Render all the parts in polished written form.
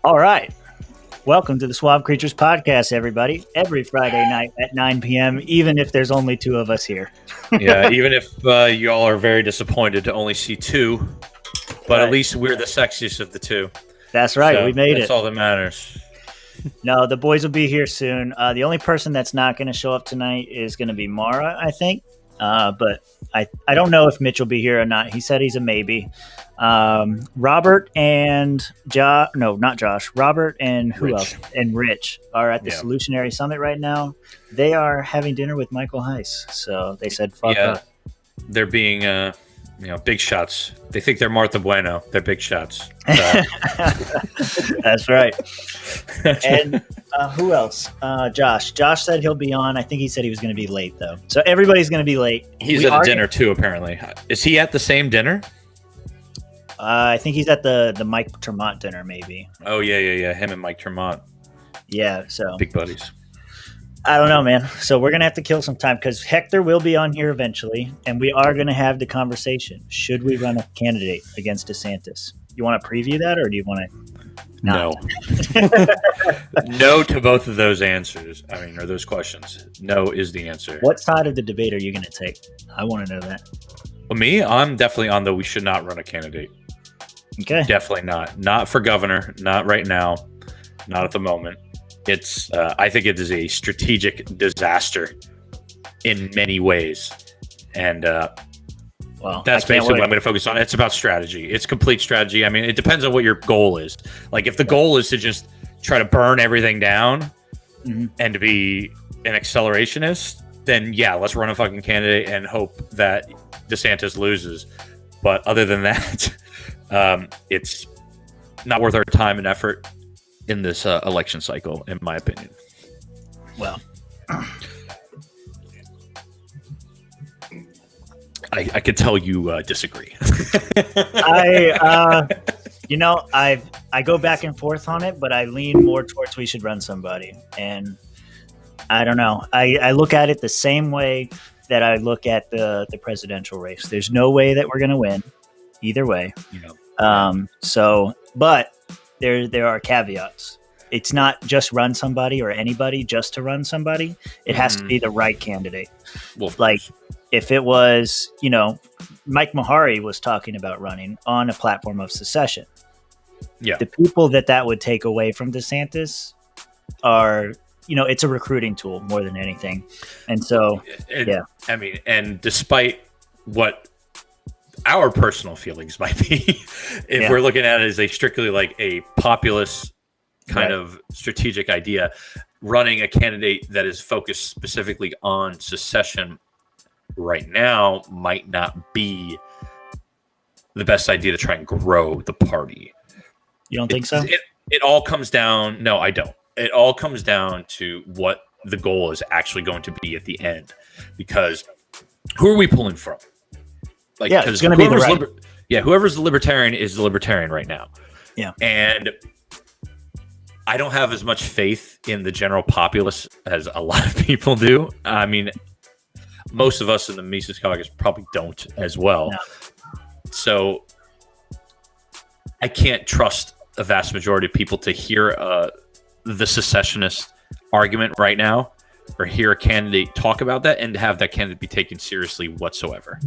All right. Welcome to the Suave Creatures Podcast, everybody. Every Friday night at 9 p.m., even if there's only two of us here. Yeah, even if y'all are very disappointed to only see two, but at least we're the sexiest of the two. That's right. So we made it. That's all that matters. No, the boys will be here soon. The only person that's not going to show up tonight is going to be Mara, I think. But I don't know if Mitch will be here or not. He said he's a maybe. Robert and not Josh. Robert and who else? And Rich are at the Solutionary Summit right now. They are having dinner with Michael Heiss. So they said, fuck up. They're being, big shots. They think they're Martha Bueno. They're big shots. That's right. And who else? Josh. Josh said he'll be on. I think he said he was going to be late, though. So everybody's going to be late. He's at a dinner, too, apparently. Is he at the same dinner? I think he's at the Mike Tremont dinner, maybe. Oh, yeah. Him and Mike Tremont. Yeah, so. Big buddies. I don't know, man. So we're going to have to kill some time because Hector will be on here eventually, and we are going to have the conversation. Should we run a candidate against DeSantis? You want to preview that, or do you want to? No. No to both of those answers. Or those questions. No is the answer. What side of the debate are you going to take? I want to know that. Well, me, I'm definitely on the we should not run a candidate. Okay. Definitely not. Not for governor. Not right now. Not at the moment. It's. I think it is a strategic disaster in many ways, and that's basically what I'm going to focus on. It's about strategy. It's complete strategy. It depends on what your goal is. Like, if the goal is to just try to burn everything down and to be an accelerationist, then yeah, let's run a fucking candidate and hope that DeSantis loses. But other than that, it's not worth our time and effort in this election cycle, in my opinion. Well, I could tell you disagree. I go back and forth on it, but I lean more towards we should run somebody. And I don't know. I look at it the same way that I look at the presidential race. There's no way that we're going to win either way. But there are caveats. It's not just run somebody or anybody just to run somebody. It has to be the right candidate. Well, like if it was, Mike Mahari was talking about running on a platform of secession. Yeah. The people that would take away from DeSantis are, it's a recruiting tool more than anything. And so, and despite what our personal feelings might be, if we're looking at it as a strictly like a populist kind of strategic idea, running a candidate that is focused specifically on secession right now might not be the best idea to try and grow the party. You don't think so? It all comes down. No, I don't. It all comes down to what the goal is actually going to be at the end, because who are we pulling from? It's going to be the right. Whoever's the libertarian is the libertarian right now. Yeah. And I don't have as much faith in the general populace as a lot of people do. Most of us in the Mises Caucus probably don't as well. No. So I can't trust a vast majority of people to hear the secessionist argument right now, or hear a candidate talk about that and have that candidate be taken seriously whatsoever.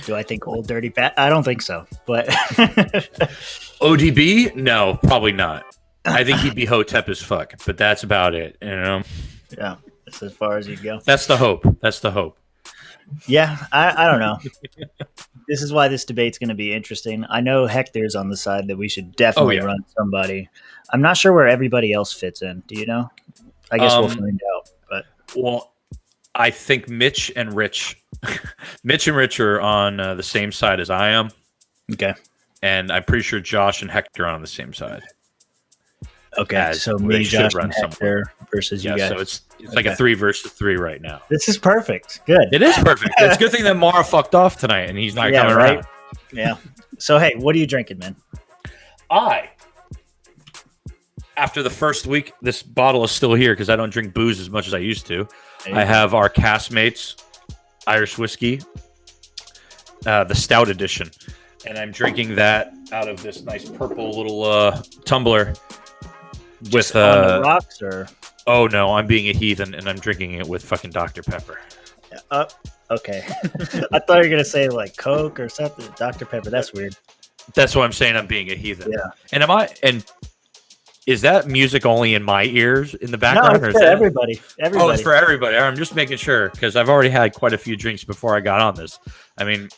Do I think old dirty bat? I don't think so. But ODB? No, probably not. I think he'd be hotep as fuck, but that's about it. Yeah, that's as far as you go. That's the hope. Yeah, I don't know. This is why this debate's going to be interesting. I know Hector's on the side that we should definitely run somebody. I'm not sure where everybody else fits in. Do you know? I guess we'll find out. But I think Mitch and Rich are on the same side as I am. Okay. And I'm pretty sure Josh and Hector are on the same side. Okay, so me, Josh, and Hector versus you guys. So it's like a 3 versus 3 right now. This is perfect. Good. It is perfect. It's a good thing that Mara fucked off tonight and he's not coming around. Yeah. So, hey, what are you drinking, man? After the first week, this bottle is still here because I don't drink booze as much as I used to. I have our Castmates Irish whiskey, the stout edition. and I'm drinking that out of this nice purple little tumbler. Just on the rocks, or? Oh no, I'm being a heathen, and I'm drinking it with fucking Dr. Pepper. Okay. I thought you were gonna say like Coke or something. Dr. Pepper. That's weird. That's why I'm saying I'm being a heathen. Yeah. And is that music only in my ears in the background? No, it's for everybody. Oh, it's for everybody. I'm just making sure because I've already had quite a few drinks before I got on this. I mean,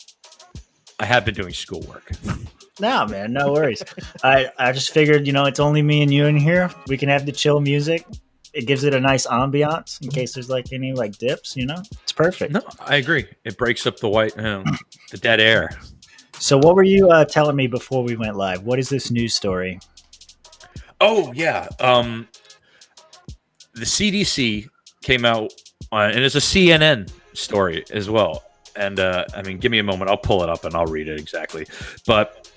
I have been doing schoolwork. No, man, no worries. I just figured, it's only me and you in here. We can have the chill music. It gives it a nice ambiance in case there's like any like dips. It's perfect. No, I agree. It breaks up the the dead air. So, what were you telling me before we went live? What is this news story? Oh yeah, the CDC came out, and it's a CNN story as well. And give me a moment. I'll pull it up and I'll read it exactly. But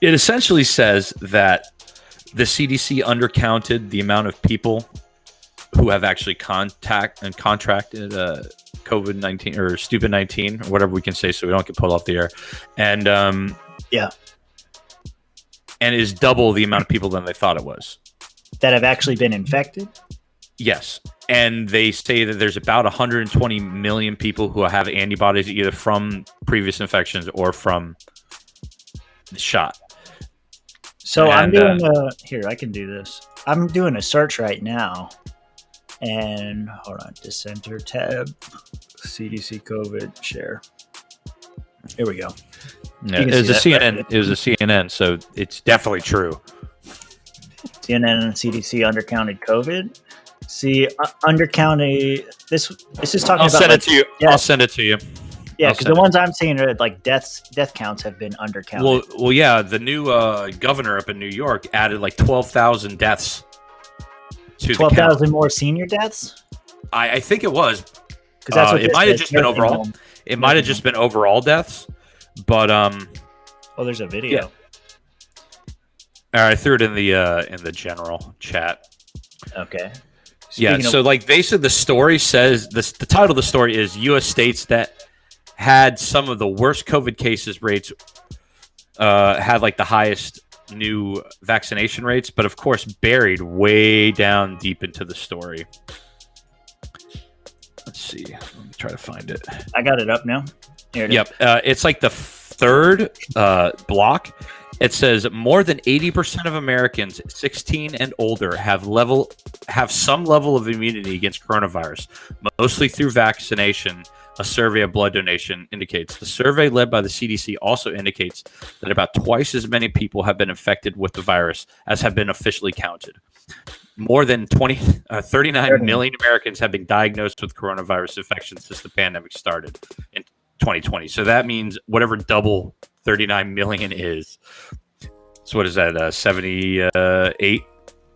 it essentially says that the CDC undercounted the amount of people who have actually contracted COVID-19 or stupid 19 or whatever we can say, so we don't get pulled off the air. And and is double the amount of people than they thought it was. That have actually been infected? Yes. And they say that there's about 120 million people who have antibodies either from previous infections or from the shot. So I'm doing here, I can do this. I'm doing a search right now. And hold on, Dissenter tab, CDC COVID share. Here we go. Yeah, it was a CNN. It was a CNN, so it's definitely true. CNN and CDC undercounted COVID. See, undercounted. This is talking about. I'll send it to you. Yeah. I'll send it to you. Yeah, because the ones I'm seeing are like death counts have been undercounted. Well, yeah. The new governor up in New York added like 12,000 deaths. 12,000 more senior deaths. I think it was. Because that's what it might have just been overall. It might have just been overall deaths, but Oh, there's a video. Yeah. All right, I threw it in the general chat. Okay. So like basically the story says the title of the story is U.S. states that had some of the worst COVID cases rates had like the highest new vaccination rates, but of course buried way down deep into the story. Let's see. Let me try to find it. I got it up now. Here it is. It's like the third block. It says more than 80% of Americans 16 and older have some level of immunity against coronavirus, mostly through vaccination. A survey of blood donation indicates. The survey led by the CDC also indicates that about twice as many people have been infected with the virus as have been officially counted. More than 39 million Americans have been diagnosed with coronavirus infection since the pandemic started in 2020. So that means whatever double 39 million is. So what is that? 78?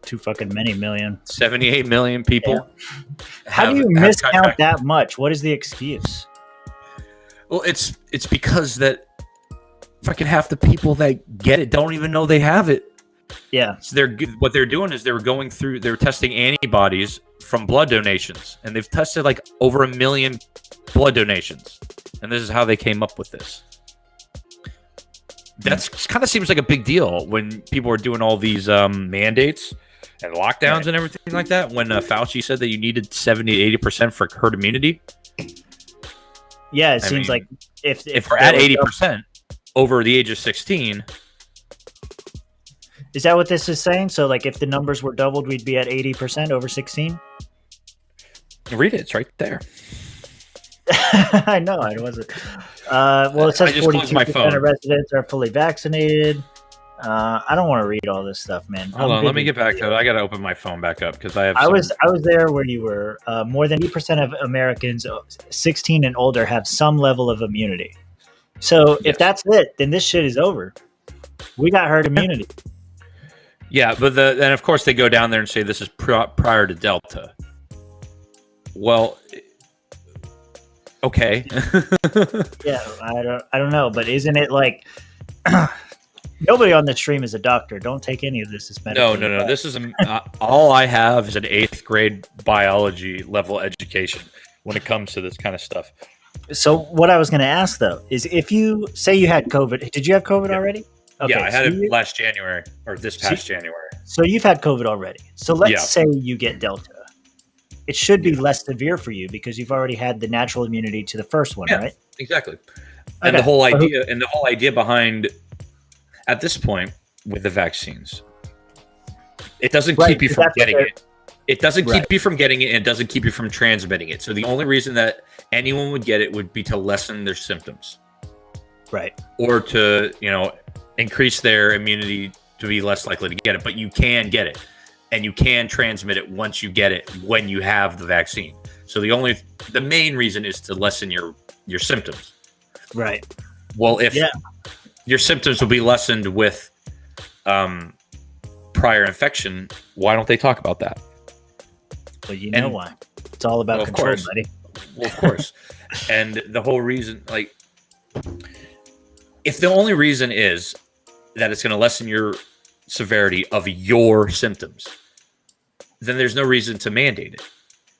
Too fucking many million. 78 million people. Yeah. How do you miscount that much? What is the excuse? Well, it's because that fucking half the people that get it don't even know they have it. Yeah. So what they're doing is they're testing antibodies from blood donations, and they've tested like over 1 million blood donations, and this is how they came up with this. That's kind of seems like a big deal when people are doing all these mandates and lockdowns and everything like that. When Fauci said that you needed 70 to 80% for herd immunity. Yeah, it seems like if we're at 80% over the age of 16. Is that what this is saying? So like if the numbers were doubled, we'd be at 80% over 16? Read it. It's right there. I know. It wasn't. Well, it says 42% of residents are fully vaccinated. I don't want to read all this stuff, man. Hold on. Let me get back to it. I got to open my phone back up because I was there where you were. More than 80% of Americans 16 and older have some level of immunity. So if that's it, then this shit is over. We got herd immunity. Yeah, but then of course they go down there and say this is prior to Delta. Well, okay. Yeah, I don't know, but isn't it like nobody on the stream is a doctor? Don't take any of this as medical. No. This is all I have is an 8th grade biology level education when it comes to this kind of stuff. So what I was going to ask though is, if you say you had COVID, did you have COVID Yeah. already? Yeah, Okay, I had it last January or this so, past January. so you've had COVID already. So let's Yeah. say you get Delta. It should be Yeah. less severe for you because you've already had the natural immunity to the first one, Yeah, right? exactly. Okay. And the whole idea behind, at this point with the vaccines, it doesn't Right, keep you 'cause from that's what getting they're it. It doesn't right, keep you from getting it, and it doesn't keep you from transmitting it. So the only reason that anyone would get it would be to lessen their symptoms right. or to, increase their immunity to be less likely to get it. But you can get it, and you can transmit it once you get it when you have the vaccine. So the main reason is to lessen your symptoms. Right. Well, if Yeah. your symptoms will be lessened with prior infection, why don't they talk about that? Well, you know why. It's all about control, course. buddy. Well, of course. And the whole reason, like, if the only reason is that it's going to lessen your severity of your symptoms, then there's no reason to mandate it,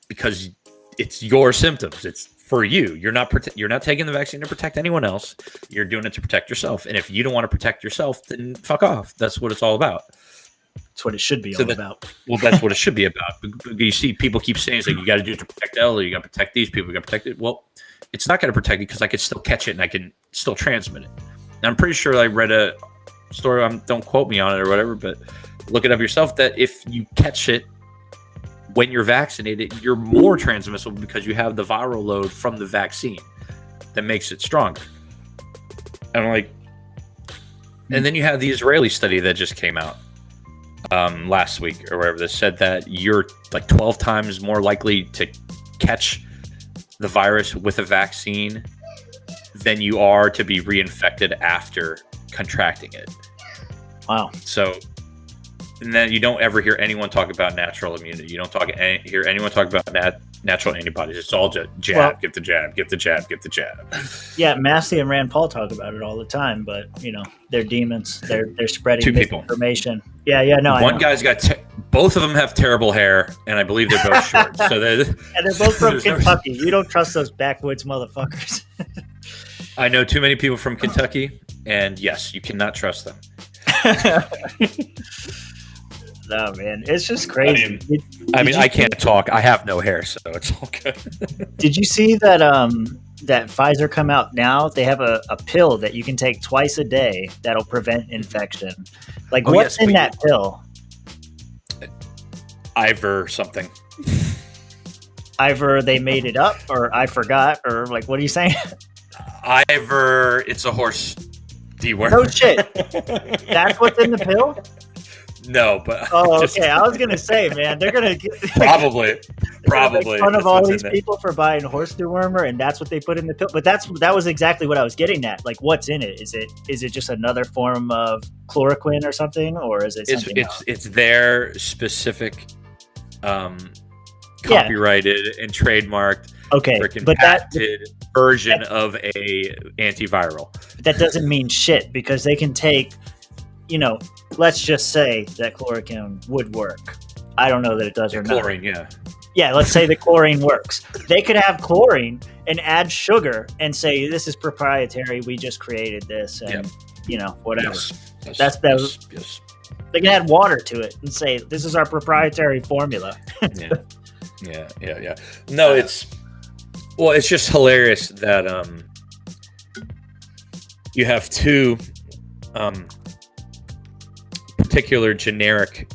because it's your symptoms. It's for you. You're not taking the vaccine to protect anyone else. You're doing it to protect yourself. And if you don't want to protect yourself, then fuck off. That's what it's all about. That's what it should be all about. Well, that's what it should be about. You see, people keep saying, it's like, you got to do it to protect the elderly. You got to protect these people. You got to protect it. Well, it's not going to protect it because I can still catch it and I can still transmit it. And I'm pretty sure I read a story. Don't quote me on it or whatever, but look it up yourself, that if you catch it when you're vaccinated, you're more transmissible because you have the viral load from the vaccine that makes it stronger. And I'm like, and then you have the Israeli study that just came out last week or whatever that said that you're like 12 times more likely to catch the virus with a vaccine than you are to be reinfected after contracting it. Wow. So, and then you don't ever hear anyone talk about natural immunity. You don't hear anyone talk about natural antibodies. It's all jab, get the jab, get the jab, get the jab. Yeah, Massey and Rand Paul talk about it all the time, but they're demons. They're spreading misinformation. Yeah, no. One guy's got both of them have terrible hair, and I believe they're both short. So they're both from Kentucky. You don't trust those backwoods motherfuckers. I know too many people from Kentucky, and yes, you cannot trust them. No, man, it's just crazy. I can't talk. I have no hair, so it's all good. Did you see that that Pfizer come out now? They have a pill that you can take twice a day that'll prevent infection. Like, what's in that pill? Ivor something. Ivor, they made it up, or I forgot, or like, what are you saying? Ivor, it's a horse dewormer. No shit. That's what's in the pill? No, but okay. I was gonna say, man, they're gonna get probably make fun of all these people for buying horse dewormer, and that's what they put in the pill. But that was exactly what I was getting at. Like, what's in it? Is it just another form of chloroquine or something, or is it something else? It's their specific, copyrighted and trademarked, but patented version of a antiviral. That doesn't mean shit, because they can take, let's just say that chloroquine would work. I don't know that it does or not. Chlorine, yeah. Yeah, let's say the chlorine works. They could have chlorine and add sugar and say, this is proprietary. We just created this, and whatever. Yes. Yes. They can add water to it and say, this is our proprietary formula. Yeah. No, it's just hilarious that you have two particular generic,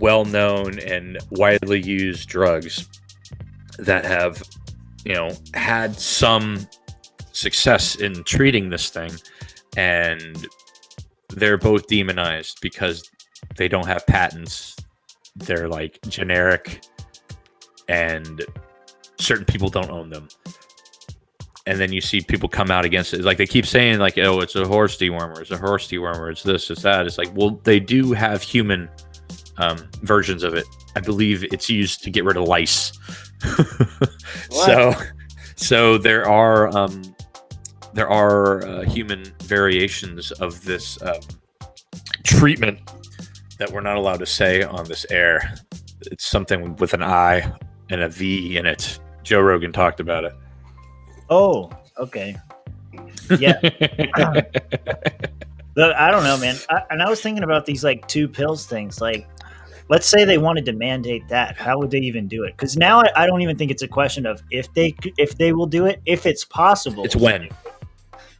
well-known and widely used drugs that have, had some success in treating this thing, and they're both demonized because they don't have patents. They're like generic, and certain people don't own them. And then you see people come out against it. Like, they keep saying, like, oh, it's a horse dewormer. It's a horse dewormer. It's this, it's that. It's like, well, they do have human versions of it. I believe it's used to get rid of lice. So there are human variations of this treatment that we're not allowed to say on this air. It's something with an I and a V in it. Joe Rogan talked about it. Oh, okay. Yeah. I don't know, man. And I was thinking about these like 2 pills things. Like, let's say they wanted to mandate that. How would they even do it? Because now I don't even think it's a question of if they will do it, if it's possible. It's when.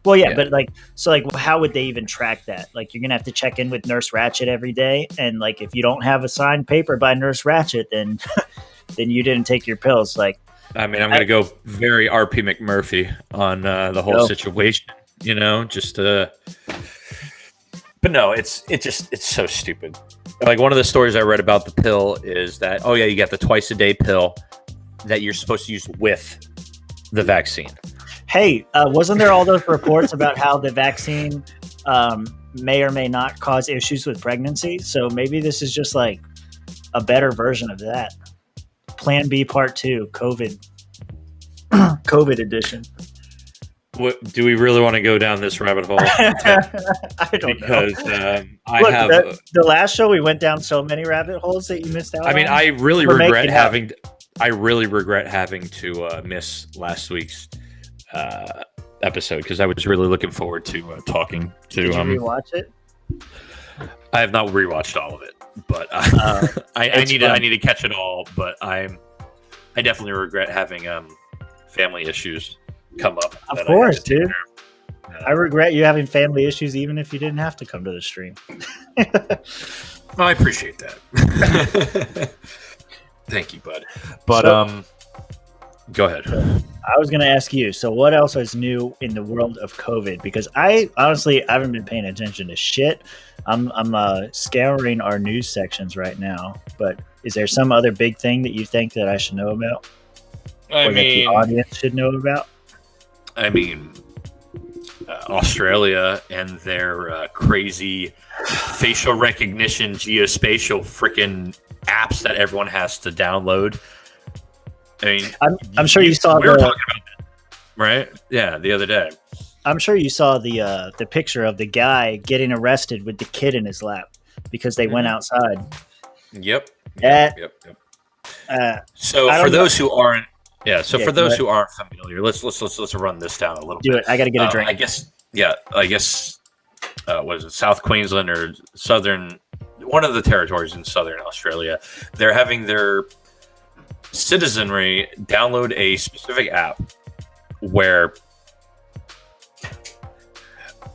Well, yeah, but like, so like, how would they even track that? Like, you're gonna have to check in with Nurse Ratched every day, and like, if you don't have a signed paper by Nurse Ratched, then then you didn't take your pills. Like, I mean, I'm going to go very RP McMurphy on the whole situation, you know, just but no, it's so stupid. Like, one of the stories I read about the pill is that, oh yeah, you got the twice a day pill that you're supposed to use with the vaccine. Hey, wasn't there all those reports about how the vaccine may or may not cause issues with pregnancy? So maybe this is just like a better version of that. Plan B Part 2, COVID edition. What, do we really want to go down this rabbit hole? I don't know. Because the last show we went down so many rabbit holes that you missed out. I mean, on. I really regret having to miss last week's episode because I was really looking forward to talking to. Did you rewatch it? I have not rewatched all of it, but I need to catch it all. But I definitely regret having family issues come up. Of course, dude. I regret you having family issues, even if you didn't have to come to the stream. Well, I appreciate that. Thank you, bud. But go ahead. I was going to ask you, so what else is new in the world of COVID? Because I honestly haven't been paying attention to shit. I'm scouring our news sections right now, but is there some other big thing that you think that I should know about? That the audience should know about? I mean, Australia and their crazy facial recognition, geospatial freaking apps that everyone has to download. I mean, I'm sure you saw. We were talking about that, right? Yeah, the other day. I'm sure you saw the picture of the guy getting arrested with the kid in his lap because they went outside. Yep. So for those who aren't, for those who aren't familiar, let's run this down a little bit. Do it. I got to get a drink. I guess. Was it South Queensland or Southern? One of the territories in Southern Australia. They're having their citizenry download a specific app where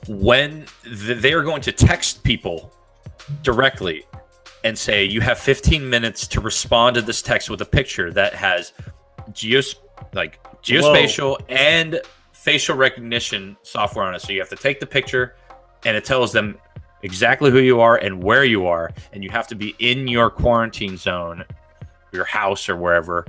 when they are going to text people directly and say, you have 15 minutes to respond to this text with a picture that has geospatial and facial recognition software on it. So you have to take the picture and it tells them exactly who you are and where you are, and you have to be in your quarantine zone, your house or wherever.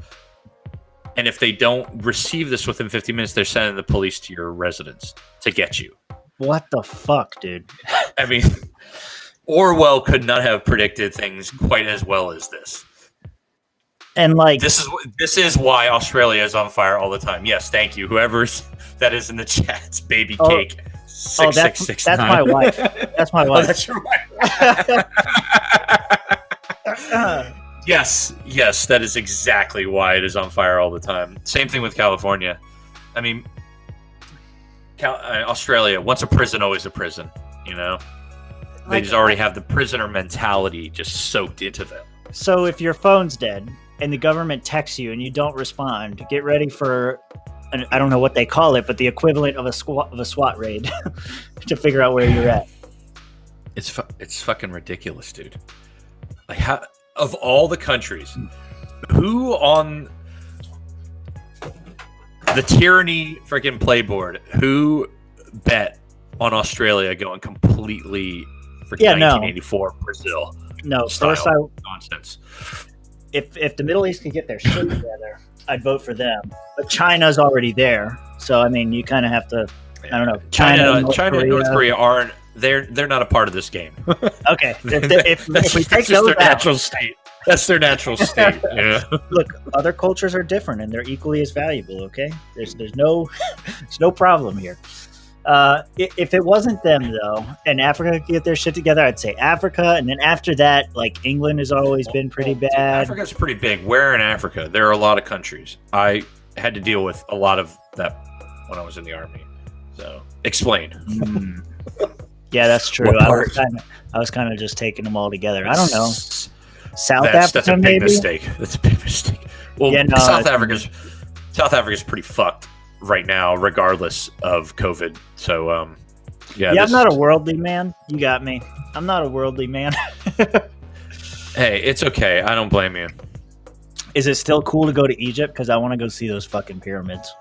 And if they don't receive this within 15 minutes, they're sending the police to your residence to get you. What the fuck, dude? I mean, Orwell could not have predicted things quite as well as this. And like, this is why Australia is on fire all the time. Yes, thank you. Whoever's that is in the chat, baby cake. 6669. That's my wife. That's my wife. Oh, that's your wife. Yes, that is exactly why it is on fire all the time. Same thing with California. I mean, Australia, once a prison, always a prison, you know? They just already have the prisoner mentality just soaked into them. So if your phone's dead and the government texts you and you don't respond, get ready for, I don't know what they call it, but the equivalent of a SWAT raid to figure out where you're at. It's fucking ridiculous, dude. Like, how, of all the countries, who on the tyranny freaking playboard, who bet on Australia going completely freaking 1984 Brazil? No, style nonsense. If the Middle East could get their shit together, I'd vote for them. But China's already there, so I mean, you kind of have to. I don't know. China and North Korea aren't. They're not a part of this game. Okay, if we take those their natural state. That's their natural state. Yeah. Look, other cultures are different, and they're equally as valuable. Okay, there's no problem here. If it wasn't them though, and Africa could get their shit together, I'd say Africa, and then after that, like England has always been pretty bad. Africa's pretty big. Where in Africa? There are a lot of countries. I had to deal with a lot of that when I was in the army. So explain. Yeah, that's true. What I part? was kind of just taking them all together. I don't know. South That's Africa, a big maybe. mistake. That's a big mistake. Well, Yeah, no, South Africa's pretty fucked right now, regardless of COVID. So, yeah. I'm not a worldly man. You got me. I'm not a worldly man. Hey, it's okay. I don't blame you. Is it still cool to go to Egypt? Because I want to go see those fucking pyramids.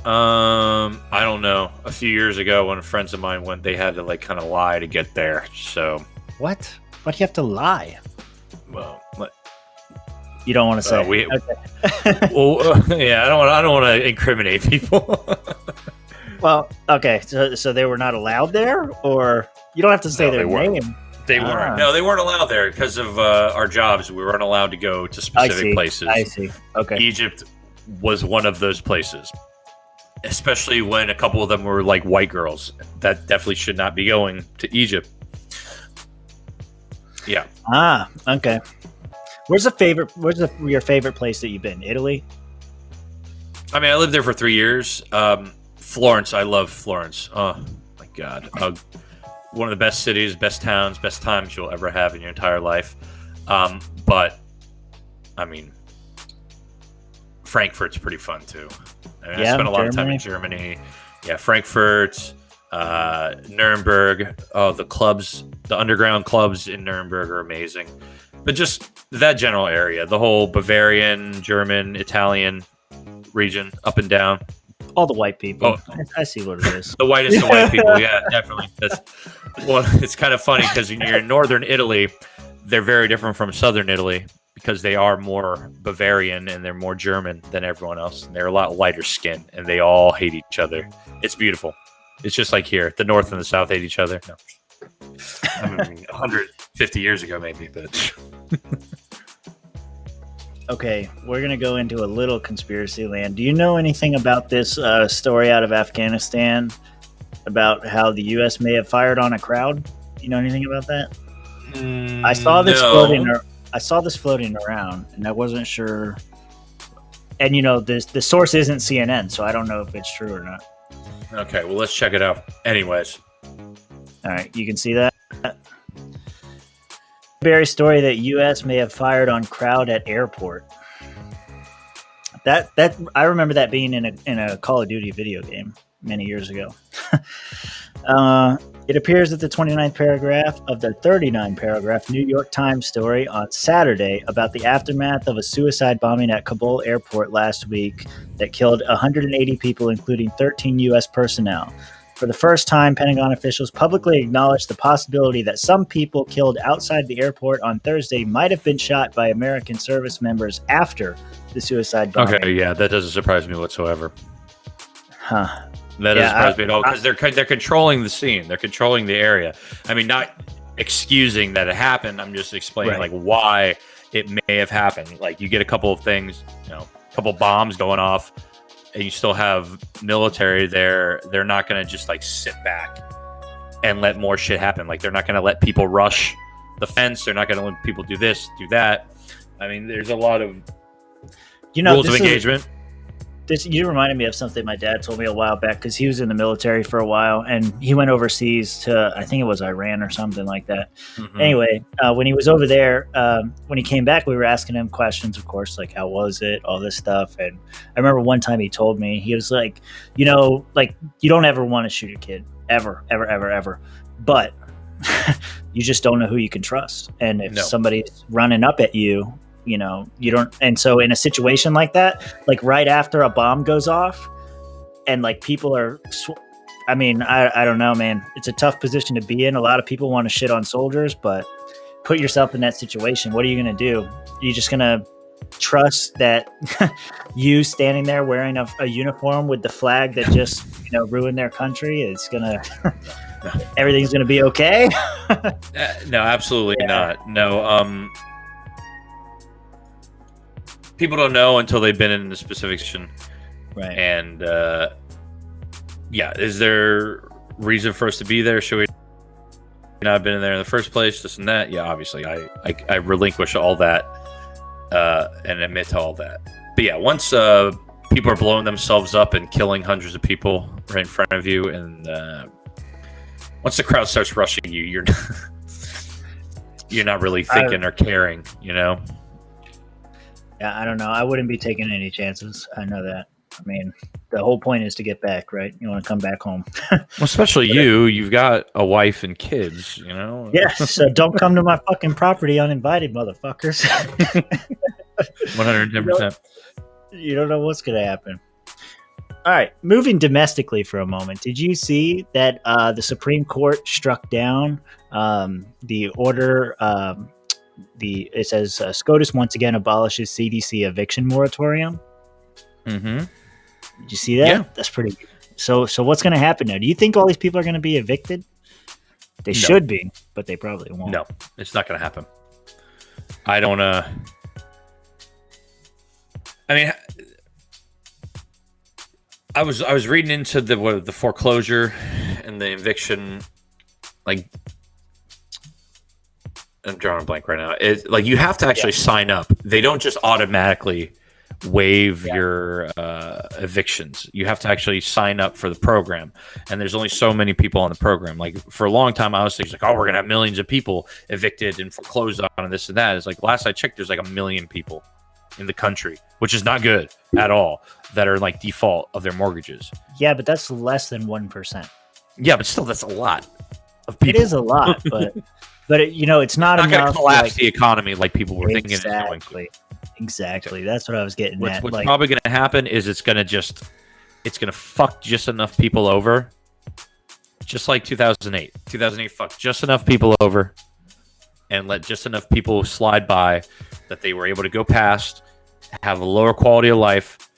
I don't know. A few years ago, when friends of mine went, they had to like kind of lie to get there. So, What? Why do you have to lie? well, You don't want to say. we- Okay. well, yeah, I don't want to incriminate people. Well, okay. So they were not allowed there, or you don't have to say No, their they weren't. name. They weren't. No, they weren't allowed there because of our jobs. We weren't allowed to go to specific places. I see. Okay. Egypt was one of those places, especially when a couple of them were like white girls. That definitely should not be going to Egypt. Yeah. Okay. Where's your favorite place that you've been? Italy? I mean, I lived there for 3 years. Florence. I love Florence. Oh my God. One of the best cities, best towns, best times you'll ever have in your entire life. But I mean, Frankfurt's pretty fun too. I spent a lot of time in Germany. Yeah, Frankfurt, Nuremberg. Oh, the underground clubs in Nuremberg are amazing. But just that general area, the whole Bavarian, German, Italian region, up and down. All the white people. Oh. I see what it is. The whitest of white people, yeah, definitely. It's kind of funny because when you're in northern Italy, they're very different from southern Italy because they are more Bavarian and they're more German than everyone else. And they're a lot lighter skin and they all hate each other. It's beautiful. It's just like here. The north and the south hate each other. No. I mean, 150 years ago, maybe, but... Okay, we're going to go into a little conspiracy land. Do you know anything about this story out of Afghanistan about how the U.S. may have fired on a crowd? You know anything about that? I saw this floating around, and I wasn't sure. And, the source isn't CNN, so I don't know if it's true or not. Okay, well, let's check it out. Anyways. All right, you can see that? Barry story that U.S. may have fired on crowd at airport. That I remember that being in a Call of Duty video game many years ago. It appears that the 29th paragraph of the 39th paragraph New York Times story on Saturday about the aftermath of a suicide bombing at Kabul airport last week that killed 180 people, including 13 U.S. personnel. For the first time, Pentagon officials publicly acknowledged the possibility that some people killed outside the airport on Thursday might have been shot by American service members after the suicide bombing. Okay, yeah, that doesn't surprise me whatsoever. Huh. That doesn't surprise me at all because they're controlling the scene. They're controlling the area. I mean, not excusing that it happened. I'm just explaining like why it may have happened. Like you get a couple of things, a couple bombs going off, and you still have military there. They're not going to just like sit back and let more shit happen. Like they're not going to let people rush the fence. They're not going to let people do this, do that. I mean, there's a lot of rules of engagement. You reminded me of something my dad told me a while back because he was in the military for a while and he went overseas to, I think it was Iran or something like that. Mm-hmm. Anyway, when he was over there, when he came back, we were asking him questions, of course, like how was it, all this stuff. And I remember one time he told me, he was like, you don't ever want to shoot a kid, ever, ever, ever, ever. But you just don't know who you can trust. And if somebody's running up at you, you don't. And so in a situation like that, like right after a bomb goes off and like people are, I don't know, man, it's a tough position to be in. A lot of people want to shit on soldiers, but put yourself in that situation. What are you going to do? You're just going to trust that you standing there wearing a uniform with the flag that just, ruined their country is going to, everything's going to be okay. No, absolutely not. No, people don't know until they've been in the specific situation. Right. And, is there reason for us to be there? Should we not have been in there in the first place? This and that? Yeah, obviously. I relinquish all that and admit to all that. But yeah, once people are blowing themselves up and killing hundreds of people right in front of you, and once the crowd starts rushing you, you're not really thinking or caring, you know? Yeah, I don't know. I wouldn't be taking any chances. I know that. I mean, the whole point is to get back, right? You want to come back home. Well, especially you've got a wife and kids, you know? Yes, so don't come to my fucking property uninvited, motherfuckers. 110%. You don't know what's going to happen. All right, moving domestically for a moment. Did you see that the Supreme Court struck down the order? It says SCOTUS once again abolishes CDC eviction moratorium. Mm-hmm. Did you see that? Yeah. That's pretty good. So what's going to happen now? Do you think all these people are going to be evicted? They should be, but they probably won't. No, it's not going to happen. I don't. I mean, I was reading into the foreclosure and the eviction. Like, I'm drawing a blank right now. It's like you have to actually sign up. They don't just automatically waive your evictions. You have to actually sign up for the program, and there's only so many people on the program. Like for a long time, I was thinking like, oh, we're gonna have millions of people evicted and foreclosed on, and this and that. It's like last I checked, there's like 1 million people in the country, which is not good at all, that are like default of their mortgages. Yeah, but that's less than 1%. Yeah, but still, that's a lot of people. It is a lot, but it's not enough. Going to collapse the economy like people were thinking it's going to. Exactly. That's what I was getting at. What's probably going to happen is it's going to fuck just enough people over, just like 2008. 2008 fucked just enough people over and let just enough people slide by that they were able to go past, have a lower quality of life,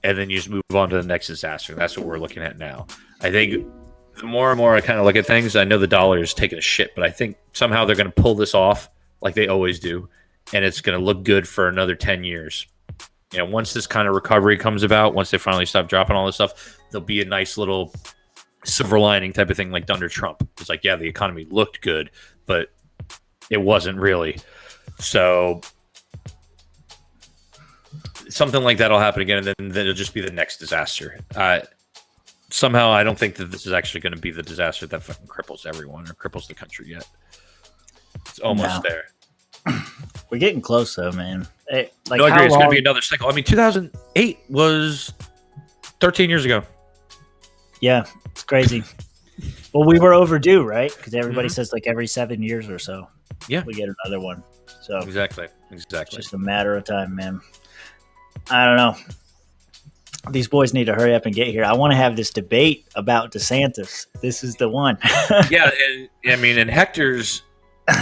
and then you just move on to the next disaster. That's what we're looking at now. I think the more and more I kind of look at things, I know the dollar is taking a shit, but I think somehow they're going to pull this off like they always do, and it's going to look good for another 10 years. You know, once this kind of recovery comes about, once they finally stop dropping all this stuff, there'll be a nice little silver lining type of thing like under Trump. It's like, yeah, the economy looked good, but it wasn't really. So something like that will happen again, and then it'll just be the next disaster. Somehow, I don't think that this is actually going to be the disaster that fucking cripples everyone or cripples the country yet. It's almost there. We're getting close, though, man. I agree. It's going to be another cycle. I mean, 2008 was 13 years ago. Yeah, it's crazy. Well, we were overdue, right? Because everybody says like every 7 years or so, we get another one. So exactly. It's just a matter of time, man. I don't know. These boys need to hurry up and get here. I want to have this debate about DeSantis. This is the one. Yeah, and Hector's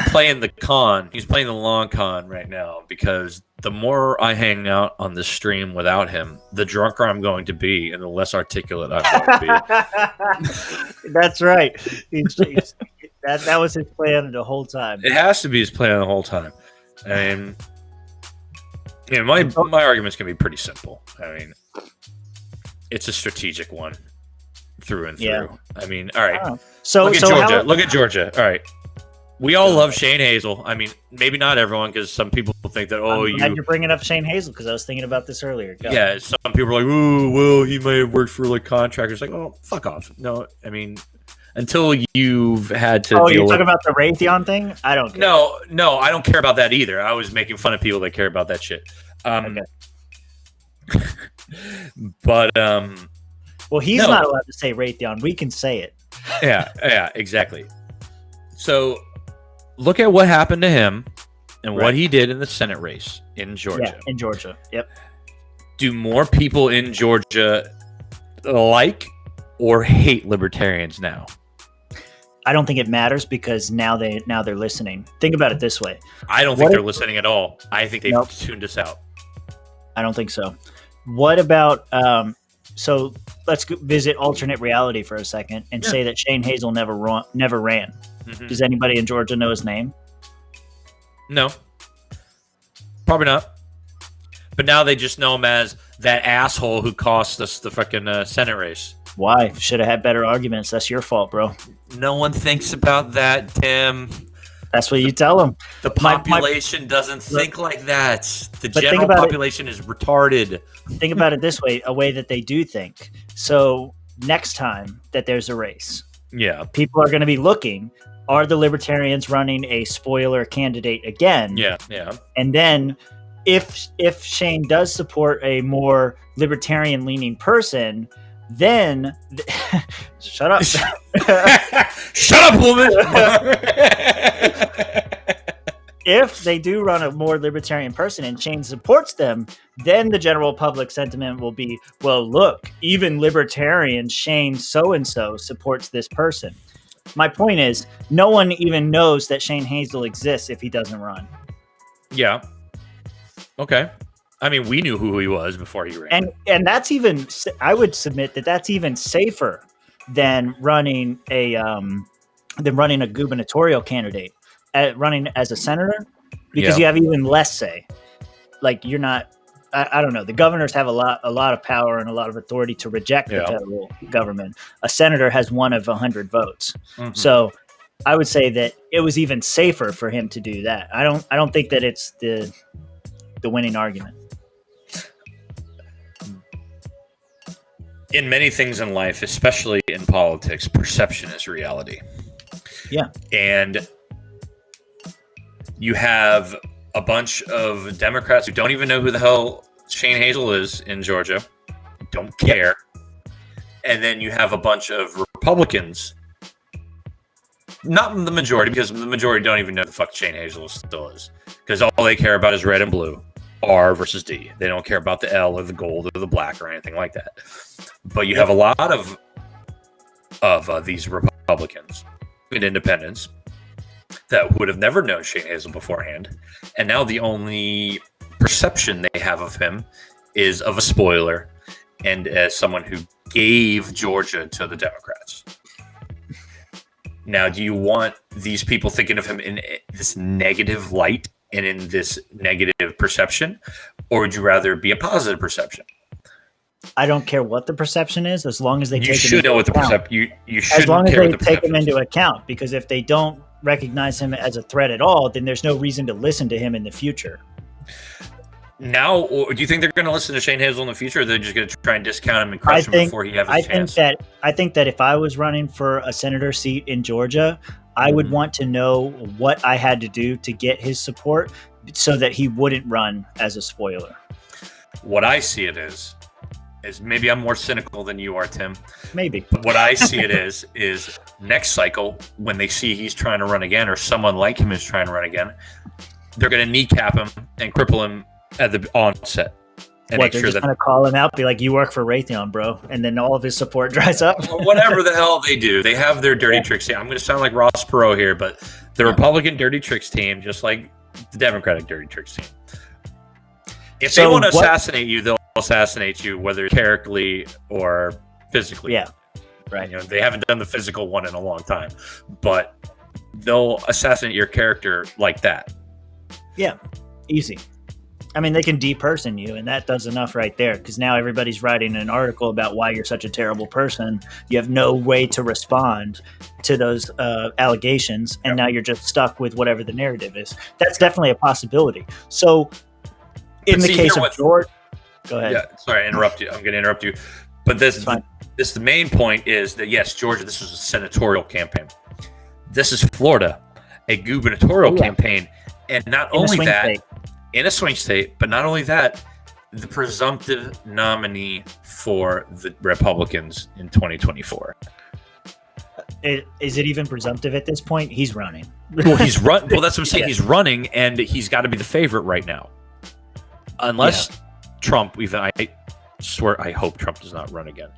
playing the con. He's playing the long con right now because the more I hang out on this stream without him, the drunker I'm going to be and the less articulate I'm going to be. That's right. That was his plan the whole time. It has to be his plan the whole time. I mean, my argument's going to be pretty simple. I mean, it's a strategic one through and through. Yeah. I mean, all right. Look at Georgia. All right. We all love Shane Hazel. I mean, maybe not everyone, because some people think that, you're bringing up Shane Hazel, because I was thinking about this earlier. Go. Yeah, some people are like, oh, well, he may have worked for like contractors. Like, oh, fuck off. No, I mean, until you've had to. Oh, you're talking about the Raytheon thing? I don't care. No, I don't care about that either. I was making fun of people that care about that shit. Okay. But well, he's not allowed to say Raytheon. We can say it. Yeah, exactly. So look at what happened to him and what he did in the Senate race in Georgia. Yeah, in Georgia. Yep. Do more people in Georgia like or hate libertarians now? I don't think it matters, because now they're listening. Think about it this way. I don't think they're listening at all. I think they've tuned us out. I don't think so. What about so let's visit alternate reality for a second and say that Shane Hazel never ran. Mm-hmm. Does anybody in Georgia know his name? No. Probably not. But now they just know him as that asshole who cost us the fucking Senate race. Why? Should have had better arguments. That's your fault, bro. No one thinks about that, Tim. That's what you tell them. The population doesn't think like that. The general population is retarded. Think about it this way, a way that they do think. So next time that there's a race, people are going to be looking, are the Libertarians running a spoiler candidate again? Yeah. And then if Shane does support a more libertarian-leaning person, then shut up. Shut up, woman. If they do run a more libertarian person and Shane supports them, then the general public sentiment will be, well, look, even libertarian Shane so-and-so supports this person. My point is, no one even knows that Shane Hazel exists if he doesn't run. Yeah. Okay. I mean, we knew who he was before he ran. And that's even, I would submit that that's even safer than running a gubernatorial candidate. Running as a senator, because you have even less say. Like, you're not, I don't know. The governors have a lot of power and a lot of authority to reject the federal government. A senator has 1 of 100 votes. Mm-hmm. So I would say that it was even safer for him to do that. I don't think that it's the winning argument. In many things in life, especially in politics, perception is reality. Yeah. And you have a bunch of Democrats who don't even know who the hell Shane Hazel is in Georgia, don't care. And then you have a bunch of Republicans, not the majority, because the majority don't even know who the fuck Shane Hazel still is, because all they care about is red and blue, R versus D. They don't care about the L or the gold or the black or anything like that. But you have a lot of these Republicans and independents that would have never known Shane Hazel beforehand, and now the only perception they have of him is of a spoiler and as someone who gave Georgia to the Democrats. Now, do you want these people thinking of him in this negative light and in this negative perception, or would you rather be a positive perception? I don't care what the perception is, as long as they take him into account, because if they don't recognize him as a threat at all, then there's no reason to listen to him in the future. Now, or do you think they're going to listen to Shane Hazel in the future, or they're just going to try and discount him and crush him before he has a chance? I think that if I was running for a senator seat in Georgia, I would want to know what I had to do to get his support so that he wouldn't run as a spoiler. What I see it is maybe I'm more cynical than you are, Tim. Maybe. But what I see it is next cycle, when they see he's trying to run again, or someone like him is trying to run again, they're going to kneecap him and cripple him at the onset. And they're just going to call him out, be like, you work for Raytheon, bro. And then all of his support dries up. Or whatever the hell they do. They have their dirty tricks team. I'm going to sound like Ross Perot here, but the Republican dirty tricks team, just like the Democratic dirty tricks team. If they want to assassinate you, they'll assassinate you, whether characterly or physically. Yeah, right. You know, they haven't done the physical one in a long time, but they'll assassinate your character like that. Yeah, easy. I mean, they can deperson you, and that does enough right there, because now everybody's writing an article about why you're such a terrible person. You have no way to respond to those allegations, and now you're just stuck with whatever the narrative is. That's definitely a possibility. So in the case of George, go ahead. Yeah, sorry, I interrupt you. I'm going to interrupt you. But the main point is that, yes, Georgia, this was a senatorial campaign. This is Florida, a gubernatorial campaign. And not only that, in a swing state, but not only that, the presumptive nominee for the Republicans in 2024. Is it even presumptive at this point? He's running. Well, he's run. Well, that's what I'm saying. Yeah. He's running, and he's got to be the favorite right now. Unless Trump, I swear, I hope Trump does not run again.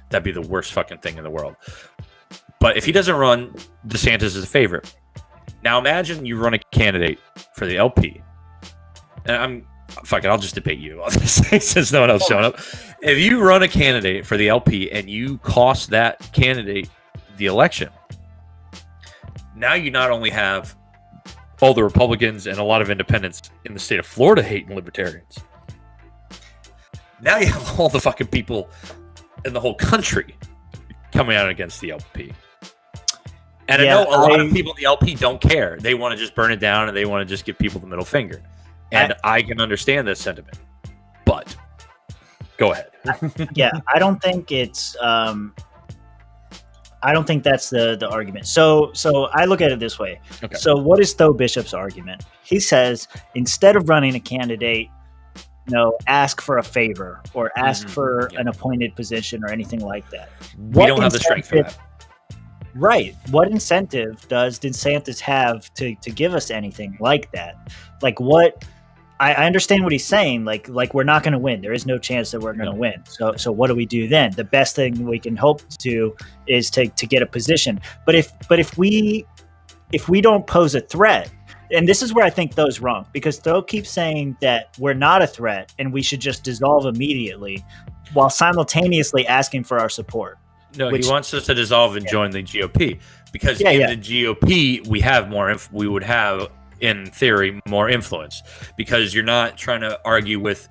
That'd be the worst fucking thing in the world. But if he doesn't run, DeSantis is the favorite. Now imagine you run a candidate for the LP. And I'll just debate you on this since no one else showing up. If you run a candidate for the LP and you cost that candidate the election, now you not only have all the Republicans and a lot of independents in the state of Florida hating libertarians. Now you have all the fucking people in the whole country coming out against the LP. And I know a lot of people in the LP don't care. They want to just burn it down and they want to just give people the middle finger. And I can understand this sentiment. But go ahead. I don't think it's I don't think that's the argument. So I look at it this way. Okay. So what is Tho Bishop's argument? He says instead of running a candidate, ask for a favor or ask for an appointed position or anything like that. We don't have the strength for that. Right. What incentive does DeSantis have to give us anything like that? Like what? I understand what he's saying. Like we're not going to win. There is no chance that we're going to win. So what do we do then? The best thing we can hope to do is to get a position. But if we don't pose a threat, and this is where I think Tho's wrong, because Tho keeps saying that we're not a threat and we should just dissolve immediately, while simultaneously asking for our support. No, he wants us to dissolve and join the GOP because in the GOP we would have, in theory, more influence because you're not trying to argue with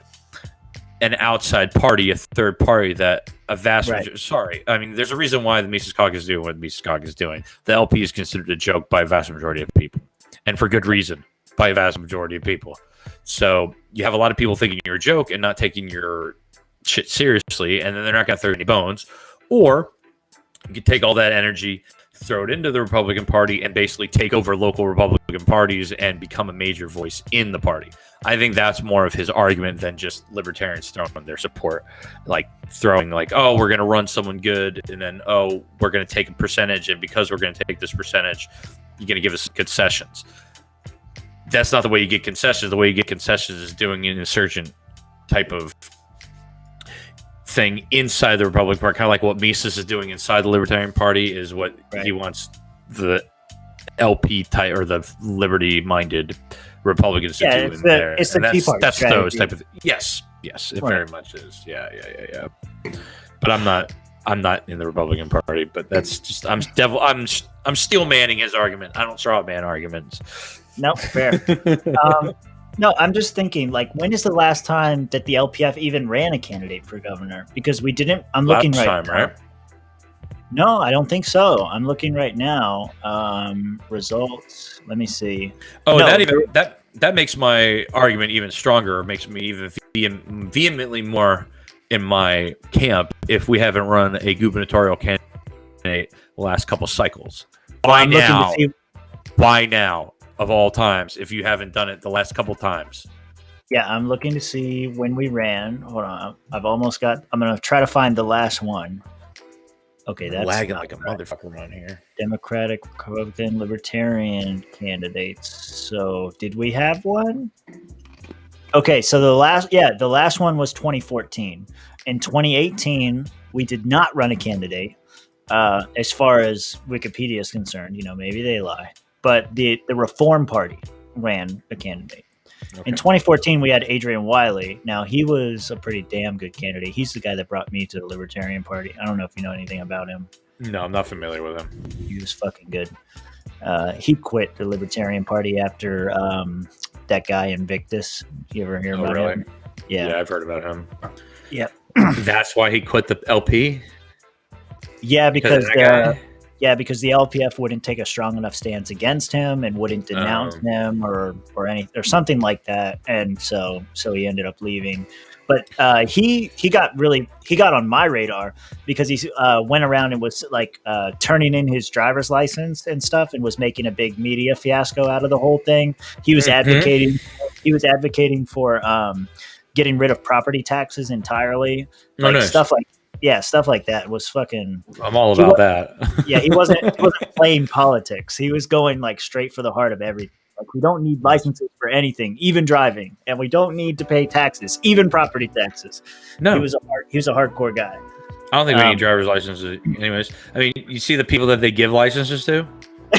an outside party, a third party that a vast there's a reason why the Mises Caucus is doing what the Mises Caucus is doing. The LP is considered a joke by a vast majority of people, and for good reason by a vast majority of people. So you have a lot of people thinking you're a joke and not taking your shit seriously, and then they're not going to throw any bones. Or you could take all that energy, throw it into the Republican Party, and basically take over local Republican parties and become a major voice in the party. I think that's more of his argument than just libertarians throwing their support, like throwing oh, we're going to run someone good, and then, oh, we're going to take a percentage, and because we're going to take this percentage, you're going to give us concessions. That's not the way you get concessions. The way you get concessions is doing an insurgent type of thing inside the Republican Party, kind of like what Mises is doing inside the Libertarian Party is what he wants the LP type or the liberty-minded Republicans to do in there. It's the Tea Party that's strategy. those type of yes, it very much is. Yeah. But I'm not in the Republican Party. But that's just I'm steel manning his argument. I don't straw man arguments. No, fair. No, I'm just thinking, when is the last time that the LPF even ran a candidate for governor? Because we didn't. I'm looking right now. Right? No, I don't think so. I'm looking right now. Results. Let me see. Oh, that makes my argument even stronger. Or makes me even vehemently more in my camp if we haven't run a gubernatorial candidate the last couple cycles. Why now? Of all times, if you haven't done it the last couple times. Yeah, I'm looking to see when we ran. Hold on. I'm going to try to find the last one. Okay, that's lagging like a motherfucker around here. Democratic, Republican, Libertarian candidates. So, did we have one? Okay, so the last one was 2014. In 2018, we did not run a candidate. As far as Wikipedia is concerned, maybe they lie. But the Reform Party ran a candidate. Okay. In 2014, we had Adrian Wiley. Now, he was a pretty damn good candidate. He's the guy that brought me to the Libertarian Party. I don't know if you know anything about him. No, I'm not familiar with him. He was fucking good. He quit the Libertarian Party after that guy Invictus. You ever hear about him? Yeah, I've heard about him. Yep. That's why he quit the LP? Yeah, because the LPF wouldn't take a strong enough stance against him and wouldn't denounce him or something like that, and so he ended up leaving. But he got on my radar because he went around and was turning in his driver's license and stuff and was making a big media fiasco out of the whole thing. He was advocating for getting rid of property taxes entirely, stuff like that was fucking. I'm all about that. Yeah, he wasn't playing politics. He was going straight for the heart of everything. We don't need licenses for anything, even driving, and we don't need to pay taxes, even property taxes. No, he was a hardcore guy. I don't think we need driver's licenses, anyways. I mean, you see the people that they give licenses to.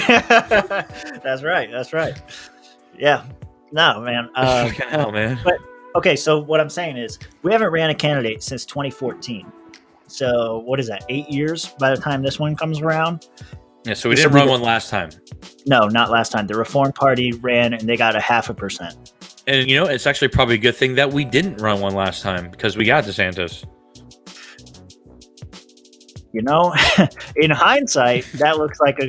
That's right. Yeah, no, man. Fucking hell, man. But okay, so what I'm saying is we haven't ran a candidate since 2014. So what is that? 8 years by the time this one comes around. Yeah, so we didn't run one last time. No, not last time. The Reform Party ran and they got 0.5%. And it's actually probably a good thing that we didn't run one last time because we got DeSantis. You know, in hindsight, that looks like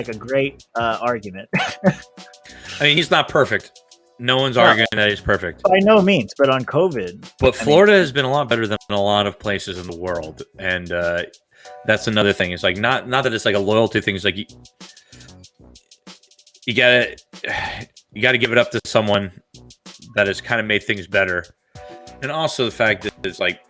a great argument. I mean, he's not perfect. No one's arguing that he's perfect. By no means, but on COVID. But Florida has been a lot better than a lot of places in the world, and that's another thing. It's like not that it's like a loyalty thing. It's like you gotta give it up to someone that has kind of made things better, and also the fact that it's like,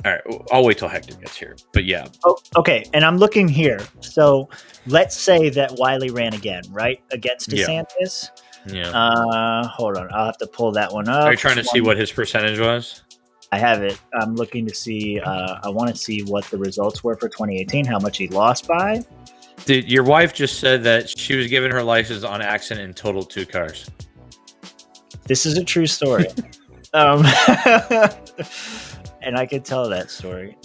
all right, I'll wait till Hector gets here. But yeah. Oh, okay, and I'm looking here. So let's say that Wiley ran again, right, against DeSantis. Yeah. Hold on, I'll have to pull that one up. Are you trying to see what his percentage was? I have it. I'm looking to see. I want to see what the results were for 2018. How much he lost by. Dude, your wife just said that she was given her license on accident and totaled 2 cars. This is a true story. And I could tell that story.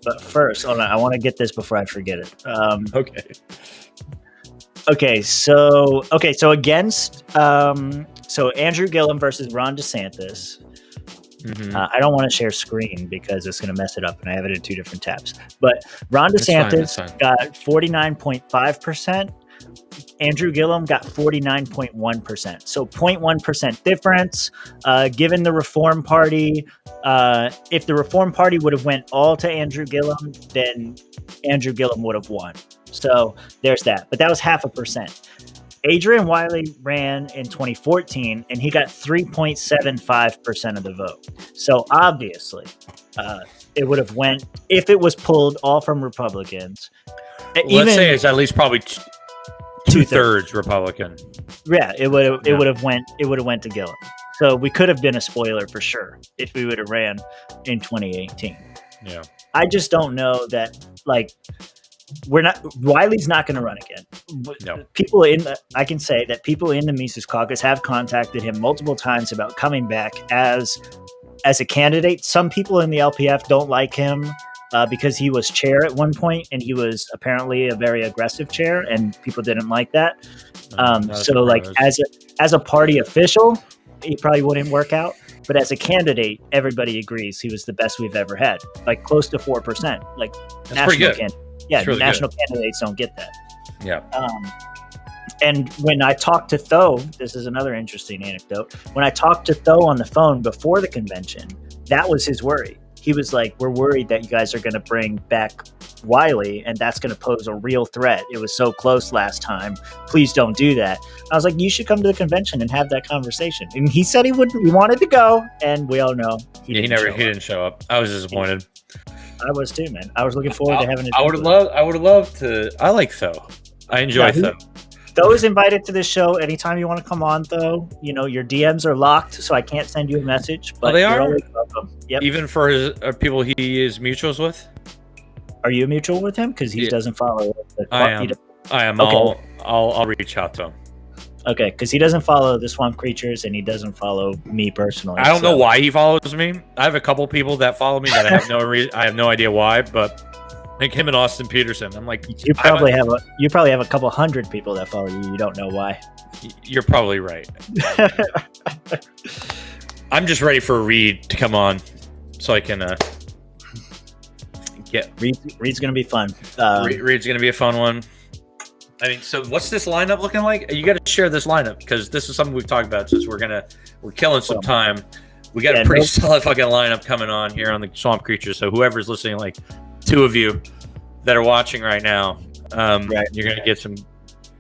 But first, hold on, I want to get this before I forget it. Okay. Okay, so against so Andrew Gillum versus Ron DeSantis. Mm-hmm. I don't want to share screen because it's going to mess it up, and I have it in 2 different tabs. But Ron DeSantis got 49.5%. Andrew Gillum got 49.1%. So 0.1% difference. Given the Reform Party, if the Reform Party would have went all to Andrew Gillum, then Andrew Gillum would have won. So there's that. But that was 0.5%. Adrian Wiley ran in 2014, and he got 3.75% of the vote. So obviously, it would have went, if it was pulled all from Republicans. Let's say it's at least probably 2/3 Republican. Yeah, it would have went to Gillum. So we could have been a spoiler for sure if we would have ran in 2018. Yeah, I just don't know that, like, Wiley's not going to run again. No. I can say that people in the Mises Caucus have contacted him multiple times about coming back as a candidate. Some people in the LPF don't like him because he was chair at one point, and he was apparently a very aggressive chair, and people didn't like that. So, like, as a party official, he probably wouldn't work out. But as a candidate, everybody agrees he was the best we've ever had, like close to 4%. Like, that's national pretty good. Yeah, really national candidates don't get that. Yeah. And when I talked to Tho, this is another interesting anecdote. When I talked to Tho on the phone before the convention, that was his worry. He was like, we're worried that you guys are going to bring back Wiley, and that's going to pose a real threat. It was so close last time. Please don't do that. I was like, you should come to the convention and have that conversation. And he said he wanted to go, and we all know he didn't show up. I was disappointed. I was too, man. I was looking forward to having. I would have loved to. I like Tho. I enjoy Tho. Tho is invited to this show anytime you want to come on. Tho, your DMs are locked, so I can't send you a message. But they are. Always welcome. Yep. Even for his people he is mutuals with. Are you mutual with him? Because he doesn't follow. I am. Okay. I'll reach out to him. Okay, because he doesn't follow the Swamp Creatures, and he doesn't follow me personally. I don't know why he follows me. I have a couple people that follow me that I have I have no idea why, but I think him and Austin Peterson. I'm like, you probably have a couple hundred people that follow you. You don't know why. You're probably right. I'm just ready for Reed to come on, so I can get. Reed's gonna be fun. Reed's gonna be a fun one. I mean, so what's this lineup looking like? You got to share this lineup because this is something we've talked about since we're killing some time. We got a pretty solid fucking lineup coming on here on the Swamp Creatures. So whoever's listening, like 2 of you that are watching right now, you're going to get some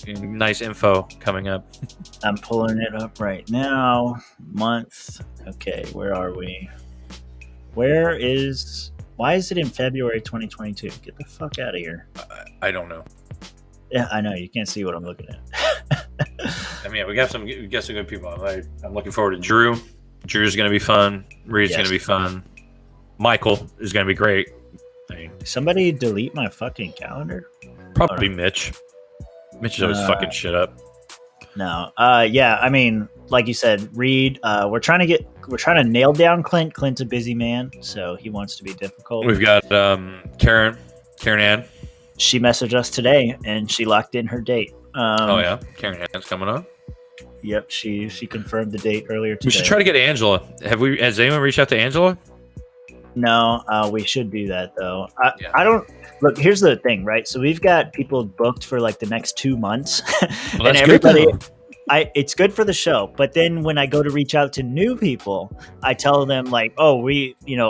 nice info coming up. I'm pulling it up right now. Month. Okay, where are we? Why is it in February 2022? Get the fuck out of here. I don't know. Yeah, I know. You can't see what I'm looking at. I mean, we got some good people. I'm looking forward to Drew. Drew's going to be fun. Reed's going to be fun. Michael is going to be great. I mean, somebody delete my fucking calendar? Probably Mitch. Mitch is always fucking shit up. No. Yeah, I mean, like you said, Reed, we're trying to nail down Clint. Clint's a busy man, so he wants to be difficult. We've got Karen Ann. She messaged us today, and she locked in her date. Oh, yeah? Karen Ann's coming up? Yep, she confirmed the date earlier today. We should try to get Angela. Has anyone reached out to Angela? No, we should do that though. Yeah. I don't look. Here's the thing, right? So we've got people booked for like the next 2 months, Well, and that's good everybody. though. It's good for the show, but then when I go to reach out to new people, I tell them like, "Oh,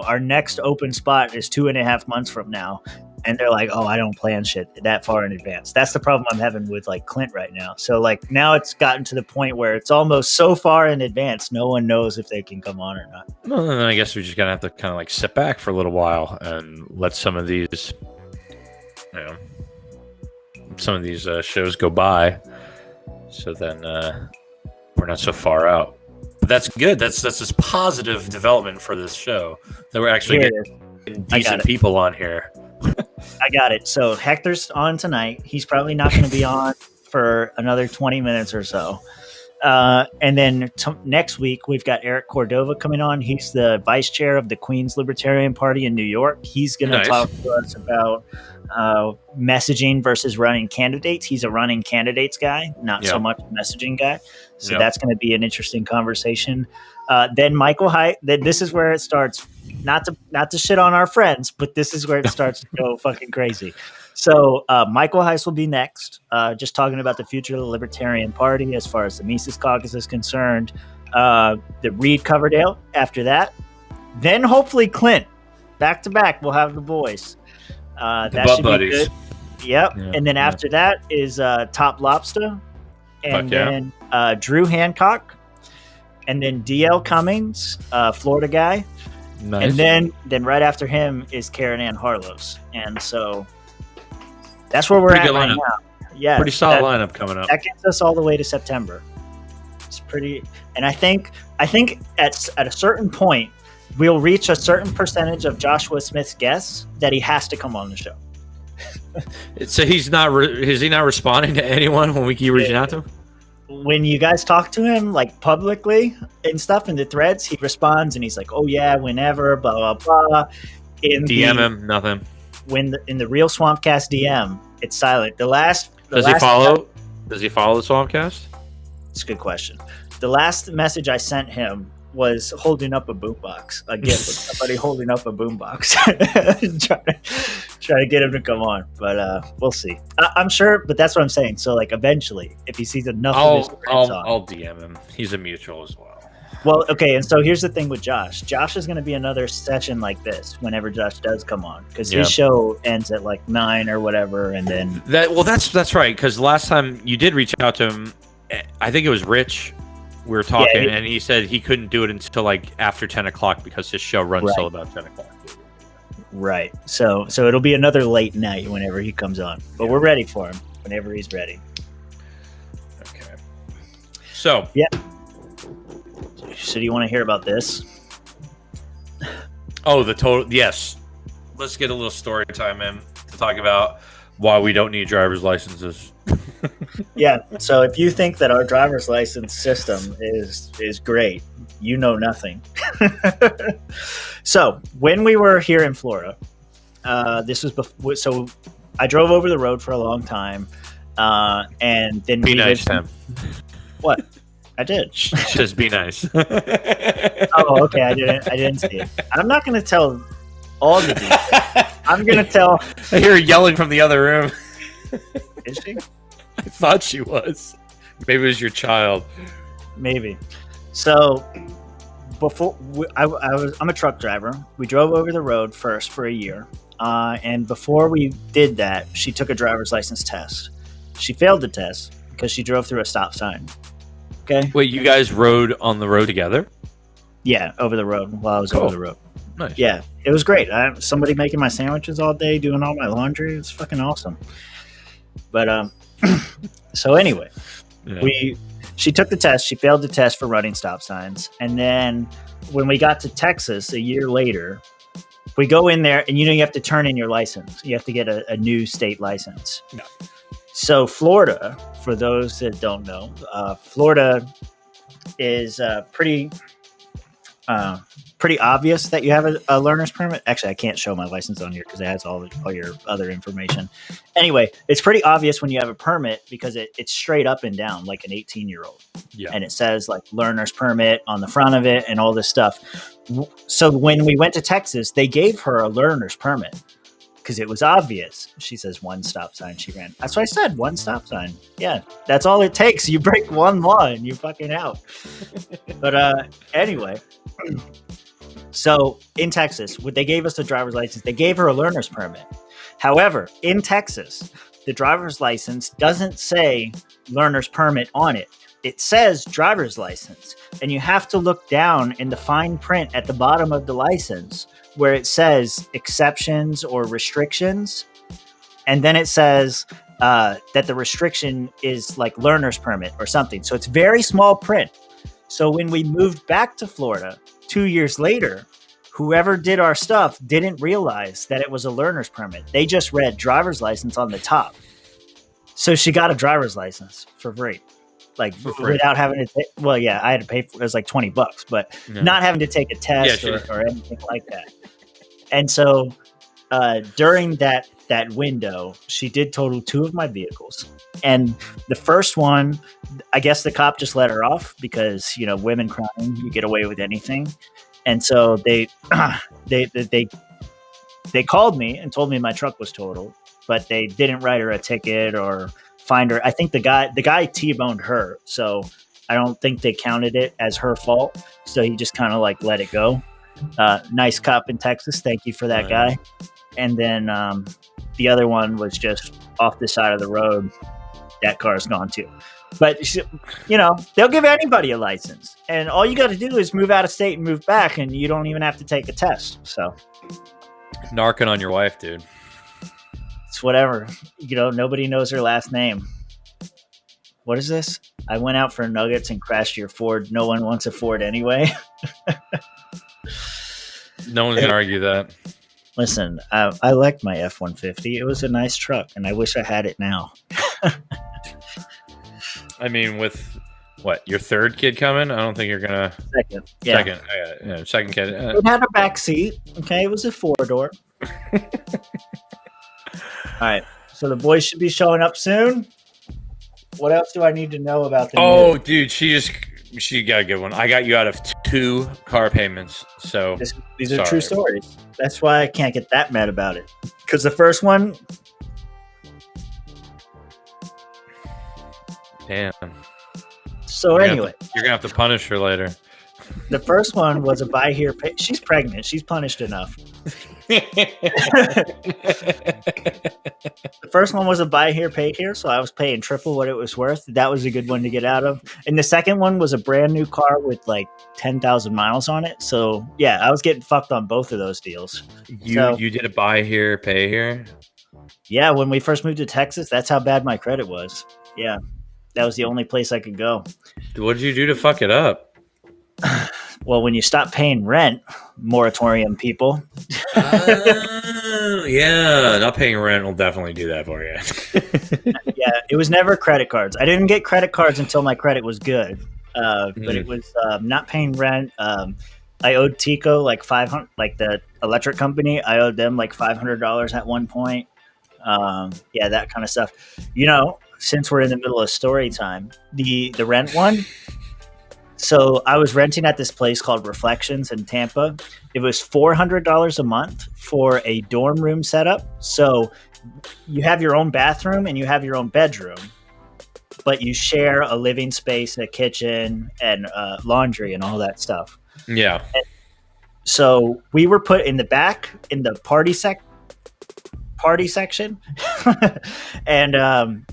our next open spot is 2.5 months from now," and they're like, "Oh, I don't plan shit that far in advance." That's the problem I'm having with like Clint right now. So like now it's gotten to the point where it's almost so far in advance, no one knows if they can come on or not. Well, then I guess we're just gonna have to kind of like sit back for a little while and let some of these, shows go by. So then we're not so far out. But that's good. That's this positive development for this show that we're actually getting decent people on here. I got it. So Hector's on tonight. He's probably not going to be on for another 20 minutes or so. And then next week, we've got Eric Cordova coming on. He's the vice chair of the Queens Libertarian Party in New York. He's going to talk to us about messaging versus running candidates. He's a running candidates guy, not so much a messaging guy. So that's going to be an interesting conversation. Then Michael Height. This is where it starts. Not to shit on our friends, but this is where it starts to go fucking crazy. So Michael Heiss will be next, just talking about the future of the Libertarian Party as far as the Mises Caucus is concerned. The Reed Coverdale after that. Then hopefully Clint. Back to back, we'll have the boys. That should be good. Yep. Yeah, and then after that is Top Lobster. And then Drew Hancock. And then DL Cummings, Florida guy. Nice. And then right after him is Karen Ann Harlos. And so that's where we're at right now. Yeah, pretty solid lineup coming up. That gets us all the way to September. It's pretty, and I think at a certain point we'll reach a certain percentage of Joshua Smith's guests that he has to come on the show. So he's not is he not responding to anyone when we keep reaching out to him? When you guys talk to him like publicly and stuff in the threads, he responds and he's like, "Oh yeah, whenever, blah blah blah." DM him, nothing. In the real Swampcast DM, it's silent. Does he follow the Swampcast? It's a good question. The last message I sent him was holding up a boombox, a gift of somebody holding up a boombox, trying to get him to come on. But we'll see. I'm sure, but that's what I'm saying. So like eventually, if he sees enough of his friends I'll DM him. He's a mutual as well. Well, okay, and so here's the thing with Josh. Josh is going to be another session like this whenever Josh does come on, because his show ends at like 9 or whatever, and then that's right. Because last time you did reach out to him, I think it was Rich. We were talking, and he said he couldn't do it until like after 10 o'clock because his show runs till about 10 o'clock. Right. So it'll be another late night whenever he comes on, but we're ready for him whenever he's ready. Okay. So So do you want to hear about this? Oh, the total. Yes. Let's get a little story time in to talk about why we don't need driver's licenses. Yeah. So if you think that our driver's license system is great, you know nothing. So when we were here in Florida, this was before. So I drove over the road for a long time, and then be nice, Tim. What? I did. Just be nice. Oh, okay. I didn't see it. I'm not going to tell all the details. I'm going to tell. I hear her yelling from the other room. Is she? I thought she was. Maybe it was your child. Maybe. So before I'm a truck driver. We drove over the road first for a year, and before we did that, she took a driver's license test. She failed the test because she drove through a stop sign. Okay. Wait, you guys rode on the road together? Yeah, over the road while I was over the road. Nice. Yeah, it was great. Somebody making my sandwiches all day, doing all my laundry. It was fucking awesome. But so anyway, she took the test. She failed the test for running stop signs, and then when we got to Texas a year later, we go in there, and you have to turn in your license. You have to get a new state license. No. So Florida, for those that don't know, Florida is pretty pretty obvious that you have a learner's permit. Actually, I can't show my license on here because it has all your other information. Anyway, it's pretty obvious when you have a permit because it's straight up and down like an 18-year-old. Yeah. And it says like learner's permit on the front of it and all this stuff. So when we went to Texas, they gave her a learner's permit because it was obvious. She says one stop sign. She ran. That's what I said. One stop sign. Yeah, that's all it takes. You break one law and you're fucking out. But anyway, so in Texas, when they gave us the driver's license, they gave her a learner's permit. However, in Texas, the driver's license doesn't say learner's permit on it. It says driver's license. And you have to look down in the fine print at the bottom of the license where it says exceptions or restrictions. And then it says that the restriction is like learner's permit or something. So it's very small print. So when we moved back to Florida 2 years later, whoever did our stuff didn't realize that it was a learner's permit. They just read driver's license on the top. So she got a driver's license for free. Like without having to take, well, yeah, I had to pay for it. It was like $20, but not having to take a test or anything like that. And so during that window, she did total 2 of my vehicles. And the first one, I guess the cop just let her off because, you know, women crime, you get away with anything. And so they called me and told me my truck was totaled, but they didn't write her a ticket or find her. I think the guy T-boned her, so I don't think they counted it as her fault. So he just kind of like let it go. Nice cop in Texas. Thank you for that guy. And then the other one was just off the side of the road. That car's gone too. But, you know, they'll give anybody a license. And all you got to do is move out of state and move back, and you don't even have to take a test. So, narking on your wife, dude. It's whatever. You know, nobody knows her last name. What is this? I went out for nuggets and crashed your Ford. No one wants a Ford anyway. No one's going to argue that. Listen, I liked my F-150. It was a nice truck, and I wish I had it now. I mean, with what, your third kid coming? I don't think you're gonna. Second, yeah. Second kid. It had a back seat. Okay, it was a 4-door. All right, so the boys should be showing up soon. What else do I need to know about them? Oh, dude, she got a good one. I got you out of 2 car payments. So these are true stories. That's why I can't get that mad about it. Because the first one. Damn. So anyway, you're gonna have to punish her later. The first one was a buy here, pay. She's pregnant. She's punished enough. The first one was a buy here, pay here. So I was paying triple what it was worth. That was a good one to get out of. And the second one was a brand new car with like 10,000 miles on it. So yeah, I was getting fucked on both of those deals. You did a buy here, pay here? Yeah, when we first moved to Texas, that's how bad my credit was. Yeah. That was the only place I could go. What did you do to fuck it up? Well, when you stop paying rent, moratorium people. Yeah, not paying rent will definitely do that for you. Yeah, it was never credit cards. I didn't get credit cards until my credit was good. But it was not paying rent. I owed Tico like $500, like the electric company. I owed them like $500 at one point. Yeah, that kind of stuff. You know, since we're in the middle of story time, the rent one. So I was renting at this place called Reflections in Tampa. It was $400 a month for a dorm room setup. So you have your own bathroom and you have your own bedroom, but you share a living space, a kitchen, and laundry and all that stuff. Yeah. And so we were put in the back in the party section. And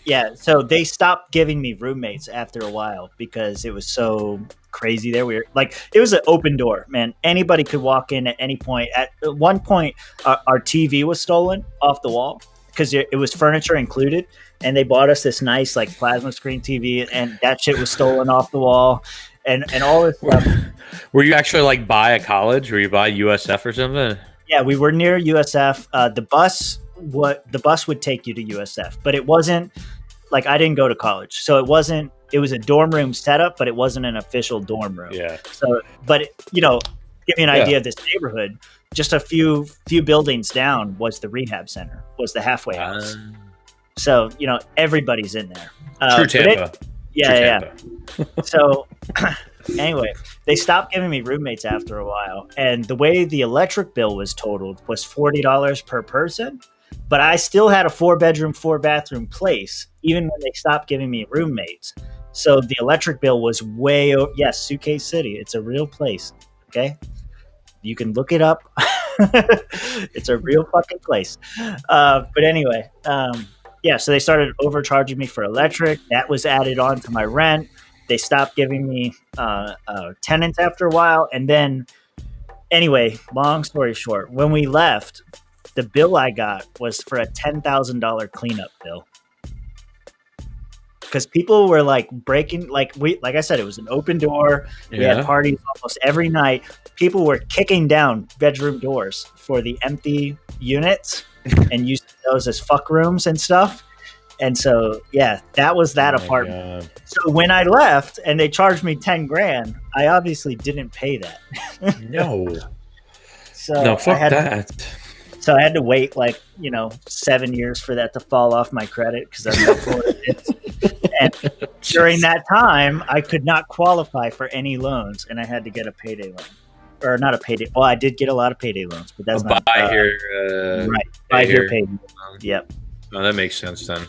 yeah, so they stopped giving me roommates after a while because it was so crazy there. We were like, it was an open door, man. Anybody could walk in at any point. At one point, our TV was stolen off the wall because it was furniture included. And they bought us this nice like plasma screen TV, and that shit was stolen off the wall, and all this stuff. Were you actually like by a college? Were you by USF or something? Yeah, we were near USF. The bus would take you to USF, but it wasn't like, I didn't go to college, so it was a dorm room setup, but it wasn't an official dorm room. Yeah. So, but you know, give you an idea of this neighborhood, just a few buildings down was the rehab center, was the halfway house. So, everybody's in there. True Tampa. Yeah. So anyway, they stopped giving me roommates after a while. And the way the electric bill was totaled was $40 per person. But I still had a 4-bedroom, 4-bathroom place, even when they stopped giving me roommates. So the electric bill was way over. Yes, Suitcase City. It's a real place. Okay. You can look it up. It's a real fucking place. But anyway, so they started overcharging me for electric. That was added on to my rent. They stopped giving me tenants after a while. And then, anyway, long story short, when we left, the bill I got was for a $10,000 cleanup bill. Because people were like breaking, like I said, it was an open door. We had parties almost every night. People were kicking down bedroom doors for the empty units and using those as fuck rooms and stuff. And so, that was that apartment. God. So when I left and they charged me $10,000, I obviously didn't pay that. No. So fuck that. So I had to wait 7 years for that to fall off my credit because I'm not it. And during that time, I could not qualify for any loans, and I had to get a payday loan. Or not a payday. Well, I did get a lot of payday loans, but that's not buy here. Right. Buy here payday. Yep. Oh, that makes sense then.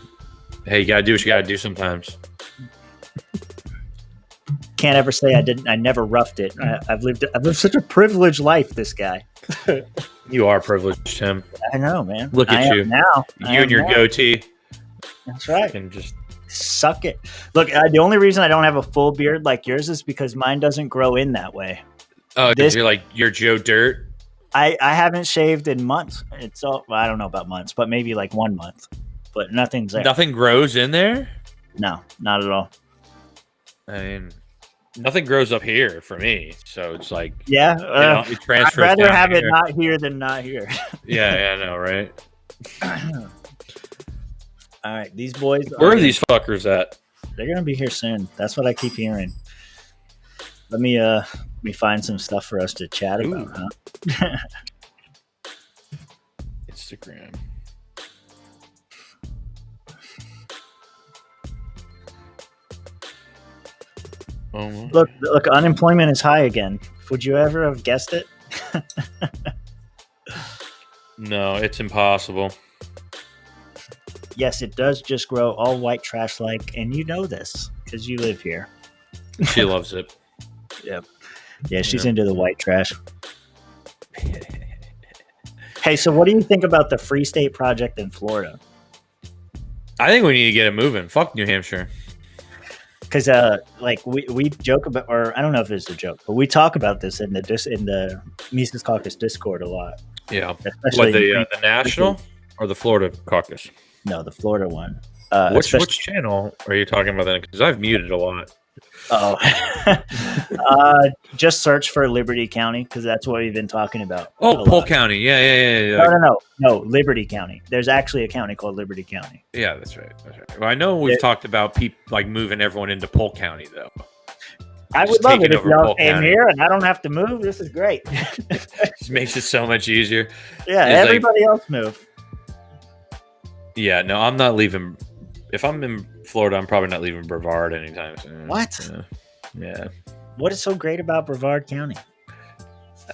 Hey, you gotta do what you gotta do sometimes. Can't ever say I didn't. I never roughed it. I've lived such a privileged life. This guy. You are privileged, Tim. I know, man. Look at you now. You and your goatee. That's right. And just suck it. Look, the only reason I don't have a full beard like yours is because mine doesn't grow in that way. Oh, you're Joe Dirt. I haven't shaved in months. I don't know about months, but maybe like 1 month. But nothing's there. Nothing grows in there? No, not at all. I mean, nothing grows up here for me. So it's like, it transfers. I'd rather have it not here than not here. Yeah, I know, right? All right, these boys. Where are these fuckers at? They're gonna be here soon. That's what I keep hearing. Let me find some stuff for us to chat about, huh? Instagram. Look, unemployment is high again. Would you ever have guessed it? No, it's impossible. Yes, it does just grow all white trash like, and you know this because you live here. She loves it. Yep. Yeah, she's into the white trash. Hey, so what do you think about the Free State Project in Florida? I think we need to get it moving. Fuck New Hampshire. Because we joke about, or I don't know if it's a joke, but we talk about this in the Mises Caucus Discord a lot. Yeah. What, the national or the Florida caucus? No, the Florida one. Which channel are you talking about then? Because I've muted a lot. Oh, just search for Liberty County because that's what we've been talking about. Oh, Polk County. Yeah. No, Liberty County. There's actually a county called Liberty County. Yeah, that's right. Well, I know we've talked about people like moving everyone into Polk County, though. I would love it if y'all came here and I don't have to move. This is great. Just makes it so much easier. Yeah, everybody else move. Yeah, no, I'm not leaving. If I'm in Florida, I'm probably not leaving Brevard anytime soon. What? Yeah. What is so great about Brevard County?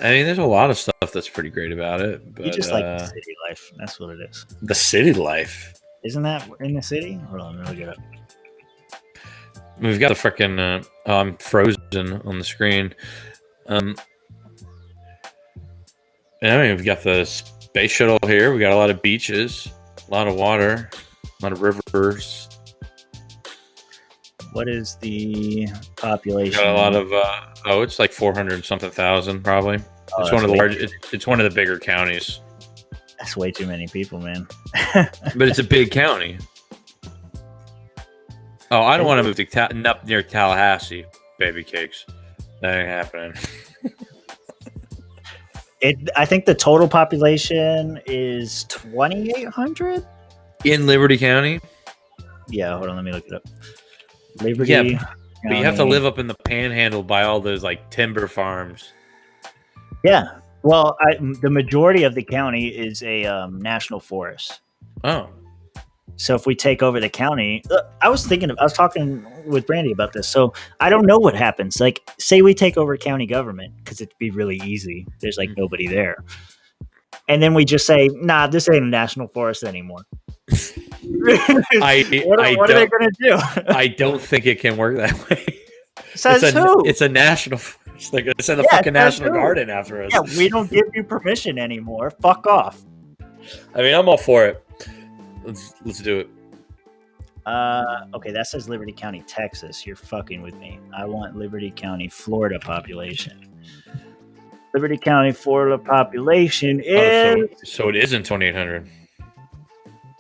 I mean, there's a lot of stuff that's pretty great about it. But, you just like the city life. That's what it is. The city life. Isn't that in the city? Hold on, let me look it up. We've got the freaking. I'm frozen on the screen. And I mean, we've got the space shuttle here. We got a lot of beaches, a lot of water, a lot of rivers. What is the population? Got a lot of. It's like 400 something thousand, probably. It's one of the largest. It's one of the bigger counties. That's way too many people, man. But it's a big county. Oh, I don't want to move to up near Tallahassee, baby cakes. That ain't happening. I think the total population is 2,800 in Liberty County. Yeah, hold on, let me look it up. Liberty. Yeah, but you have to live up in the Panhandle by all those like timber farms. Yeah. Well, the majority of the county is a national forest. Oh, So if we take over the county, I was talking with Brandy about this. So I don't know what happens. Like, say we take over county government because it'd be really easy. There's like nobody there, and then we just say, "Nah, this ain't a national forest anymore." I What are they don't gonna do? I don't think it can work that way. Says who? It's a national forest. They're gonna send the Yeah, fucking says National who? Guard in after us. Yeah, we don't give you permission anymore. Fuck off. I mean, I'm all for it. Let's do it. Okay, that says Liberty County, Texas. You're fucking with me. I want Liberty County, Florida population. Liberty County, Florida population is So it isn't 2,800.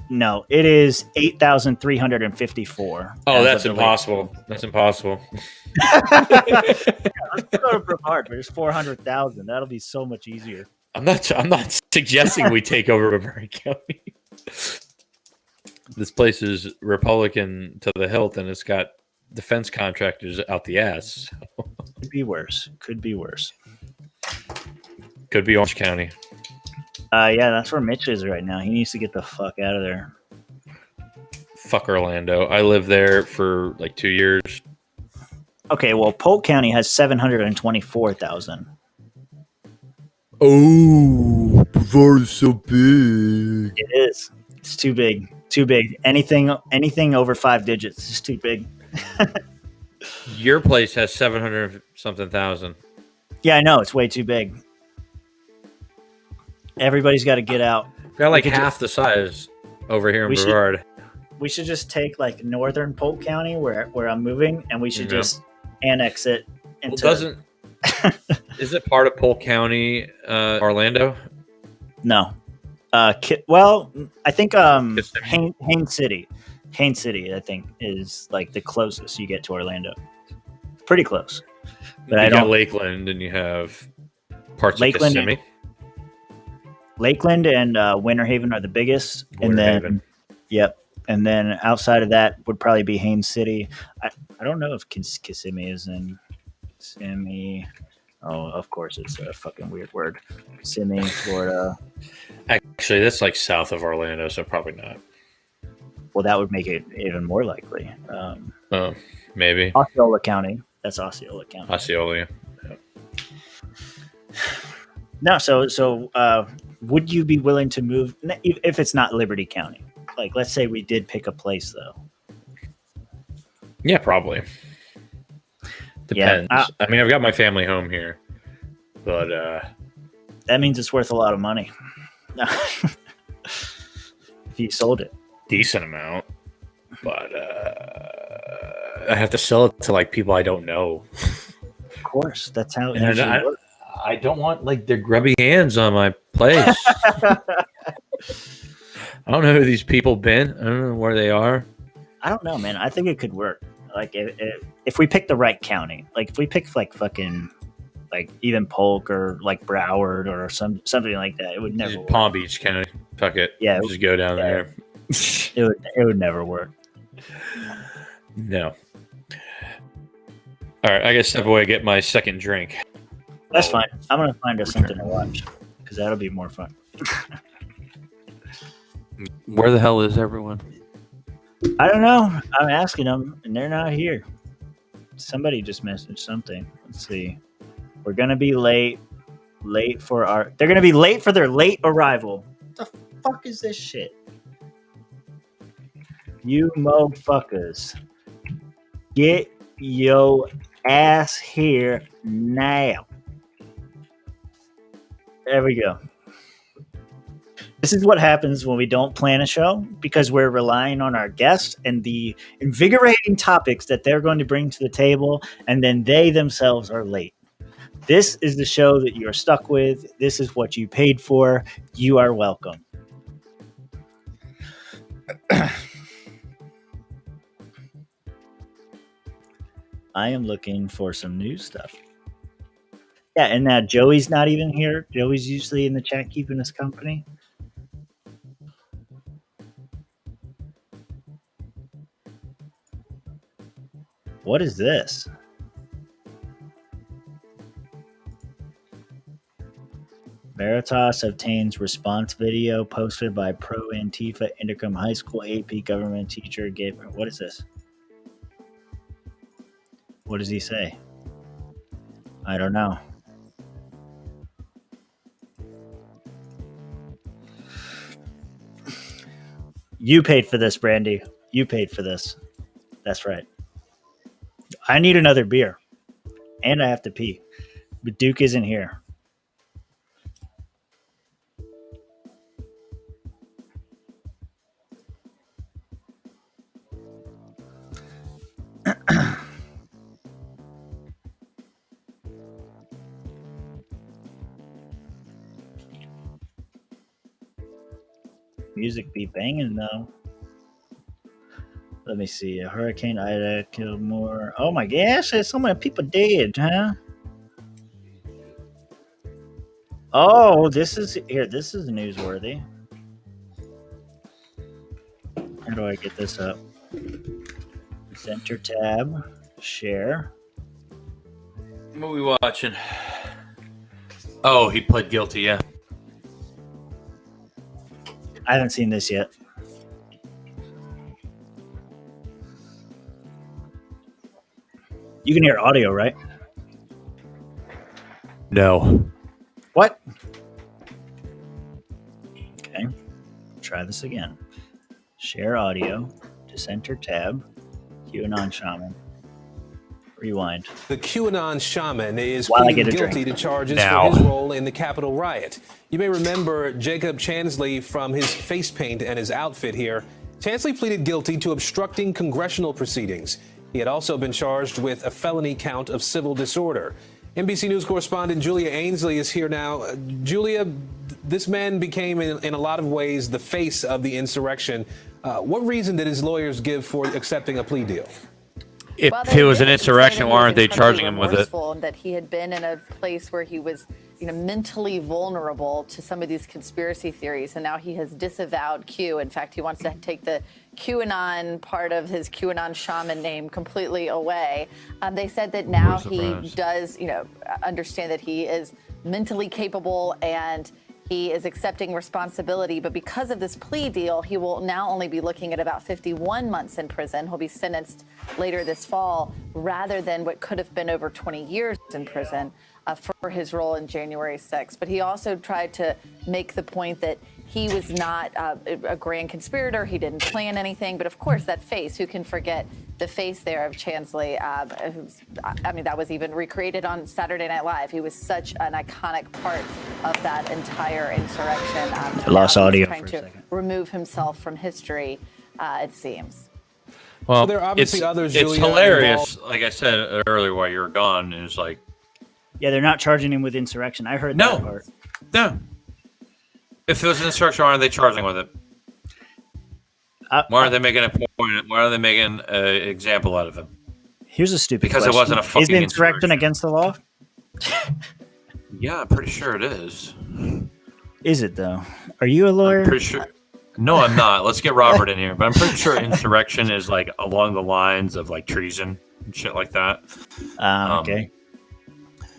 no, it is 8,354. Oh, that's impossible. That's impossible. Let's go to Brevard. There's 400,000. That'll be so much easier. I'm not suggesting we take over Brevard County. This place is Republican to the hilt, and it's got defense contractors out the ass. Could be worse. Could be worse. Could be Orange County. Yeah, that's where Mitch is right now. He needs to get the fuck out of there. Fuck Orlando. I lived there for like 2 years. Okay, well, Polk County has 724,000. Oh, Brevard is so big. It is. It's too big. Too big. Anything over 5 digits is too big. Your place has 700 something thousand. Yeah, I know. It's way too big. Everybody's got to get out. Got like half the size over here in Brevard. We should just take like northern Polk County where I'm moving, and we should just annex it into. Well, is it part of Polk County, Orlando? No. Well, I think Haines City. Haines City, I think, is like the closest you get to Orlando. Pretty close. But you got Lakeland, and you have parts of Kissimmee. Lakeland and Winter Haven are the biggest, and then and then outside of that would probably be Haines City. I don't know if Kissimmee is in Kissimmee. Oh, of course, it's a fucking weird word. Kissimmee, Florida. Actually, that's like south of Orlando, so probably not. Well, that would make it even more likely. Maybe. Osceola County. That's Osceola County. Osceola. Yeah. No, so would you be willing to move if it's not Liberty County? Like, let's say we did pick a place, though. Yeah, probably. Depends. Yeah, I mean, I've got my family home here, but that means it's worth a lot of money. If you sold it, decent amount, but I have to sell it to like people I don't know. Of course, that's how it works. I don't want like their grubby hands on my place. I don't know who these people been. I don't know where they are. I don't know, man. I think it could work. Like if we pick the right county, like if we pick like fucking like even Polk or like Broward or something like that, it would never work. Palm Beach County. Fuck it. Yeah, just go down there. It would never work. No. All right, I gotta step away and get my second drink. That's fine. I'm gonna find us something to watch because that'll be more fun. Where the hell is everyone? I don't know. I'm asking them, and they're not here. Somebody just messaged something. Let's see. We're gonna be late. They're gonna be late for their late arrival. What the fuck is this shit? You motherfuckers, get your ass here now. There we go. This is what happens when we don't plan a show because we're relying on our guests and the invigorating topics that they're going to bring to the table, and then they themselves are late. This is the show that you're stuck with. This is what you paid for. You are welcome. I am looking for some new stuff. Yeah, and now Joey's not even here. Joey's usually in the chat keeping us company. What is this? Veritas obtains response video posted by pro-Antifa Intercom High School AP government teacher. What is this? What does he say? I don't know. You paid for this, Brandy. You paid for this. That's right. I need another beer. And I have to pee. But Duke isn't here. Music be banging though. Let me see. Hurricane Ida killed more. Oh my gosh, there's so many people dead, huh? Oh, this is newsworthy. How do I get this up? Center tab, share. What are we watching? Oh, he pled guilty, yeah. I haven't seen this yet. You can hear audio, right? No. What? Okay. Try this again. Share audio. Center tab. QAnon shaman. Rewind. The QAnon shaman is While I pleading get a guilty drink. to charges Now. for his role in the Capitol riot. You may remember Jacob Chansley from his face paint and his outfit here. Chansley pleaded guilty to obstructing congressional proceedings. He had also been charged with a felony count of civil disorder. NBC News correspondent Julia Ainsley is here now. Julia, this man became, in a lot of ways, the face of the insurrection. What reason did his lawyers give for accepting a plea deal? If it was an insurrection, why aren't they charging him with it? That he had been in a place where he was, mentally vulnerable to some of these conspiracy theories, and now he has disavowed Q. In fact, he wants to take the QAnon part of his QAnon shaman name completely away. They said that now he does, understand that he is mentally capable and he is accepting responsibility, but because of this plea deal, he will now only be looking at about 51 months in prison. He'll be sentenced later this fall, rather than what could have been over 20 years in prison for his role in January 6th. But he also tried to make the point that he was not a grand conspirator. He didn't plan anything. But of course, that face, who can forget the face there of Chansley? That was even recreated on Saturday Night Live. He was such an iconic part of that entire insurrection. I lost audio trying for a to second. remove himself from history, it seems. Well, So there are obviously others, it's Julia, hilarious. involved. Like I said earlier while you were gone, it was like, Yeah, they're not charging him with insurrection. I heard No. that part. no. If it was an insurrection, why aren't they charging with it? Why aren't they making a point? Why are they making an example out of him? Here's a stupid Because question. it wasn't a fucking Is insurrection insurrection. against the law? Yeah, I'm pretty sure it is. Is it, though? Are you a lawyer? Pretty sure. No, I'm not. Let's get Robert in here. But I'm pretty sure insurrection is like along the lines of like treason and shit like that. Okay.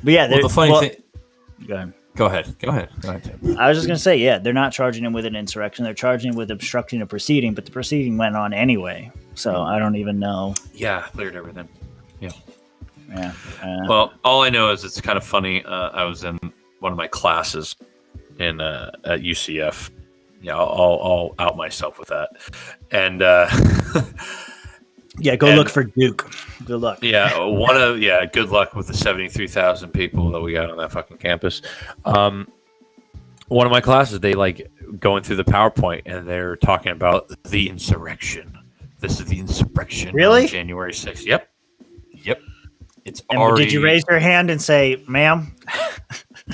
But yeah, Well, the funny thing. Go ahead. Go ahead. Tim. I was just going to say, yeah, they're not charging him with an insurrection. They're charging him with obstructing a proceeding, but the proceeding went on anyway. So I don't even know. Yeah, cleared everything. Yeah. Yeah. Well, all I know is it's kind of funny. I was in one of my classes at UCF. Yeah, I'll out myself with that. And yeah, go look for Duke. Good luck. yeah, good luck with the 73,000 people that we got on that fucking campus. One of my classes, they like going through the PowerPoint and they're talking about the insurrection. This is the insurrection. Really? On January 6th. Yep. It's And already. did you raise your hand and say, "Ma'am"?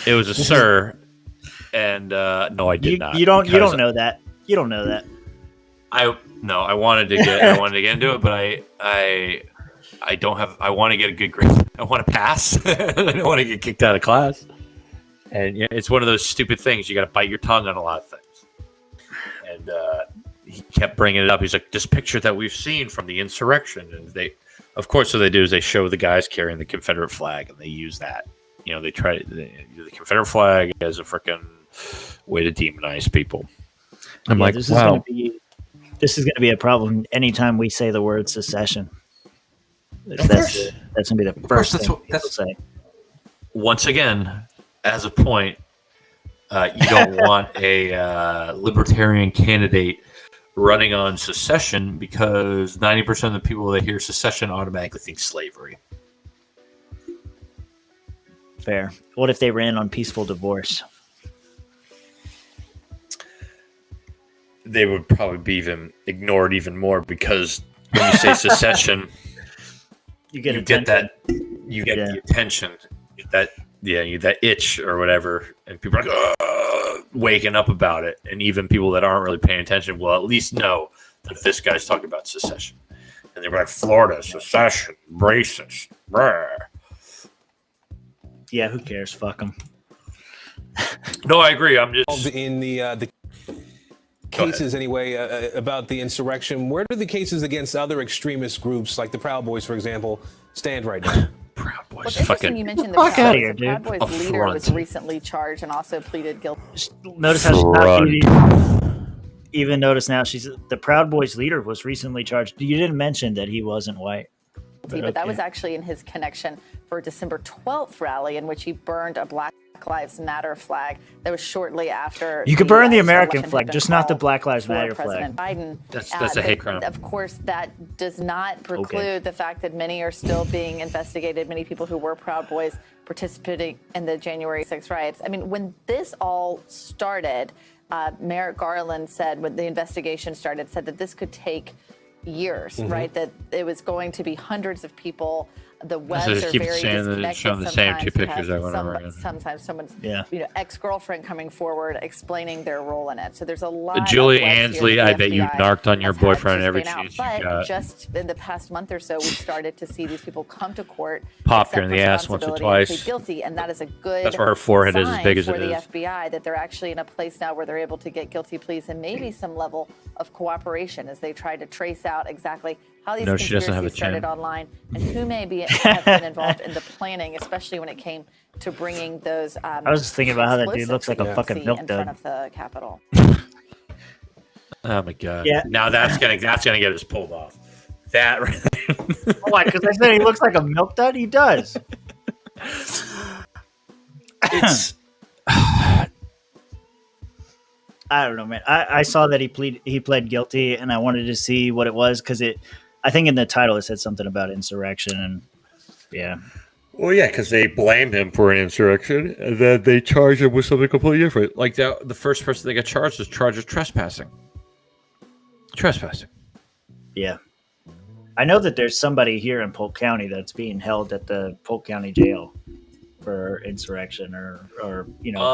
It was a sir, and no, I did not. You don't because know that. You don't know that. I wanted to get into it, but I don't have. I want to get a good grade. I want to pass. I don't want to get kicked out of class. And yeah, it's one of those stupid things. You got to bite your tongue on a lot of things. And he kept bringing it up. He's like, "This picture that we've seen from the insurrection," and they, of course, what they do is they show the guys carrying the Confederate flag, and they use that. They try the Confederate flag as a freaking way to demonize people. I'm like, this wow. This is going to be a problem anytime we say the word secession. That's going to be the first thing people say. Once again, as a point, you don't want a libertarian candidate running on secession because 90% of the people that hear secession automatically think slavery. Fair. What if they ran on peaceful divorce? They would probably be ignored even more because when you say secession, you get the attention, that itch or whatever, and people are like, waking up about it, and even people that aren't really paying attention will at least know that this guy's talking about secession, and they're like, Florida secession, racist. Brr. Yeah, who cares? Fuck them. No, I agree. I'm just in the cases anyway about the insurrection. Where do the cases against other extremist groups like the Proud Boys, for example, stand right now? Proud Boys. What's interesting, you mentioned the fuck Proud outta here, Boys. The Proud dude. Boys leader was recently charged and also pleaded guilty. Notice how she's not even notice now the Proud Boys leader was recently charged. You didn't mention that he wasn't white. But that was actually in his connection for a December 12th rally in which he burned a Black Lives Matter flag that was shortly after. You could burn the American flag, just not the Black Lives Matter President flag. Biden. That's a hate crime. Of course, that does not preclude the fact that many are still being investigated. Many people who were Proud Boys participating in the January 6th riots. I mean, when this all started, Merrick Garland said, when the investigation started, said that this could take years, right? That it was going to be hundreds of people. The webs are very disconnected. Showing the same two pictures over and over again. Sometimes someone's ex-girlfriend coming forward explaining their role in it. So there's a lot. Julie of Ansley, I bet you narked on your boyfriend every chance you got. But just in the past month or so, we started to see these people come to court, pop her in the ass once or twice, plead guilty, and that is a good. That's where her forehead is as big as it is. For the FBI, that they're actually in a place now where they're able to get guilty pleas and maybe some level of cooperation as they try to trace out exactly how these conspiracies started online and who may have been involved in the planning, especially when it came to bringing those. I was just thinking about how that dude looks like a fucking milk in dud front of the Capitol. Oh my god! Yeah. Now that's gonna get us pulled off. That. Why? Because I said he looks like a milk dud. He does. It's. I don't know, man. I saw that he pled guilty, and I wanted to see what it was because I think in the title it said something about insurrection, and yeah. Well, yeah, because they blamed him for an insurrection, and then they charged him with something completely different. Like the first person they got charged was charged with trespassing. Yeah. I know that there's somebody here in Polk County that's being held at the Polk County jail for insurrection or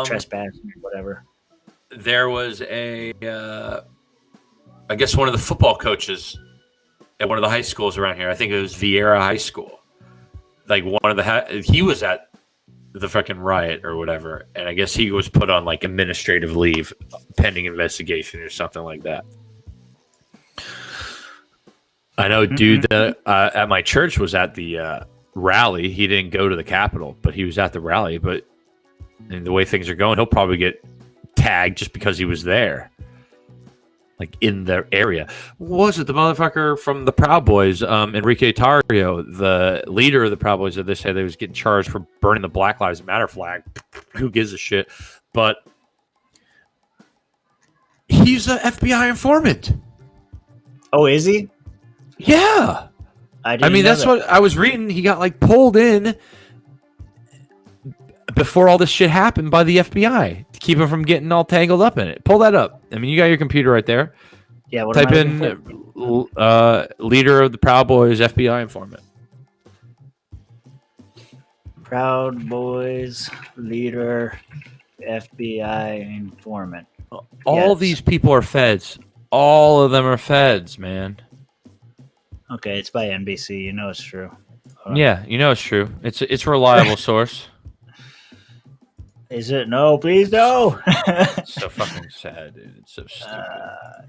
trespassing or whatever. There was I guess one of the football coaches at one of the high schools around here. I think it was Vieira High School. Like he was at the fucking riot or whatever, and I guess he was put on like administrative leave pending investigation or something like that. I know, dude, that at my church was at the rally. He didn't go to the Capitol, but he was at the rally. But the way things are going, he'll probably get tagged just because he was there, like in the area. What was it the motherfucker from the Proud Boys, Enrique Tarrio, the leader of the Proud Boys, that they said they was getting charged for burning the Black Lives Matter flag? Who gives a shit? But he's an FBI informant. Oh, is he? Yeah. I mean, that's what I was reading. He got like pulled in before all this shit happened by the FBI to keep him from getting all tangled up in it. Pull that up. I mean, you got your computer right there. Yeah. Type in leader of the Proud Boys, FBI informant. Proud Boys leader, FBI informant. All these people are feds. All of them are feds, man. Okay, it's by NBC. You know it's true. Yeah, you know it's true. It's a reliable source. Is it? No, please no. It's so fucking sad, dude. It's so stupid.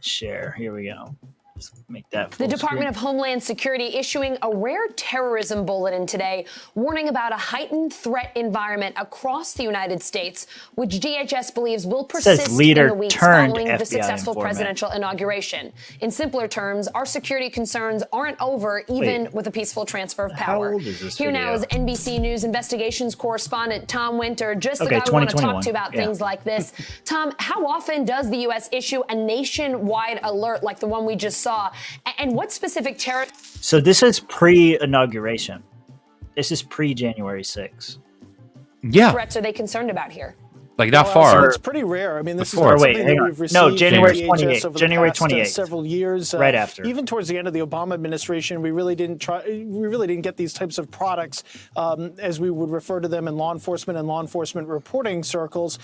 Share. Here we go. Let's make that The full Department of screen. Homeland Security issuing a rare terrorism bulletin today, warning about a heightened threat environment across the United States, which DHS believes will persist in leader the weeks turned following FBI the successful informant. presidential inauguration. In simpler terms, our security concerns aren't over even with a peaceful transfer of How power. old is this Here now video? is NBC News investigations correspondent Tom Winter, just the Okay, guy we want to talk 2021. to about Yeah. things like this. Tom, how often does the U.S. issue a nationwide alert like the one we just saw? And what specific terror So this is pre-inauguration. This is pre-January 6th. Yeah, threats are they concerned about here? like not So far. it's pretty rare. I mean, this Before. is Wait, something hang that on. we've received No, from January DHS 28th. over the January past, 28th. several years. Right after. Even towards the end of the Obama administration, we really didn't get these types of products, as we would refer to them in law enforcement and law enforcement reporting circles.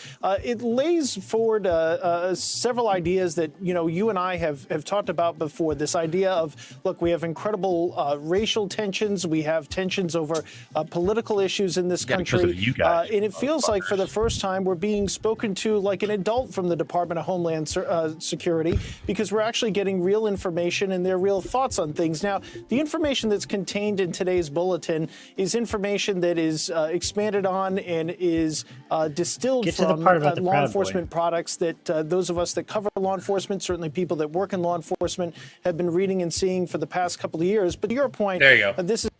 It lays forward several ideas that you and I have talked about before. This idea of, look, we have incredible racial tensions, we have tensions over political issues in this Yeah, because country, of you guys, and it feels like for the first time we're being spoken to like an adult from the Department of Homeland Security, because we're actually getting real information and their real thoughts on things. Now, the information that's contained in today's bulletin is information that is expanded on and is distilled Get to the from part about the law Proud enforcement products that those of us that cover law enforcement, certainly people that work in law enforcement, have been reading and seeing for the past couple of years. But to your point, There you go. This is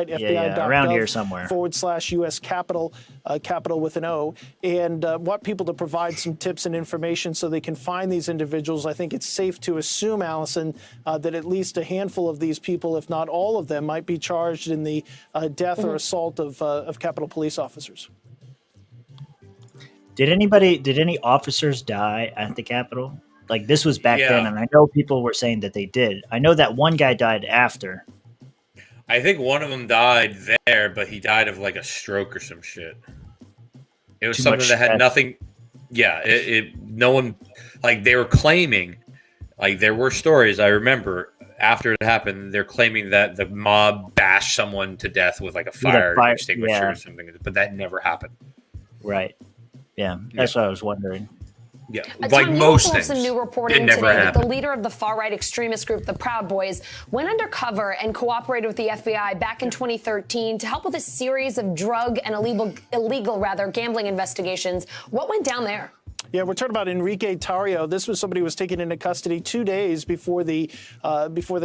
Yeah, around here somewhere. /US Capital, capital with an O, and want people to provide some tips and information so they can find these individuals. I think it's safe to assume, Allison, that at least a handful of these people, if not all of them, might be charged in the death or assault of Capitol Police officers. Did any officers die at the Capitol? Like, this was back Yeah. then, and I know people were saying that they did. I know that one guy died after. I think one of them died there, but he died of like a stroke or some shit. It was Too something much that had stress. nothing. Yeah, no one, like they were claiming, like there were stories I remember after it happened. They're claiming that the mob bashed someone to death with like a fire extinguisher yeah. or something, but that never happened. Right. Yeah, that's what I was wondering. Yeah, Tom, like you most also have things, some new it reporting never today that happened. the leader of the far-right extremist group, the Proud Boys, went undercover and cooperated with the FBI back in 2013 to help with a series of drug and illegal gambling investigations. What went down there? Yeah, we're talking about Enrique Tarrio. This was somebody who was taken into custody 2 days before the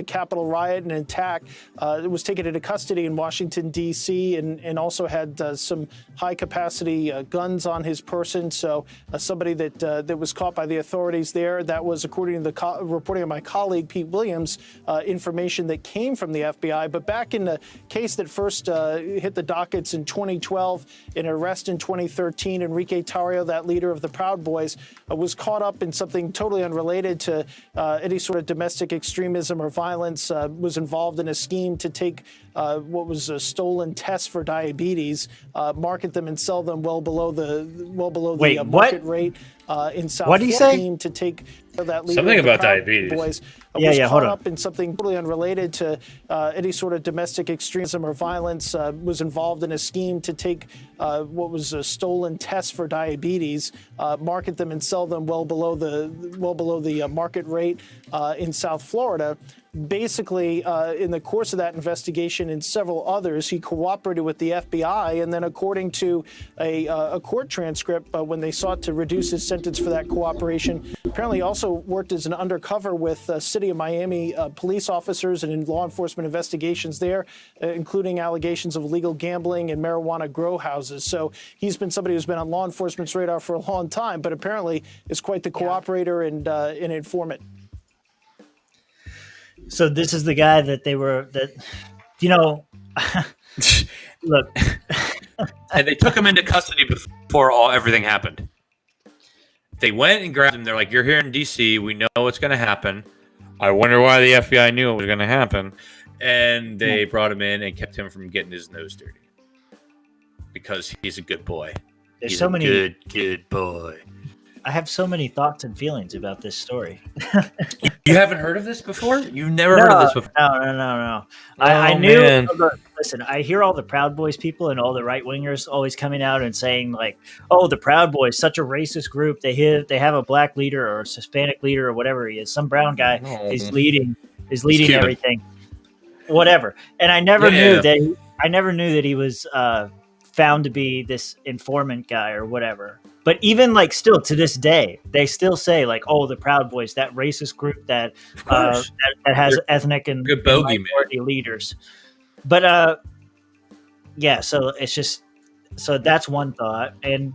Capitol riot and attack. It was taken into custody in Washington, D.C., and also had some high-capacity guns on his person. So somebody that was caught by the authorities there. That was, according to the reporting of my colleague, Pete Williams, information that came from the FBI. But back in the case that first hit the dockets in 2012, an arrest in 2013, Enrique Tarrio, that leader of the Proud Boys, was caught up in something totally unrelated to any sort of domestic extremism or violence, was involved in a scheme to take what was stolen tests for diabetes, market them and sell them well below the Wait, market what? rate in South What did he Florida. say? Scheme to take that leader Something of the about Proud diabetes. Boys, Yeah, was yeah, hold caught on. up in something totally unrelated to any sort of domestic extremism or violence, was involved in a scheme to take what was stolen tests for diabetes, market them and sell them well below the market rate in South Florida. Basically, in the course of that investigation and several others, he cooperated with the FBI, and then according to a court transcript, when they sought to reduce his sentence for that cooperation, apparently also worked as an undercover with City of Miami police officers and in law enforcement investigations there, including allegations of illegal gambling and marijuana grow houses. So he's been somebody who's been on law enforcement's radar for a long time, but apparently is quite the cooperator and an informant. So this is the guy that look, And they took him into custody before everything happened. They went and grabbed him. They're like, "You're here in D.C. We know what's going to happen. I wonder why the FBI knew it was going to happen." And they brought him in and kept him from getting his nose dirty because he's a good boy. there's He's so a many. good boy. I have so many thoughts and feelings about this story. You haven't heard of this before? You've never heard of this before? No. I knew. man. Listen, I hear all the Proud Boys people and all the right wingers always coming out and saying like, "Oh, the Proud Boys, such a racist group. They have a black leader or a Hispanic leader or whatever he is. Some brown guy is leading." is leading Cuban. everything. Whatever. And I never knew that he was found to be this informant guy or whatever. But even like still to this day, they still say like, "Oh, the Proud Boys, that racist group that that has They're ethnic and good bogey, minority leaders." But yeah, so it's just so that's one thought, and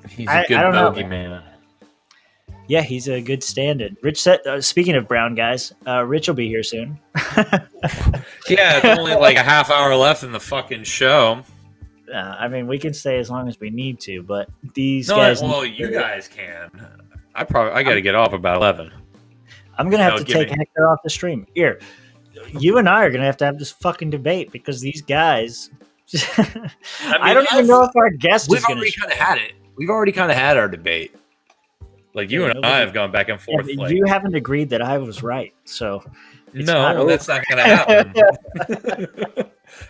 He's I a good don't know. bogey man. yeah, he's a good stand-in. Rich said, speaking of brown guys, Rich will be here soon. Yeah, it's only like a half hour left in the fucking show. I mean, we can stay as long as we need to, but these No, guys. well, you guys can. I got to get off about 11. I'm gonna have No, to give take me- Hector off the stream. Here, you and I are gonna have to have this fucking debate because these guys. I don't even know if our guest We've is gonna. already kind of had it. We've already kind of had our debate. Like you Yeah, and I have gone back and forth. Like, you haven't agreed that I was right, so it's no, not that's not going to happen.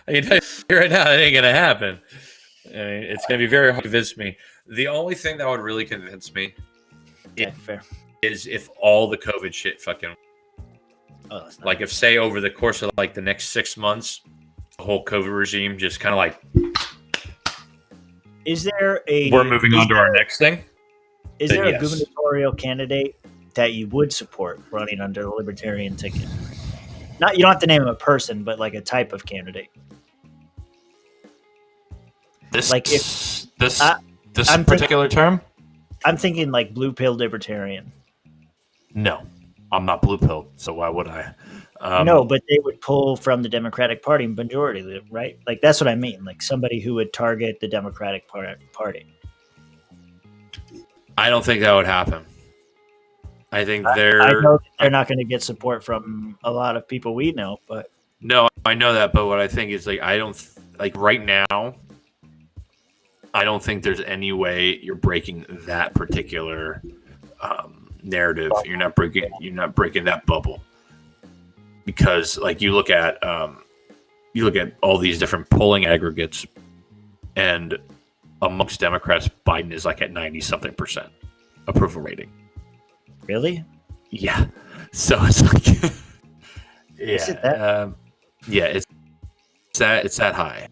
I can tell you right now, it ain't going to happen. I mean, it's going to be very hard to convince me. The only thing that would really convince me yeah, fair. is if all the COVID shit fucking, Oh, that's not like if say over the course of like the next 6 months, the whole COVID regime just kind of like, Is there a? we're moving on to our next thing. Is then there a yes. gubernatorial candidate that you would support running under the Libertarian ticket? Not you don't have to name a person, but like a type of candidate. This Like this I'm particular term? I'm thinking like blue pill libertarian. No, I'm not blue pilled, so why would I? No, but they would pull from the Democratic Party majority, right? Like that's what I mean. Like somebody who would target the Democratic Party. I don't think that would happen. I think I know that they're not going to get support from a lot of people we know, but No, I know that, but what I think is like I don't like right now. I don't think there's any way you're breaking that particular narrative. You're not breaking that bubble because like you look at all these different polling aggregates, and amongst Democrats, Biden is like at 90-something% approval rating. really, Yeah, so it's like Is it that? yeah, it's that high,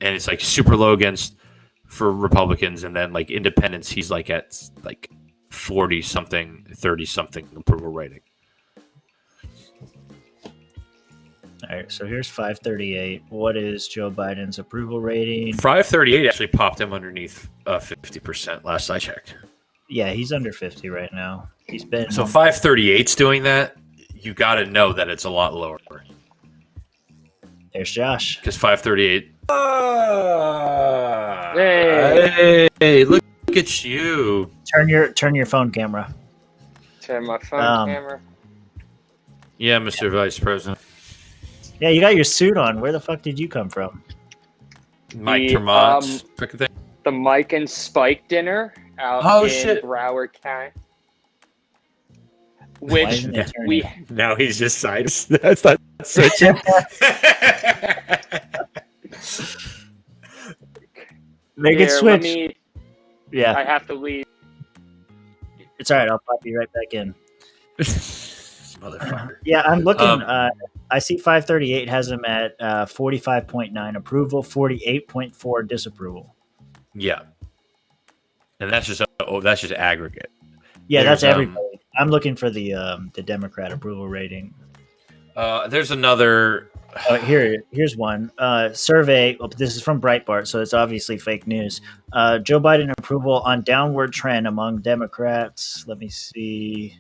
and it's like super low for Republicans, and then like independents, he's like at like 40-something, 30-something approval rating. all right. So here's 538. What is Joe Biden's approval rating? 538 actually popped him underneath 50% last I checked. Yeah, he's under 50 right now. He's been So 538's doing that. You got to know that it's a lot lower There's Josh. because 538. Hey. Look at you. Turn your phone camera. Turn my phone Um, camera. Yeah, Mr. Vice President. Yeah, you got your suit on. Where the fuck did you come from? Mike The, Termont's pick a thing. The Mike and Spike dinner out Oh, in shit. Broward County. Why Which isn't it turning? we Now he's just side. That's not switching. Make it here, switch. I have to leave. It's all right. I'll pop you right back in. Motherfucker. Yeah, I'm looking. Um, I see 538 has him at 45.9 approval, 48.4 disapproval. Yeah. And that's just aggregate. Yeah, There's, that's everybody. I'm looking for the Democrat approval rating. There's another. Here's one survey. Well, this is from Breitbart, so it's obviously fake news. Joe Biden approval on downward trend among Democrats. Let me see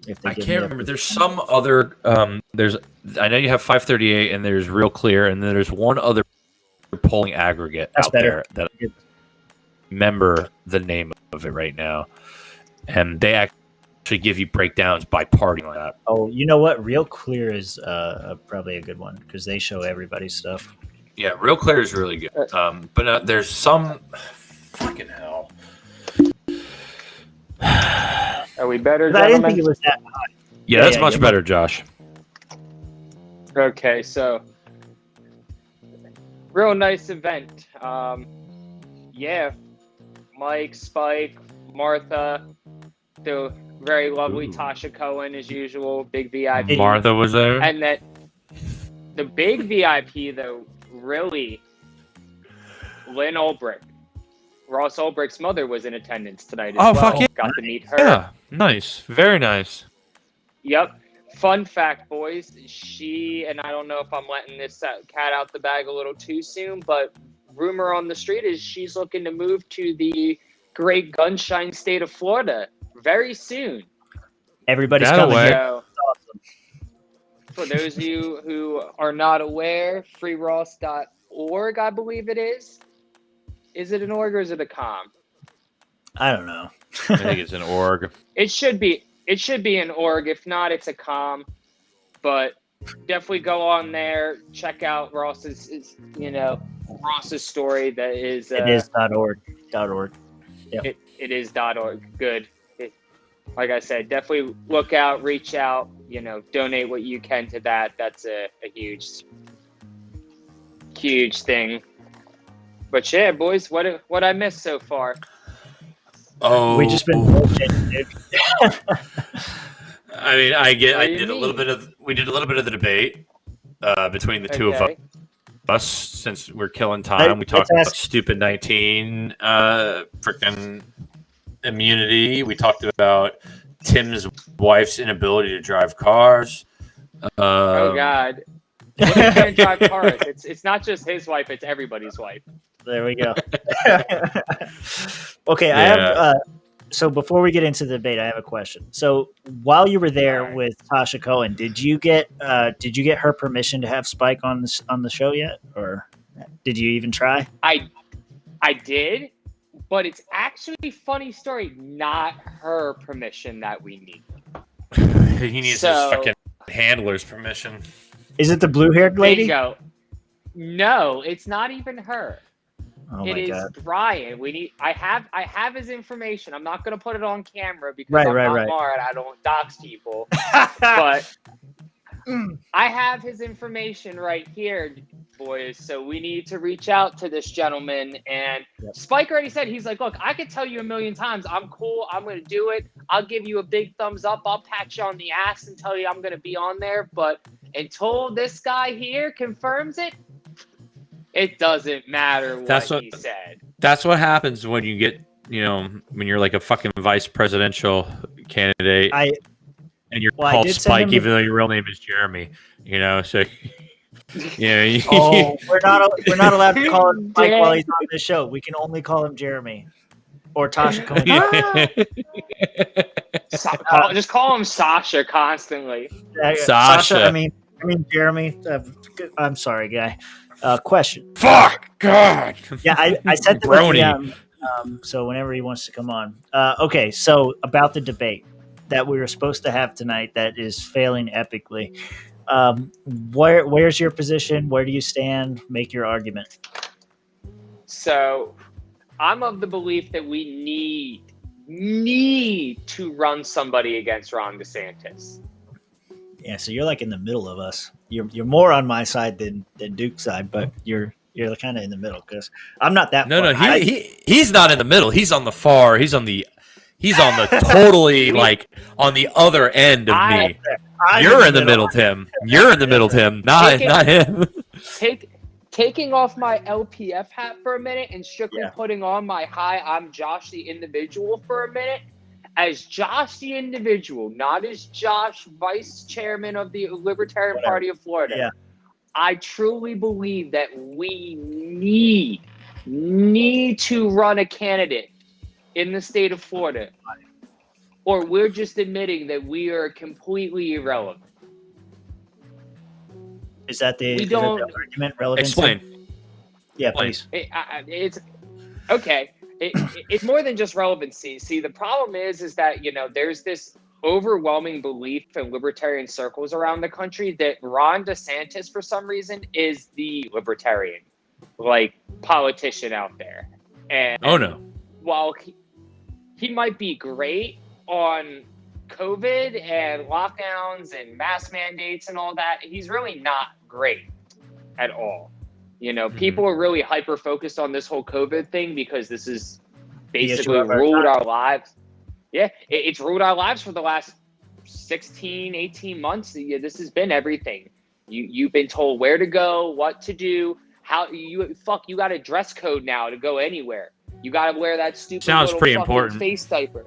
if they I give can't me remember. There's some other. I know you have 538, and there's Real Clear, and then there's one other polling aggregate That's out better. there that I remember the name of it right now, and they actually give you breakdowns by party like that. Oh, you know what? Real Clear is probably a good one because they show everybody's stuff. Yeah, Real Clear is really good. But there's some fucking hell. Are we better, I didn't think gentlemen? it was that high. Yeah, that's yeah, much you're better, Josh. Okay, so real nice event. Yeah, Mike, Spike, Martha, the Very lovely Ooh. Tasha Cohen as usual, big VIP. Martha was there. And that the big VIP though, really, Lynn Ulbricht. Ross Ulbricht's mother was in attendance tonight as well. Fuck yeah. Got to meet her. Yeah, nice, very nice. Yep. Fun fact, boys. She, and I don't know if I'm letting this cat out the bag a little too soon, but rumor on the street is she's looking to move to the great gunshine state of Florida very soon. Everybody's That coming way. here. So, for those of you who are not aware, freeross.org, I believe it is. Is it an org or is it a com? I don't know. I think it's an org. It should be an org. If not, it's a com. But definitely go on there, check out Ross's story. That is It is .org. Yep. It is .org. Good. Like I said, definitely look out, reach out. Donate what you can to that. That's a huge thing. But yeah, boys, what I missed so far? Oh, We just been bullshitting, dude. I mean, What do you we did a little bit of the debate between the two of Okay. us since we're killing time. We talked Let's about stupid 19 freaking immunity. We talked about Tim's wife's inability to drive cars. Oh God. When he can't drive cars, it's not just his wife; it's everybody's wife. There we go. Okay, I Yeah. have. So before we get into the debate, I have a question. So while you were there with Tasha Cohen, did you get her permission to have Spike on the show yet, or did you even try? I did, but it's actually funny story. Not her permission that we need. He needs So- his fucking handler's permission. Is it the blue-haired lady? Bingo. No, it's not even her. Oh It my is god! Brian. I have his information. I'm not gonna put it on camera because Right, I'm right, not right. Lauren. I don't dox people. But I have his information right here, boys. So we need to reach out to this gentleman. And Yep. Spike already said, he's like, look, I could tell you a million times, I'm cool. I'm going to do it. I'll give you a big thumbs up. I'll pat you on the ass and tell you I'm going to be on there. But until this guy here confirms it, it doesn't matter what he said. That's what happens when you get, when you're like a fucking vice presidential candidate and you're I called did send Spike, him- even though your real name is Jeremy. So Oh, we're not allowed to call him Mike while he's on this show. We can only call him Jeremy or Tasha Cohen. Just call him Sasha constantly. Sasha. I mean Jeremy. I'm sorry, guy. Question. Fuck God. Yeah, I sent the Brony. DM. So whenever he wants to come on. Okay, so about the debate that we were supposed to have tonight that is failing epically. Where's your position? Where do you stand? Make your argument. So I'm of the belief that we need to run somebody against Ron DeSantis. Yeah, so you're like in the middle of us. You're more on my side than Duke's side, but you're kind of in the middle because I'm not that. No, far. he's not in the middle. He's on the far. He's on the totally like on the other end of me. You're in the middle, Tim. You're in the middle, Tim. Not him. Taking off my LPF hat for a minute and strictly putting on my hi, I'm Josh the individual for a minute. As Josh the individual, not as Josh, vice chairman of the Libertarian Party of Florida. Yeah. I truly believe that we need to run a candidate in the state of Florida, or we're just admitting that we are completely irrelevant. Is that the argument? Relevancy? Explain. Yeah, please. It's okay. It's more than just relevancy. See, the problem is that there's this overwhelming belief in libertarian circles around the country that Ron DeSantis, for some reason, is the libertarian politician out there. And Oh no. while he might be great on COVID and lockdowns and mask mandates and all that, he's really not great at all. People are really hyper focused on this whole COVID thing because this is basically issue of our ruled time. our lives. Yeah, it's ruled our lives for the last 16, 18 months. This has been everything. You've been told where to go, what to do, how you got a dress code now to go anywhere. You got to wear that stupid Sounds little pretty fucking important. face diaper.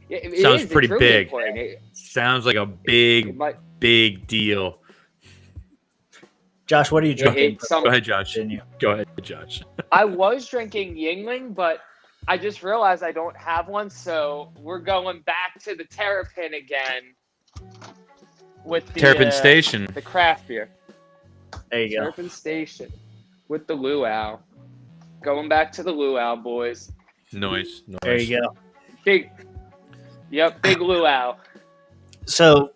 It Sounds is, pretty it's really big. important. Sounds like a big deal. Josh, what are you drinking? Go ahead, Josh. Go ahead, Josh. I was drinking Yingling, but I just realized I don't have one, so we're going back to the Terrapin again with the Terrapin Station, the craft beer. There you go. Terrapin Station with the luau. Going back to the luau, boys. Nice. There you go. Big luau. So,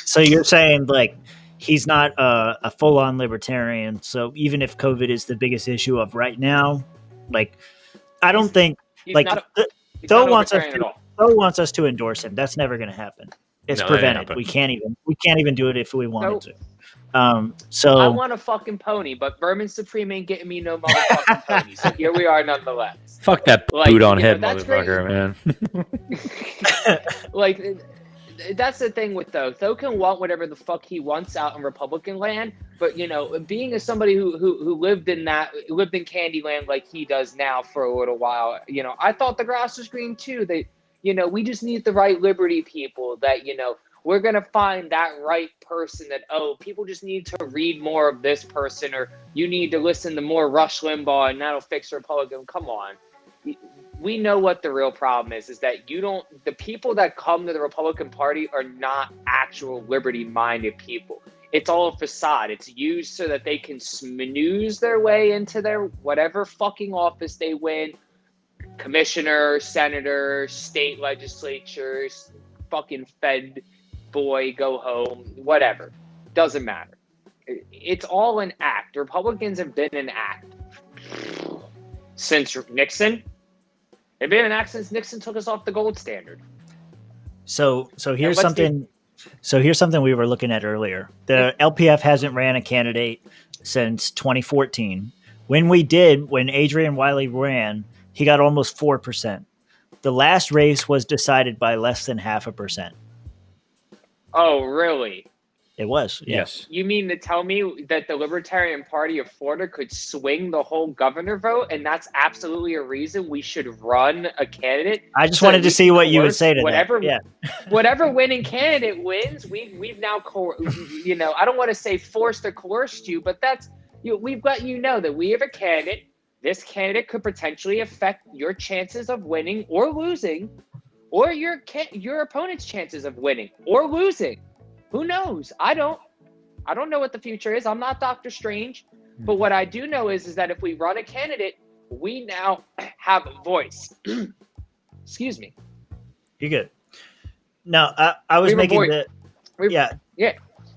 so you're saying like he's not a full-on libertarian. So even if COVID is the biggest issue of right now, like I don't think like Phil wants us to endorse him. That's never going to happen. It's prevented. We can't even do it if we wanted to. So I want a fucking pony, but Vermin Supreme ain't getting me no motherfucking pony. So here we are nonetheless. Fuck that boot on head motherfucker, man. Like that's the thing with Tho can want whatever the fuck he wants out in Republican land, but being as somebody who lived in Candyland like he does now for a little while, I thought the grass was green too. We just need the right liberty people that we're going to find that right person that, people just need to read more of this person, or you need to listen to more Rush Limbaugh and that'll fix Republican. Come on. We know what the real problem is that the people that come to the Republican Party are not actual liberty-minded people. It's all a facade. It's used so that they can snooze their way into their whatever fucking office they win. Commissioner, senator, state legislatures, fucking Fed boy, go home, whatever. Doesn't matter. It's all an act. Republicans have been an act since Nixon. They've been an act since Nixon took us off the gold standard. So here's something. So here's something we were looking at earlier. The LPF hasn't ran a candidate since 2014. When Adrian Wiley ran, he got almost 4%. The last race was decided by less than 0.5%. Oh, really? It was. Yes. You mean to tell me that the Libertarian Party of Florida could swing the whole governor vote, and that's absolutely a reason we should run a candidate? I just wanted to see what you would say to that. Yeah. Whatever winning candidate wins, we've now, I don't want to say forced or coerced you, but that's we've got that we have a candidate. This candidate could potentially affect your chances of winning or losing, or your opponent's chances of winning or losing. Who knows? I don't know what the future is. I'm not Dr. Strange. But what I do know is that if we run a candidate, we now have a voice. Excuse me. You're good. No, I was making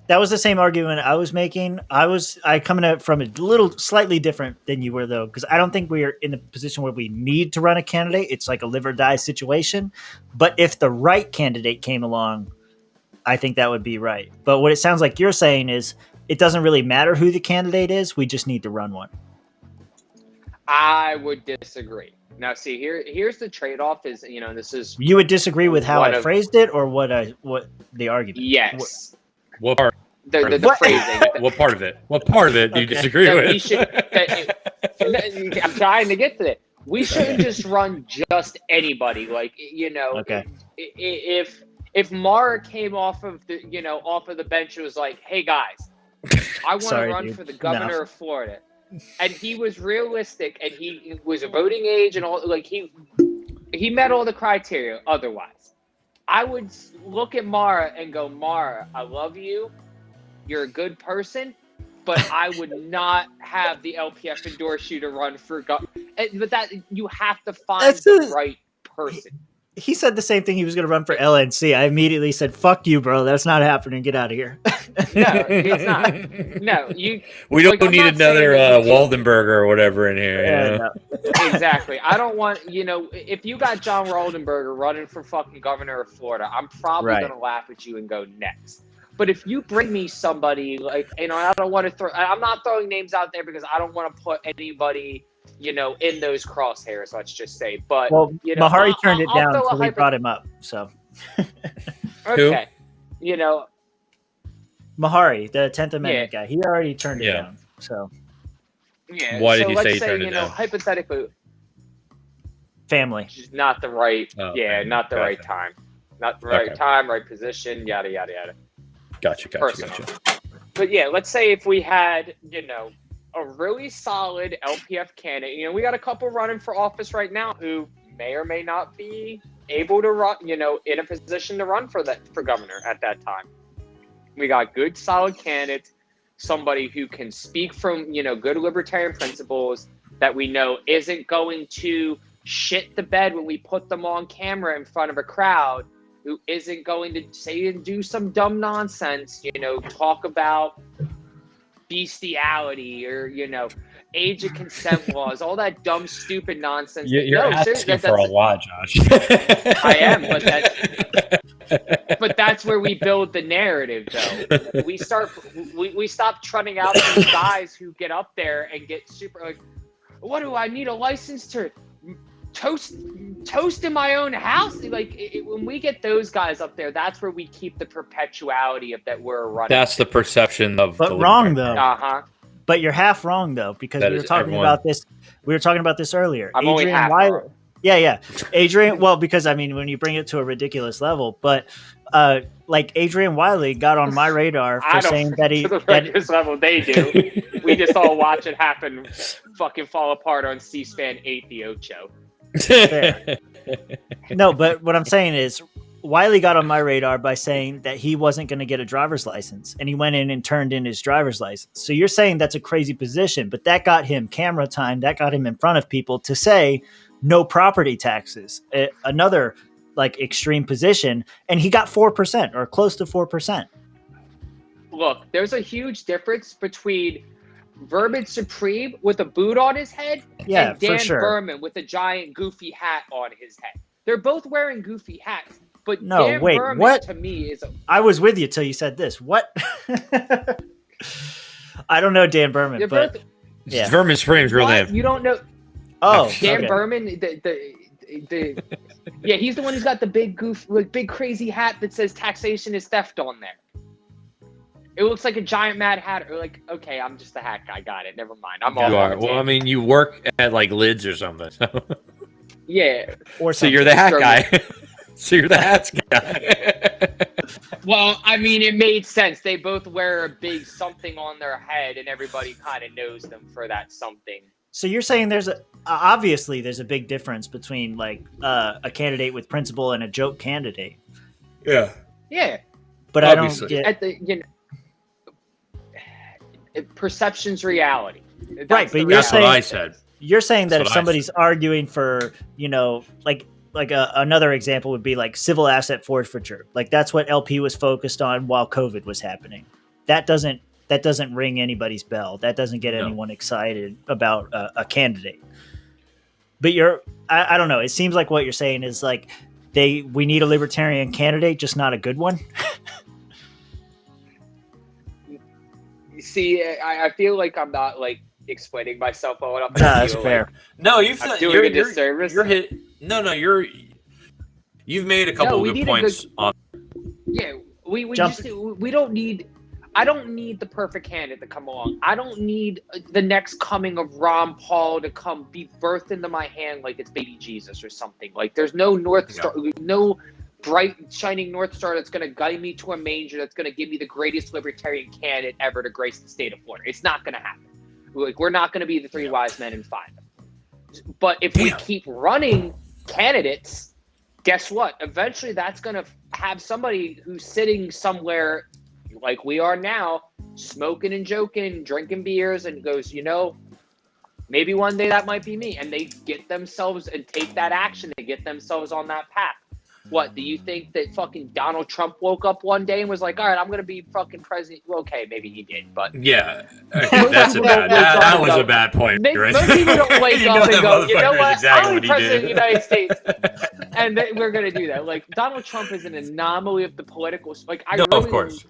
that was the same argument I was making. I coming at it from a little slightly different than you were, though, because I don't think we're in a position where we need to run a candidate. It's like a live or die situation. But if the right candidate came along, I think that would be right. But what it sounds like you're saying is it doesn't really matter who the candidate is. We just need to run one. I would disagree. Now, see, here's the trade-off is, this is... You would disagree with how I phrased it or what the argument? Yes. What part? The phrasing. What part of it? What part of it do you disagree with? I'm trying to get to it. We shouldn't just run just anybody. Like, okay. If Mara came off of the bench and was like, "Hey guys, I want to run for the governor of Florida," and he was realistic and he was a voting age and all, like he met all the criteria. Otherwise, I would look at Mara and go, "Mara, I love you. You're a good person, but I would not have the LPF endorse you to run for governor." But that you have to find the right person. He said the same thing. He was going to run for LNC. I immediately said, "Fuck you, bro. That's not happening. Get out of here." No, it's not. No, you. We don't need another Waldenberger or whatever in here. Yeah, no. Exactly. I don't want. If you got John Waldenberger running for fucking governor of Florida, I'm probably going to laugh at you and go next. But if you bring me somebody like, I don't want to throw. I'm not throwing names out there because I don't want to put anybody in those crosshairs, let's just say. But Well, Mahari turned it I'll down throw a until we brought him up. So okay, Mahari, the 10th Amendment guy, he already turned it Yeah. down. So yeah. Why did so he let's say he say, turned it down? hypothetically, family. just not the right, Oh, not the gotcha. right time, not the right Okay. time, right position, yada yada yada. Gotcha. Personal. But yeah, let's say if we had, a really solid LPF candidate, we got a couple running for office right now who may or may not be able to run, in a position to run for governor at that time. We got good, solid candidates, somebody who can speak from, good libertarian principles that we know isn't going to shit the bed when we put them on camera in front of a crowd, who isn't going to say and do some dumb nonsense, talk about bestiality or, age of consent laws, all that dumb, stupid nonsense. You're asking for a lot, Josh. I am, but that's where we build the narrative, though. We stop trotting out these guys who get up there and get super like, what do I need a license to toast in my own house? Like when we get those guys up there, that's where we keep the perpetuality of that we're running. That's the perception of. But wrong though. But you're half wrong though, because that we were talking about this. We were talking about this earlier. I'm only half wrong. Yeah. Adrian, well, because I mean, when you bring it to a ridiculous level, but like Adrian Wiley got on my radar for saying that he. To the ridiculous level they do. We just all watch it happen, fucking fall apart on C-SPAN 8 the Ocho. No, but what I'm saying is Wiley got on my radar by saying that he wasn't going to get a driver's license, and he went in and turned in his driver's license. So you're saying that's a crazy position, but that got him camera time. That got him in front of people to say no property taxes, another like extreme position. And he got 4% or close to 4%. Look, there's a huge difference between Vermin Supreme with a boot on his head and Dan Berman with a giant goofy hat on his head. They're both wearing goofy hats, but Dan Berman to me is. I was with you till you said this. What? I don't know Dan Berman, but Vermin Supreme's real name. You don't know? Oh, Dan Berman. Yeah, he's the one who's got the big crazy hat that says "taxation is theft" on there. It looks like a giant Mad Hatter. Like, okay, I'm just a hat guy. Got it. Never mind. I'm all. You are. Well, I mean, you work at like Lids or something. So. Yeah. So you're the hat guy. So you're the hats guy. Well, I mean, it made sense. They both wear a big something on their head, and everybody kind of knows them for that something. So you're saying obviously there's a big difference between like a candidate with principle and a joke candidate. Yeah. Yeah. But obviously. I don't get perception's reality. Right, but that's what I said. You're saying that if somebody's arguing for, like another example would be like civil asset forfeiture. Like that's what LP was focused on while COVID was happening. That doesn't ring anybody's bell. That doesn't get anyone excited about a candidate. But I don't know. It seems like what you're saying is like we need a libertarian candidate, just not a good one. See, I feel like I'm not like explaining myself well enough. No, that's fair. Like no, you're a disservice. You've made a couple of good points on. Yeah, we don't need. I don't need the perfect candidate to come along. I don't need the next coming of Ron Paul to come be birthed into my hand like it's baby Jesus or something. Like there's no North Star, no bright shining North Star that's going to guide me to a manger that's going to give me the greatest libertarian candidate ever to grace the state of Florida. It's not going to happen. Like we're not going to be the three wise men and five. But if we keep running candidates, guess what? Eventually that's going to have somebody who's sitting somewhere like we are now, smoking and joking, drinking beers, and goes, maybe one day that might be me. And they get themselves and take that action to get themselves on that path. What, do you think that fucking Donald Trump woke up one day and was like, all right, I'm going to be fucking president? Well, okay, maybe he did, but... Yeah, that's that was a bad point. Right? Most people don't wake up and go, you know what, exactly I'm the president of the United States. And we're going to do that. Like, Donald Trump is an anomaly of the political... Like, of course.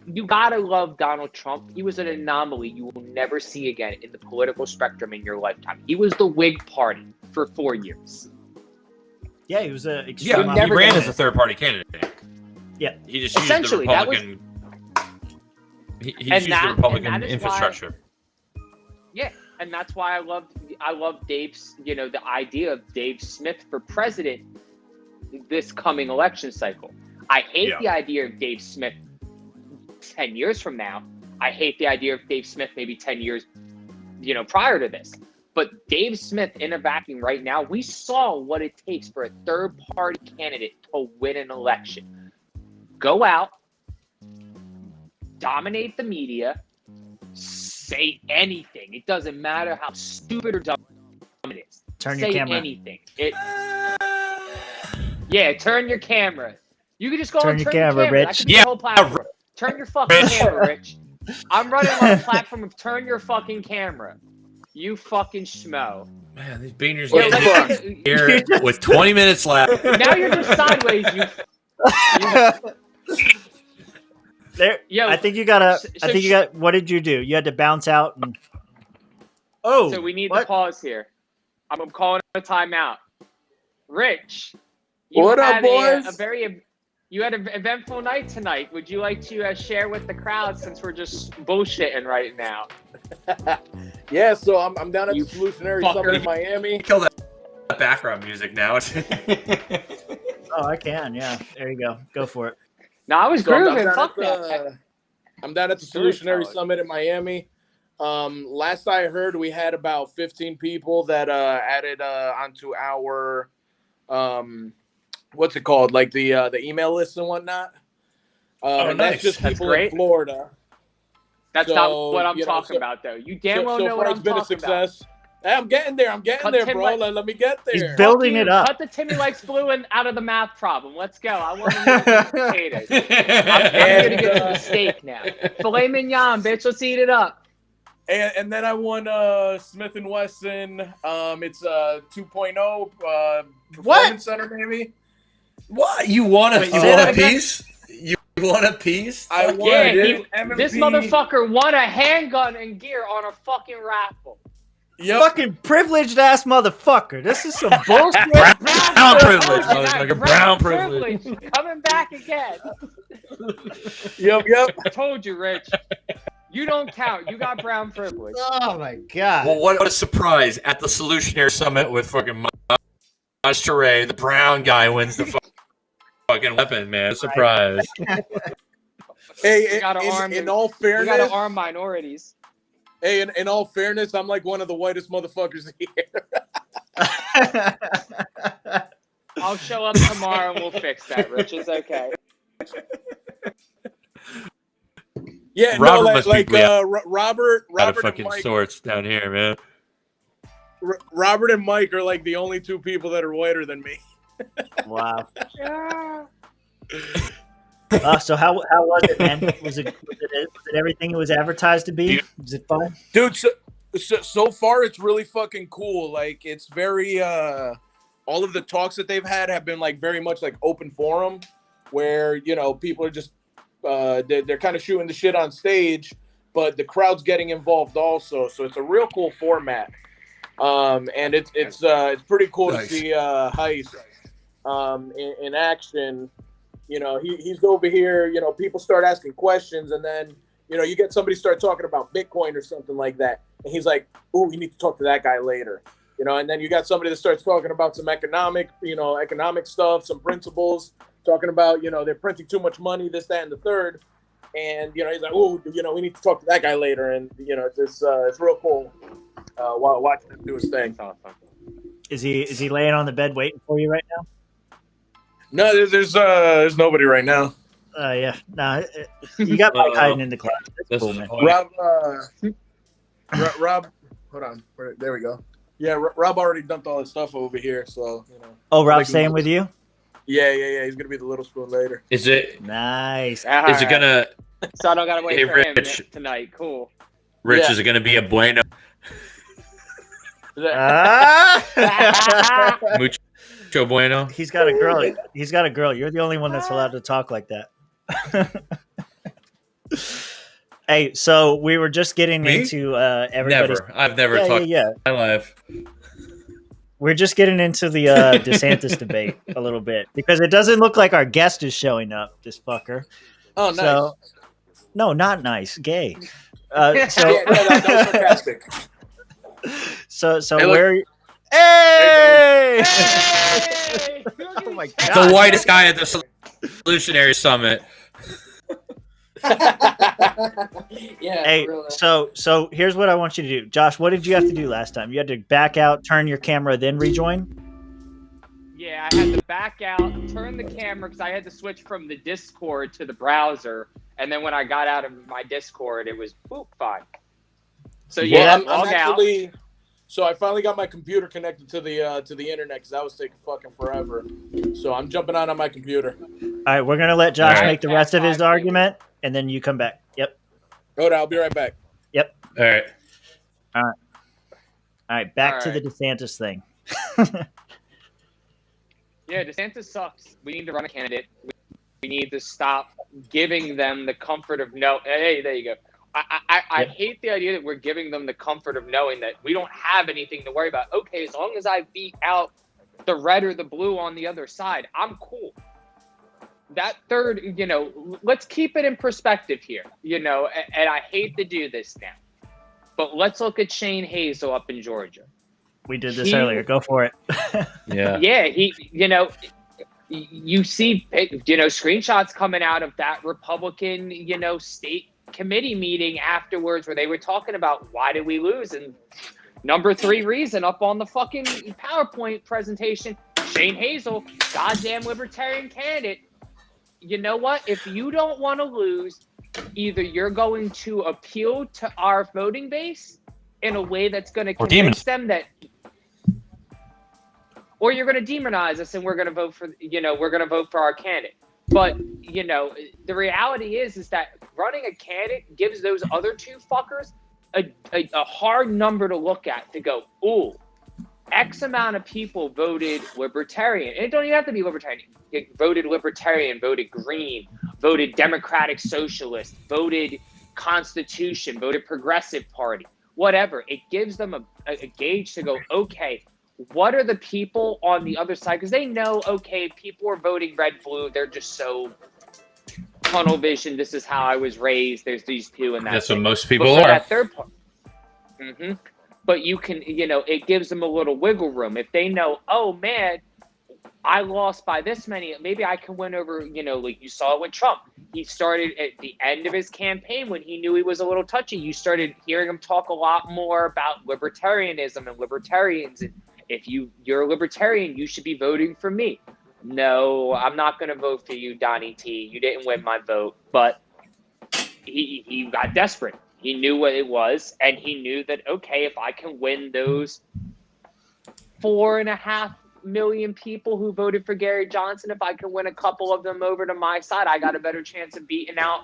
you gotta love Donald Trump. He was an anomaly you will never see again in the political spectrum in your lifetime. He was the Whig Party for 4 years. Yeah, he was a Yeah, extreme he never ran gonna- as a third-party candidate. Yeah. He just used the Essentially, that was- Republican. He And just used that- the and Republican that is why- infrastructure. Yeah, and that's why I love Dave's, the idea of Dave Smith for president this coming election cycle. I hate Yeah. the idea of Dave Smith 10 years from now. I hate the idea of Dave Smith maybe 10 years, prior to this. But Dave Smith in a vacuum right now, we saw what it takes for a third-party candidate to win an election. Go out, dominate the media, say anything. It doesn't matter how stupid or dumb it is. Turn say your camera. anything. Yeah, turn your camera. You can just go Turn and your turn camera, your camera. That Rich. could be Yeah, the whole platform. Turn your fucking Rich. camera, Rich. I'm running on a platform of turn your fucking camera. You fucking schmo. Man, these beaners Yeah, getting here with 20 minutes left. now you're just sideways, you. There. Yo, I think you gotta. so I think you got. What did you do? You had to bounce out and. Oh. So we need what? to pause here. I'm calling a timeout. Rich, you What up, had boys? you had an eventful night tonight. Would you like to share with the crowd since we're just bullshitting right now? Yeah, so I'm down at You the Solutionary fucker. Summit in Miami. Kill that background music now. Oh, I can. Yeah. There you go. Go for it. No, I was So I'm grooving. down Fuck at that. I'm down at the Very Solutionary solid. Summit in Miami. Last I heard, we had about 15 people that added onto our what's it called, like the email list and whatnot. And nice. that's just That's people great. in Florida. That's So, not what I'm you know, talking so- about, though. You damn So, well so know far, what it's I'm been a talking about. success. Hey, I'm getting there. Cut Bro. Tim Let me get He's there. building Fuck it you. up. Cut the Timmy likes blue and out of the math problem. Let's go. I want to potatoes. I'm here to get to the steak now. Filet mignon, bitch. Let's eat it up. And then I won Smith & Wesson. It's 2.0 Performance Center, maybe. What? You want a, Wait, you say want that a again? piece? You want a piece? I Fuck won. Yeah, dude. this MVP. motherfucker won a handgun and gear on a fucking raffle. Yep. Fucking privileged ass motherfucker. This is some bullshit. Brown privilege, motherfucker. Brown privilege. Coming back again. Yep. I told you, Rich. You don't count. You got brown privilege. Oh my god. Well, what a surprise at the Solutionary Summit with fucking Maj Toure. The brown guy wins the fucking weapon, man. Surprise. Hey, We gotta arm in the- all We gotta fairness, arm minorities. hey, in all fairness, I'm like one of the whitest motherfuckers here. I'll show up tomorrow and we'll fix that, Rich. It's okay. Yeah, Robert no, must like be out Robert Out of and fucking Mike. sorts down here, man. Robert and Mike are like the only two people that are whiter than me. Wow. Yeah. So how was it, man? Was it everything it was advertised to be? Was it fun? Dude, so far it's really fucking cool. Like it's very all of the talks that they've had have been like very much like open forum where, you know, people are just they're kind of shooting the shit on stage, but the crowd's getting involved also. So it's a real cool format. And it's pretty cool Nice. to see Heist in action. You know, he's over here, you know, people start asking questions and then, you know, you get somebody start talking about Bitcoin or something like that. And he's like, "Ooh, you need to talk to that guy later." You know, and then you got somebody that starts talking about some economic stuff, some principles, talking about, you know, they're printing too much money, this, that, and the third. And, you know, he's like, "Ooh, you know, we need to talk to that guy later." And, you know, it's real cool while watching him do his thing. Is he laying on the bed waiting for you right now? No, there's nobody right now. Yeah. Nah, you got Mike hiding in the closet. That's This cool, is man. Rob, hold on. There we go. Yeah, Rob already dumped all his stuff over here, so, you know. Oh, Rob's Like- staying with you? Yeah. He's gonna be the little spoon later. Is it Nice. is it gonna So I don't gotta wait Hey, for Rich. him tonight. Cool. Rich, Yeah. is it gonna be a bueno Ah! mucho bueno? He's got a girl. He's got a girl. You're the only one that's allowed to talk like that. Hey, so we were just getting Me? into everybody's. Never. I've never Yeah, talked yeah. in my life. We're just getting into the DeSantis debate a little bit because it doesn't look like our guest is showing up. This fucker. Oh, nice. So, no, not nice. Gay. Yeah, no, that was sarcastic. So Hey, look. where? Hey! Hey! Oh my The god! whitest guy at the Solutionary Summit. Yeah. Hey, for real. so here's what I want you to do, Josh. What did you have to do last time? You had to back out, turn your camera, then rejoin. Yeah, I had to back out, turn the camera because I had to switch from the Discord to the browser, and then when I got out of my Discord, it was fine. So Well, yeah, I'm log out. actually. So I finally got my computer connected to the internet because that was taking fucking forever. So I'm jumping on my computer. All right, we're gonna let Josh All right. make the rest of his argument, and then you come back. Yep. Hold on, I'll be right back. Yep. All right. All right. Back All to the right. DeSantis thing. Yeah, DeSantis sucks. We need to run a candidate. We need to stop giving them the comfort of no. Hey, there you go. I hate the idea that we're giving them the comfort of knowing that we don't have anything to worry about. Okay, as long as I beat out the red or the blue on the other side, I'm cool. That third, let's keep it in perspective here, and I hate to do this now, but let's look at Shane Hazel up in Georgia. We did this earlier. Go for it. Yeah. Yeah, you see, screenshots coming out of that Republican, state committee meeting afterwards where they were talking about why did we lose, and number 3 reason up on the fucking PowerPoint presentation, Shane Hazel, goddamn libertarian candidate. You know what? If you don't want to lose, either you're going to appeal to our voting base in a way that's going to convince them that, or you're going to demonize us and we're going to vote for our candidate. But, the reality is that running a candidate gives those other 2 fuckers a hard number to look at to go, ooh, X amount of people voted libertarian. And it don't even have to be libertarian. It voted libertarian, voted green, voted democratic socialist, voted constitution, voted progressive party, whatever. It gives them a gauge to go, okay, what are the people on the other side? Because they know, okay, people are voting red, blue. They're just so tunnel vision. This is how I was raised. There's these 2 and that. That's what most people but for are. that third part, but you can, it gives them a little wiggle room. If they know, oh man, I lost by this many, maybe I can win over, like you saw it with Trump. He started at the end of his campaign when he knew he was a little touchy. You started hearing him talk a lot more about libertarianism and libertarians. And if you're a libertarian, you should be voting for me. No, I'm not going to vote for you, Donnie T. You didn't win my vote. But he got desperate. He knew what it was, and he knew that, okay, if I can win those 4.5 million people who voted for Gary Johnson, if I can win a couple of them over to my side, I got a better chance of beating out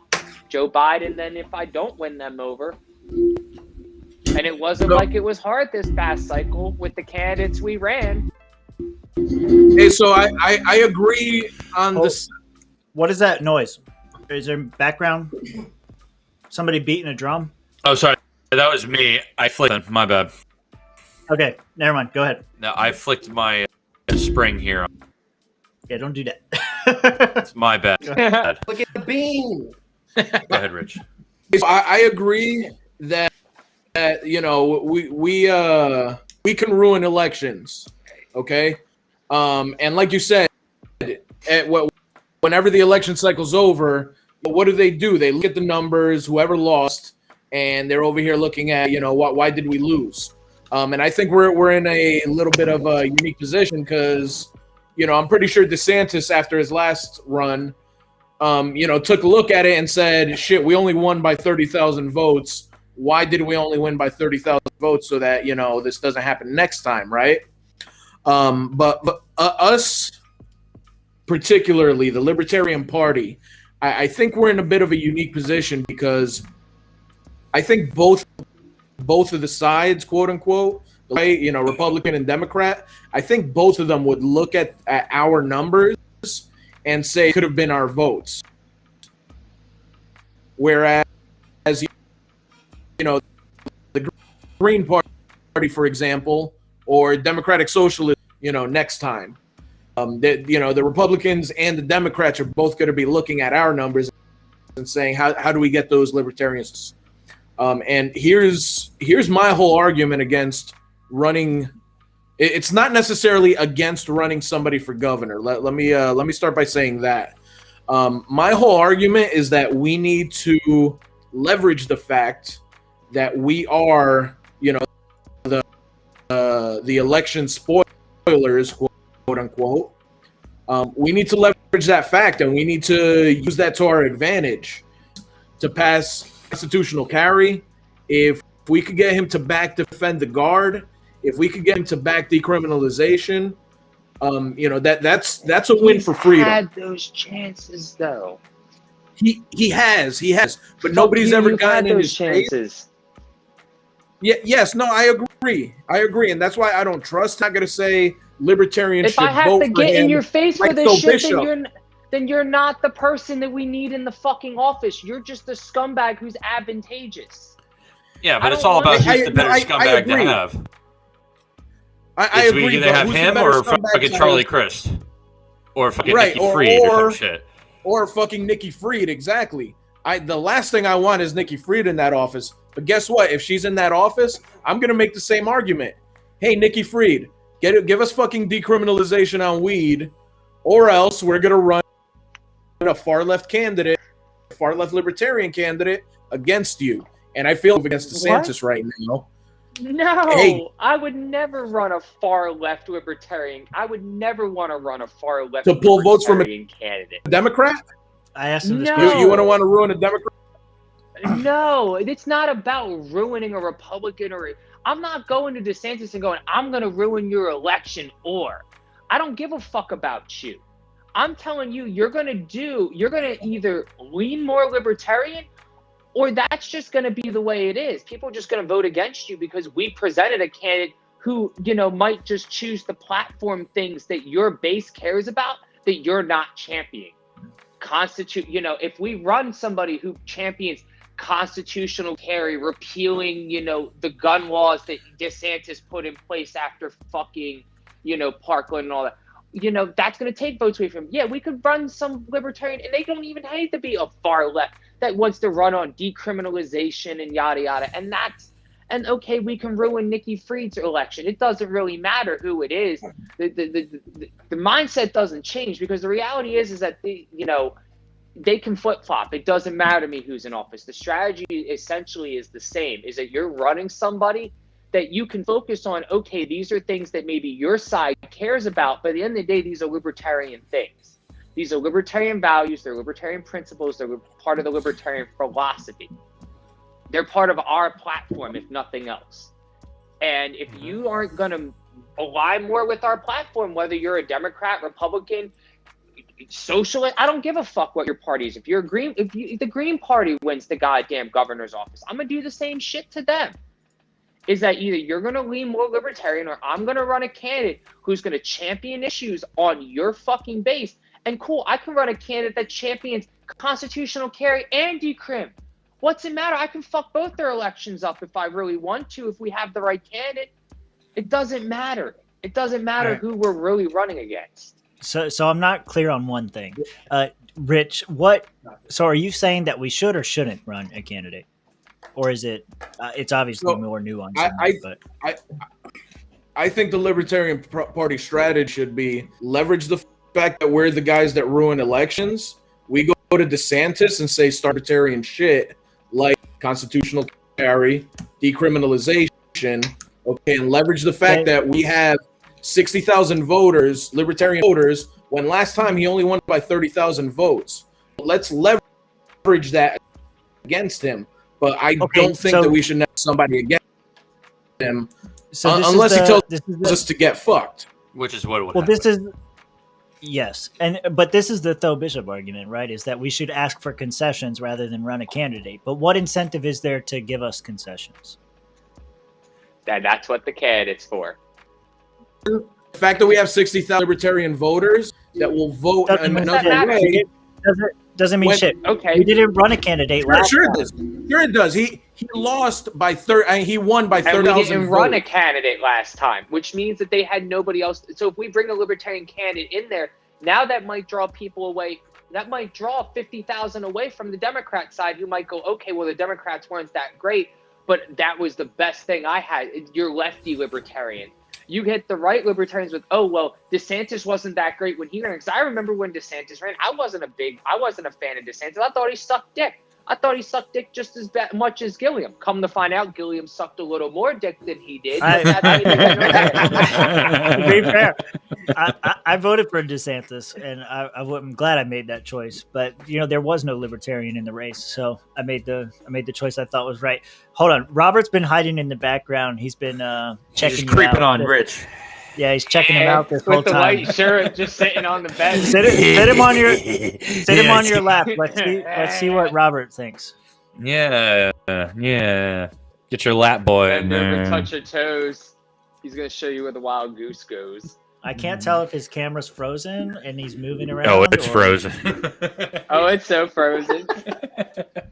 Joe Biden than if I don't win them over. And it wasn't like it was hard this past cycle with the candidates we ran. Hey, so I agree on this. What is that noise? Is there background? Somebody beating a drum? Oh, sorry. That was me. I flicked. My bad. Okay, never mind. Go ahead. No, I flicked my spring here. Yeah, don't do that. It's my bad. Look at the bean. Go ahead, Rich. So I agree that we can ruin elections, okay? And like you said, whenever the election cycle's over, what do? They look at the numbers, whoever lost, and they're over here looking at, why did we lose? And I think we're in a little bit of a unique position because, I'm pretty sure DeSantis after his last run, took a look at it and said, shit, we only won by 30,000 votes. Why did we only win by 30,000 votes so that, this doesn't happen next time, right? But us, particularly the Libertarian Party, I think we're in a bit of a unique position because I think both of the sides, quote unquote, right, Republican and Democrat, I think both of them would look at our numbers and say it could have been our votes. whereas the Green Party, for example, or Democratic Socialists, next time. The Republicans and the Democrats are both going to be looking at our numbers and saying, how do we get those libertarians? And here's my whole argument against running. It's not necessarily against running somebody for governor. Let me start by saying that. My whole argument is that we need to leverage the fact that we are, the election spoilers, quote unquote. We need to leverage that fact, and we need to use that to our advantage to pass constitutional carry. If we could get him to back defend the guard, if we could get him to back decriminalization, that's a win for freedom. Had those chances though. He has, but nobody's ever gotten in his chances. Yes, no, I agree, and that's why I don't trust. I'm not gonna say libertarians If should I have vote to for get him in your face like for this Phil shit, Bishop. then you're not the person that we need in the fucking office. You're just a scumbag who's advantageous. Yeah, but it's all about who's the better scumbag to have. I agree. We either have him or fucking Charlie Crist, or fucking Nikki Fried or some shit, or fucking Nikki Fried. Exactly. The last thing I want is Nikki Fried in that office. But guess what? If she's in that office, I'm gonna make the same argument. Hey, Nikki Fried, give us fucking decriminalization on weed, or else we're gonna run a far left candidate, a far left libertarian candidate against you. And I feel against DeSantis right now. No, Hey. I would never run a far left libertarian. I would never want to run a far left To pull votes from a candidate. Democrat? I asked him this No. question. You want to ruin a Democrat? No, it's not about ruining a Republican I'm not going to DeSantis and going, I'm going to ruin your election, or I don't give a fuck about you. I'm telling you, you're going to either lean more libertarian, or that's just going to be the way it is. People are just going to vote against you because we presented a candidate who, might just choose the platform things that your base cares about that you're not championing. If we run somebody who champions constitutional carry, repealing, the gun laws that DeSantis put in place after fucking, Parkland and all that, that's going to take votes away from him. Yeah, we could run some libertarian, and they don't even have to be a far left that wants to run on decriminalization and yada yada. And okay, we can ruin Nikki Fried's election. It doesn't really matter who it is. The mindset doesn't change, because the reality is that they can flip-flop. It doesn't matter to me who's in office. The strategy essentially is the same, is that you're running somebody that you can focus on, okay, these are things that maybe your side cares about, but at the end of the day, these are libertarian things. These are libertarian values, they're libertarian principles, they're part of the libertarian philosophy. They're part of our platform, if nothing else. And if you aren't going to align more with our platform, whether you're a Democrat, Republican, socialist, I don't give a fuck what your party is. If the Green Party wins the goddamn governor's office, I'm gonna do the same shit to them. Is that either you're gonna lean more libertarian, or I'm gonna run a candidate who's gonna champion issues on your fucking base. And cool, I can run a candidate that champions constitutional carry and decrim. What's it matter? I can fuck both their elections up if I really want to, if we have the right candidate. It doesn't matter. It doesn't matter who we're really running against. So I'm not clear on one thing. Rich, so are you saying that we should or shouldn't run a candidate? Or is it, it's obviously more nuanced. I think the Libertarian Party strategy should be leverage the fact that we're the guys that ruin elections. We go to DeSantis and say start libertarian shit like constitutional carry, decriminalization, okay, and leverage the fact that we have 60,000 voters, libertarian voters, when last time he only won by 30,000 votes. Let's leverage that against him. But I don't think that we should have somebody against him unless he tells us to get fucked. Which is what would happen. This is yes, but this is the Tho Bishop argument, right? Is that we should ask for concessions rather than run a candidate. But what incentive is there to give us concessions? That's what the candidate's for. The fact that we have 60,000 libertarian voters that will vote in another way. Doesn't mean shit. Okay. We didn't run a candidate last Sure, time. it does. Sure, it does. He lost by 30. He won by 30,000 And we didn't run a votes. candidate last time, which means that they had nobody else. So if we bring a libertarian candidate in there, now that might draw people away. That might draw 50,000 away from the Democrat side, who might go, okay, well, the Democrats weren't that great, but that was the best thing I had. You're lefty libertarian. You get the right libertarians with, oh, well, DeSantis wasn't that great when he ran. Because I remember when DeSantis ran, I wasn't a fan of DeSantis. I thought he sucked dick. I thought he sucked dick just as much as Gilliam. Come to find out, Gilliam sucked a little more dick than he did. But that's neither here nor there. To be fair, I voted for DeSantis, and I'm glad I made that choice. But there was no libertarian in the race, so I made the choice I thought was right. Hold on, Robert's been hiding in the background. He's been checking. He's creeping out. on Rich. Yeah, he's checking him out this with whole the time. white shirt, just sitting on the bed. Sit him on your lap. Let's see what Robert thinks. Yeah. Get your lap boy in And never there. touch your toes. He's gonna show you where the wild goose goes. I can't tell if his camera's frozen and he's moving around. Oh, it's or- frozen. Oh, it's so frozen.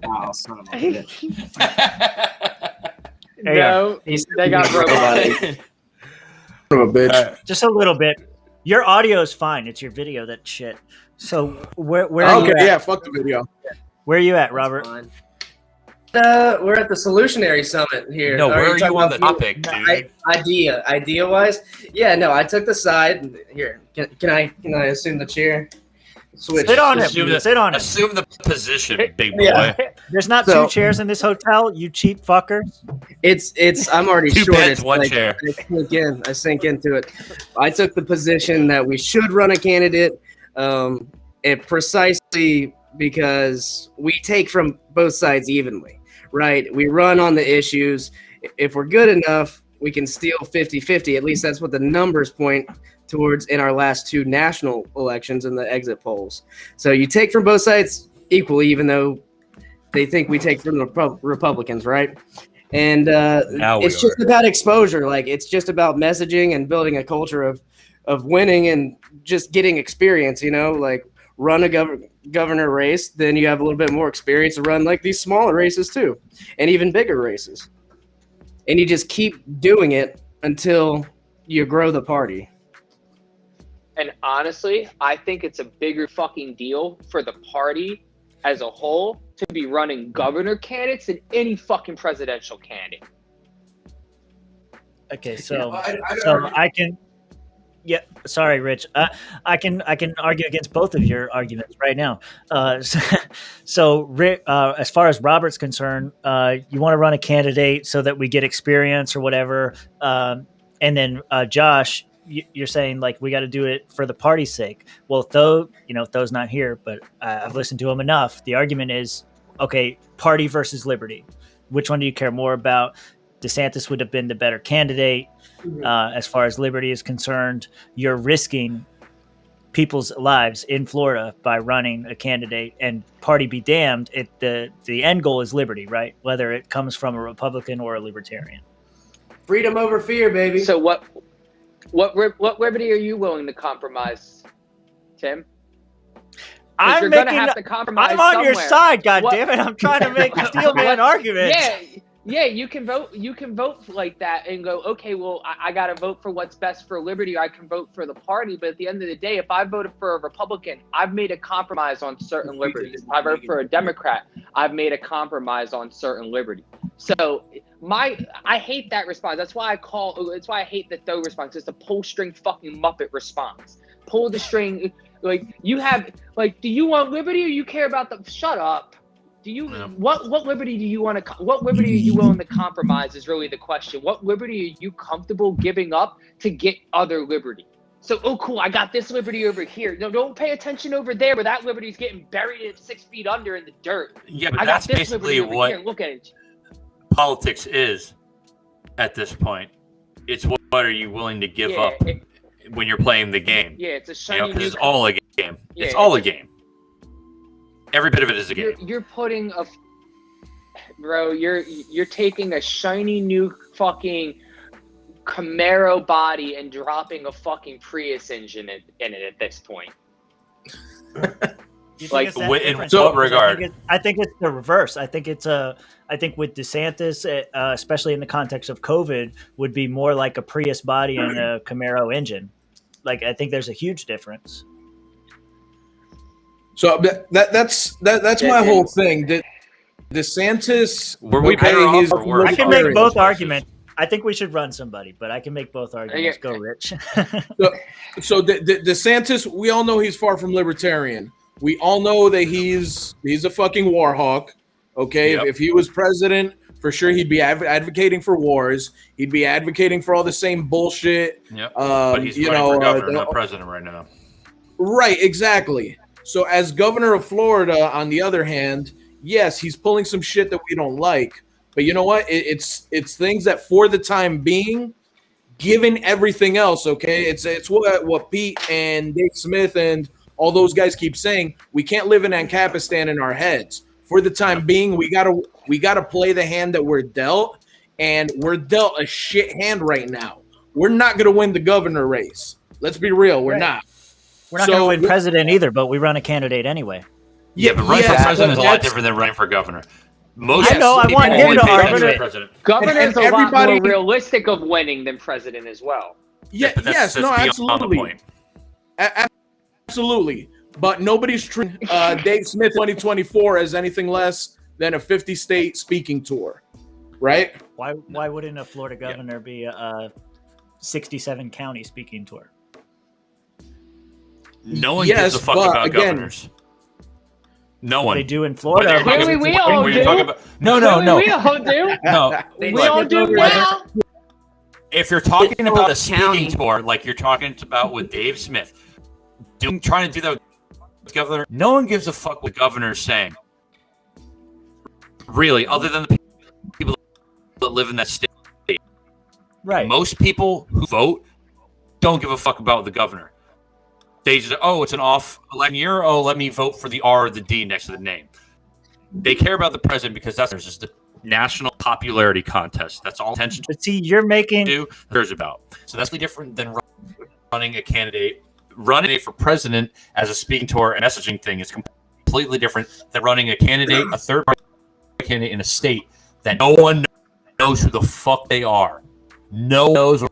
Wow, son of a bitch. There you are. No, they got robotic. Son of a bitch. Just a little bit. Your audio is fine. It's your video that's shit. So where are you Okay, at? yeah, fuck the video. Where are you at, Robert? Fine. We're at the Solutionary Summit here. No, where are you talking on the about topic, dude? Idea-wise? Yeah, no, I took the side. Here, can I assume the chair? Switch. Sit on him. Assume Sit on him. Assume the position, big boy. Yeah. There's not So- two chairs in this hotel, you cheap fucker. It's I'm already Two short. beds, It's one chair. I sink into it. I took the position that we should run a candidate, precisely because we take from both sides evenly, right? We run on the issues. If we're good enough, we can steal 50-50. At least that's what the numbers point towards in our last two national elections and the exit polls. So you take from both sides equally, even though they think we take from the Republicans, right? And it's just about exposure. Like, it's just about messaging and building a culture of winning and just getting experience, like run a governor race, then you have a little bit more experience to run like these smaller races too, and even bigger races. And you just keep doing it until you grow the party. And honestly, I think it's a bigger fucking deal for the party as a whole to be running governor candidates than any fucking presidential candidate. Okay, so I I can. Yeah, sorry, Rich. I can argue against both of your arguments right now. So Rick, as far as Robert's concerned, you want to run a candidate so that we get experience or whatever, and then Josh, you're saying like we got to do it for the party's sake. Well, Tho's not here, but I've listened to him enough. The argument is, okay, party versus liberty. Which one do you care more about? DeSantis would have been the better candidate. As far as liberty is concerned, you're risking people's lives in Florida by running a candidate, and party be damned. The end goal is liberty, right? Whether it comes from a Republican or a libertarian. Freedom over fear, baby. So what liberty are you willing to compromise, Tim? I'm you're gonna have to compromise. I'm on your somewhere. side, God What- damn it! I'm trying to make a steel man argument. Yeah, you can vote. You can vote like that and go, okay, well, I got to vote for what's best for liberty. Or I can vote for the party, but at the end of the day, if I voted for a Republican, I've made a compromise on certain liberties. If I vote for a Democrat, I've made a compromise on certain liberty. So I hate that response. That's why I hate the Though response. It's a pull string fucking Muppet response. Pull the string. Like, you have, like, do you want liberty or you care about the? Shut up. Do you what liberty do you want to? What liberty are you willing to compromise is really the question. What liberty are you comfortable giving up to get other liberty? So, oh, cool, I got this liberty over here. No, don't pay attention over there where that liberty is getting buried at 6 feet under in the dirt. Yeah, but I got that's this basically liberty over what here. Look at it. politics is at this point. It's what are you willing to give up when you're playing the game? Yeah, it's a shiny because new. it's all a game. Yeah, it's all a game. Every bit of it is a game. You're putting a, bro. You're taking a shiny new fucking Camaro body and dropping a fucking Prius engine in it at this point. You think Like, it's that in different? what Because regard? I think it's the reverse. I think with DeSantis, especially in the context of COVID, would be more like a Prius body and a Camaro engine. Like, I think there's a huge difference. So that's my whole thing. DeSantis, Were we better off or worse? I can make both arguments. I think we should run somebody, but I can make both arguments. Go, Rich. So DeSantis, we all know he's far from libertarian. We all know that he's a fucking war hawk. Okay, Yep. if he was president, for sure he'd be advocating for wars. He'd be advocating for all the same bullshit. Yep. But he's running for governor, not president right now. Right, exactly. So as governor of Florida, on the other hand, yes, he's pulling some shit that we don't like. But you know what? It's things that, for the time being, given everything else, okay, it's what Pete and Dave Smith and all those guys keep saying. We can't live in Ancapistan in our heads. For the time being, we gotta play the hand that we're dealt, and we're dealt a shit hand right now. We're not gonna win the governor race. Let's be real, we're not. We're not going to win president either, but we run a candidate anyway. Yeah, but running for president is a lot different than running for governor. I know. I want him to argue president. Governor's a lot more realistic of winning than president as well. Yeah, but yes, no, absolutely. Absolutely. But nobody's treating Dave Smith 2024 as anything less than a 50-state speaking tour, right? Why wouldn't a Florida governor be a 67-county speaking tour? No one gives a fuck about governors. No one. They do in Florida. Clearly we all do. No. We all do. No. We all do now. If you're talking about a speaking tour, like you're talking about with Dave Smith, trying to do that with governor, no one gives a fuck what governor's saying. Really, other than the people that live in that state. Right. Most people who vote don't give a fuck about the governor. They just, it's an off-election year. Let me vote for the R or the D next to the name. They care about the president because that's just the national popularity contest. That's all attention. But see, you're making there's about. So that's different than running a candidate. Running for president as a speaking tour and messaging thing is completely different than running a candidate, a third-party candidate in a state that no one knows who the fuck they are. No one knows or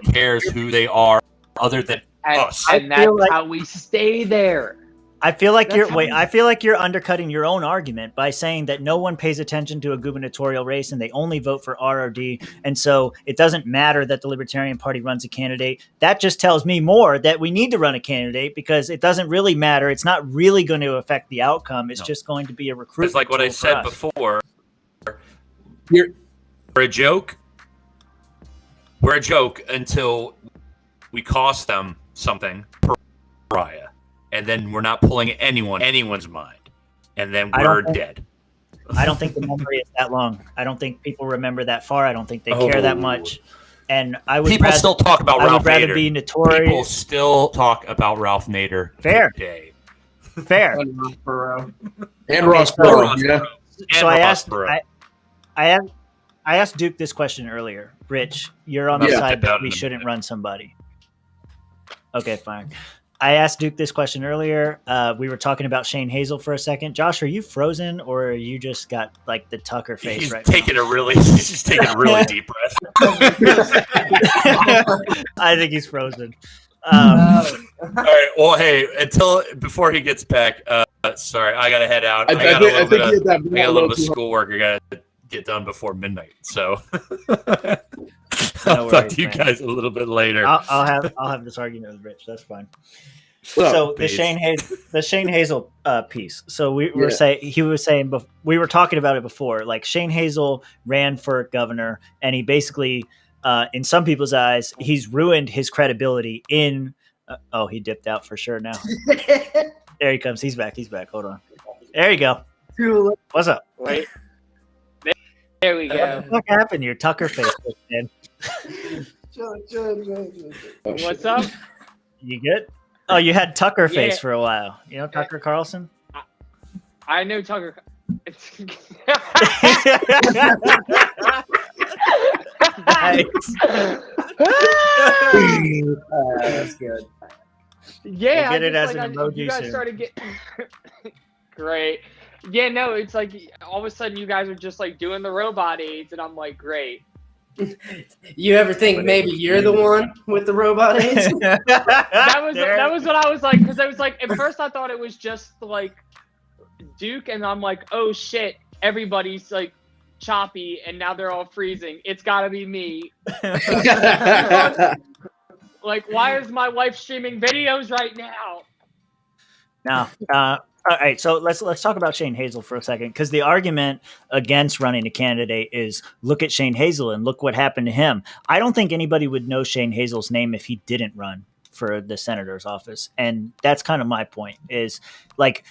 cares who they are other than us. And that's how we stay there. I feel like you're undercutting your own argument by saying that no one pays attention to a gubernatorial race and they only vote for RRD. And so it doesn't matter that the Libertarian Party runs a candidate. That just tells me more that we need to run a candidate because it doesn't really matter. It's not really going to affect the outcome. It's just going to be a recruitment. It's like what I said before. We're a joke. We're a joke until we cost them something, pariah, and then we're not pulling anyone's mind, and then we're dead. I don't think the memory is that long. I don't think people remember that far. I don't think they care that much. And I would still talk about Ralph Nader. Rather be notorious. People still talk about Ralph Nader. Fair. Today. Fair. And Ross Perot. Yeah. So I asked Duke this question earlier. Rich, you're on the side that we shouldn't run somebody. Okay, fine. I asked Duke this question earlier. We were talking about Shane Hazel for a second. Josh, are you frozen or you just got like the Tucker face he's right taking now? He's just taking a really deep breath. I think he's frozen. All right. Well, hey, before he gets back, sorry, I got to head out. I got a little bit of schoolwork I got to get done before midnight. So I'll talk to you guys a little bit later. I'll have this argument with Rich. That's fine. So the Shane Hazel piece. So we were we were talking about it before. Like Shane Hazel ran for governor, and he basically, in some people's eyes, he's ruined his credibility in. He dipped out for sure now. There he comes. He's back. Hold on. There you go. What's up? Wait. There we go. What happened? Your Tucker face, man. What's up? You good? Oh, you had Tucker face for a while. You know Tucker Carlson? I know Tucker. Nice. That's good. Yeah, we'll get it as like an emoji you guys soon. started getting. Great. Yeah, no, it's like all of a sudden you guys are just like doing the robot aids, and I'm like, great. You ever think maybe you're the one with the robot aids? That was what I was like, because I was like, at first I thought it was just like Duke, and I'm like, oh shit, everybody's like choppy, and now they're all freezing. It's got to be me. Like, why is my wife streaming videos right now? Now, all right. So let's talk about Shane Hazel for a second, because the argument against running a candidate is look at Shane Hazel and look what happened to him. I don't think anybody would know Shane Hazel's name if he didn't run for the senator's office, and that's kind of my point. Is like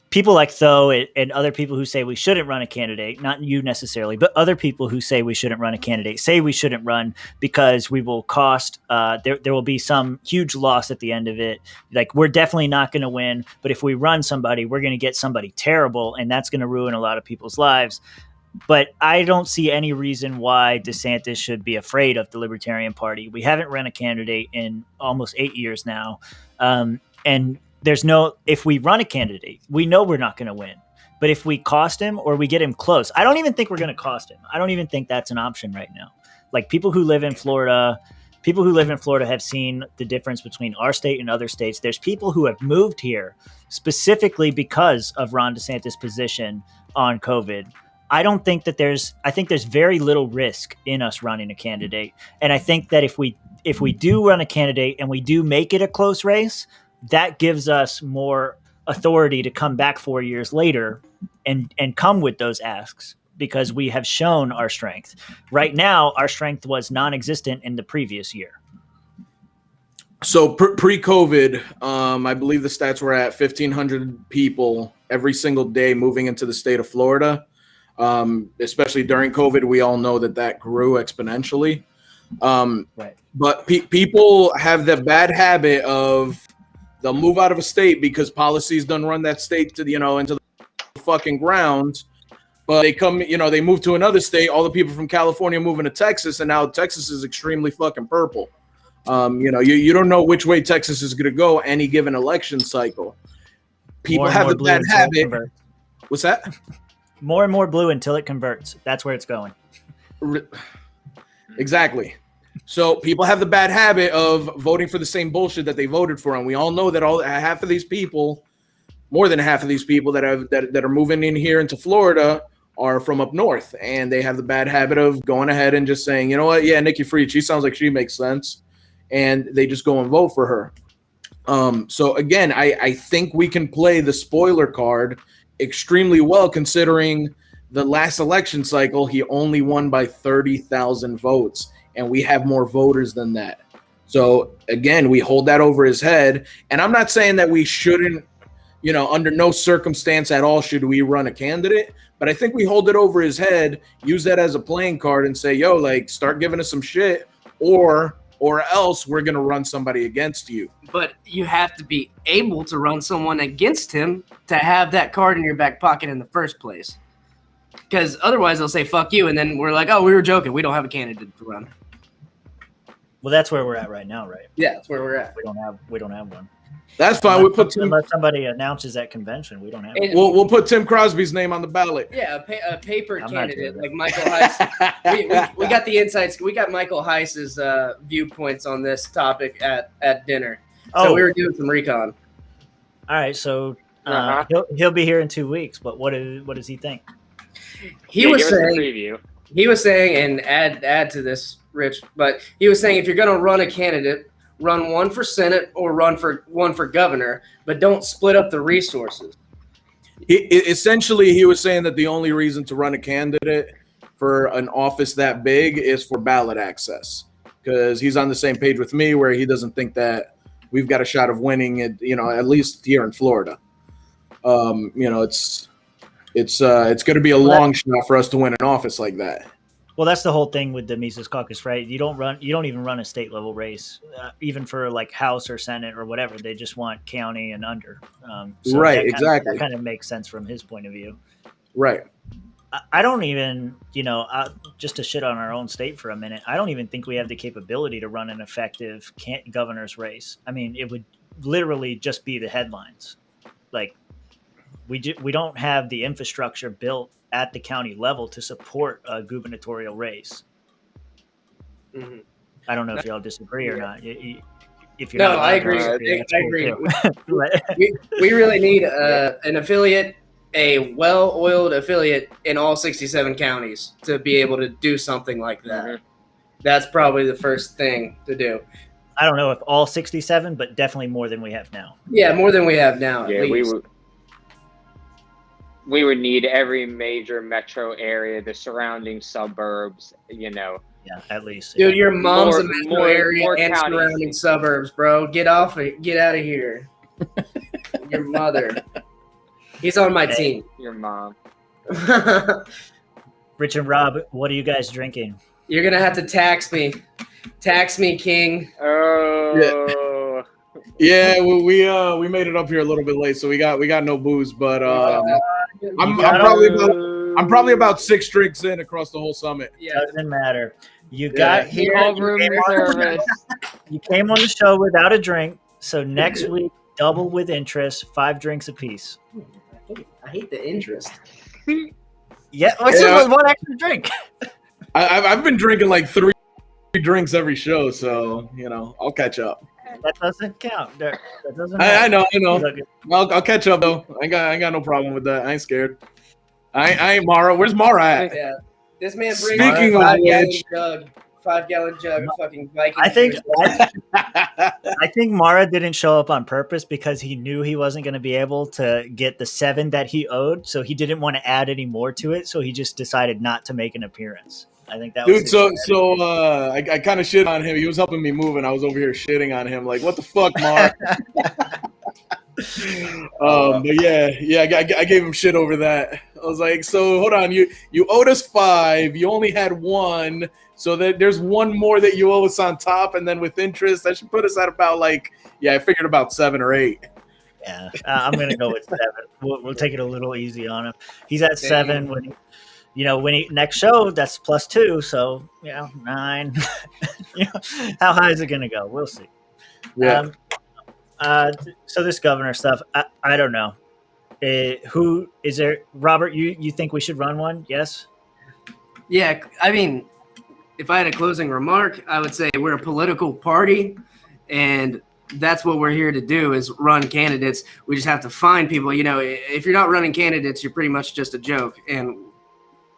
people like Tho and other people who say we shouldn't run a candidate, not you necessarily, but other people who say we shouldn't run a candidate, say we shouldn't run because we will cost, there will be some huge loss at the end of it. Like, we're definitely not going to win, but if we run somebody, we're going to get somebody terrible, and that's going to ruin a lot of people's lives. But I don't see any reason why DeSantis should be afraid of the Libertarian Party. We haven't run a candidate in almost 8 years now. And if we run a candidate, we know we're not going to win. But if we cost him or we get him close, I don't even think we're going to cost him. I don't even think that's an option right now. Like, people who live in Florida have seen the difference between our state and other states. There's people who have moved here specifically because of Ron DeSantis' position on COVID. I think there's very little risk in us running a candidate. And I think that if we do run a candidate and we do make it a close race, that gives us more authority to come back 4 years later and come with those asks, because we have shown our strength. Right now, our strength was non-existent in the previous year. So pre-COVID, I believe the stats were at 1,500 people every single day moving into the state of Florida. Especially during COVID, we all know that grew exponentially. Right. But people have the bad habit of they'll move out of a state because policies don't run that state to into the fucking ground. But they move to another state. All the people from California moving to Texas, and now Texas is extremely fucking purple. You don't know which way Texas is going to go any given election cycle. People have the bad habit. What's that? More and more blue until it converts. That's where it's going. Exactly. So people have the bad habit of voting for the same bullshit that they voted for, and we all know that more than half of these people that are moving in here into Florida are from up north, and they have the bad habit of going ahead and just saying, you know what, yeah, Nikki Fried, she sounds like she makes sense, and they just go and vote for her. So again, I think we can play the spoiler card extremely well, considering the last election cycle he only won by 30,000 votes. And we have more voters than that. So again, we hold that over his head. And I'm not saying that we shouldn't, under no circumstance at all should we run a candidate. But I think we hold it over his head, use that as a playing card, and say, yo, like, start giving us some shit, or else we're gonna run somebody against you. But you have to be able to run someone against him to have that card in your back pocket in the first place. Because otherwise they'll say fuck you, and then we're like, oh, we were joking. We don't have a candidate to run. Well, that's where we're at right now, right? Yeah, that's where we're at. We don't have one. That's fine. Unless somebody announces at convention, we don't have one. We'll put Tim Crosby's name on the ballot. Yeah, a paper candidate like Michael Heiss. we got the insights. We got Michael Heiss's viewpoints on this topic at dinner. So we were doing some recon. All right, so he'll be here in 2 weeks. But what does he think? He was saying, and add to this, Rich, but he was saying if you're going to run a candidate, run one for Senate or run for one for governor, but don't split up the resources. Essentially, he was saying that the only reason to run a candidate for an office that big is for ballot access, because he's on the same page with me where he doesn't think that we've got a shot of winning it, at least here in Florida. It's going to be a long shot for us to win an office like that. Well, that's the whole thing with the Mises Caucus, right? You don't even run a state level race, even for like House or Senate or whatever. They just want county and under. Right, exactly. That kind of makes sense from his point of view. Right. I don't even, just to shit on our own state for a minute, I don't even think we have the capability to run an effective governor's race. I mean, it would literally just be the headlines. Like, we don't have the infrastructure built at the county level to support a gubernatorial race. Mhm. I don't know if y'all disagree or not. If you're No, not I allowed to agree. disagree, that's I cool agree. too. We really need an affiliate, a well-oiled affiliate in all 67 counties to be able to do something like that. Mm-hmm. That's probably the first thing to do. I don't know if all 67, but definitely more than we have now. Yeah, more than we have now. Yeah, at least. we would need every major metro area, the surrounding suburbs, you know. Yeah, at least. Dude, your mom's More- a metro more- area more and counties. surrounding suburbs, bro. Get out of here. Your mother. He's on my team. Your mom. Rich and Rob, what are you guys drinking? You're gonna have to tax me. Tax me, King. Oh. Yeah, we made it up here a little bit late, so we got no booze, but I'm probably about 6 drinks in across the whole summit. Yeah. Doesn't matter. You got here. All room service. You came on the show without a drink, so next week double with interest, 5 drinks apiece. I hate the interest. Yeah, what's Yeah. one extra drink? I've been drinking like 3 drinks every show, so I'll catch up. That doesn't count. That doesn't. I know. Look, I'll catch up though. I ain't got no problem with that. I ain't scared. I ain't Mara. Where's Mara at? Yeah. This man brings Speaking a of 5-gallon which- jug. 5-gallon jug of fucking Viking. I think juice. I think Mara didn't show up on purpose because he knew he wasn't going to be able to get the 7 that he owed, so he didn't want to add any more to it. So he just decided not to make an appearance. I think that was Dude, his so strategy. I kind of shit on him. He was helping me move, and I was over here shitting on him. Like, what the fuck, Mark? But yeah, I gave him shit over that. I was like, so hold on, you owed us 5. You only had 1, so that there's 1 more that you owe us on top, and then with interest, that should put us at about I figured about 7 or 8. Yeah, I'm gonna go with 7. We'll take it a little easy on him. He's at 7 when he next show that's +2, so 9. How high is it gonna go? We'll see. Yeah. So this governor stuff, I don't know. Who is there? Robert, you think we should run one? Yes. Yeah, I mean, if I had a closing remark, I would say we're a political party, and that's what we're here to do is run candidates. We just have to find people. If you're not running candidates, you're pretty much just a joke, and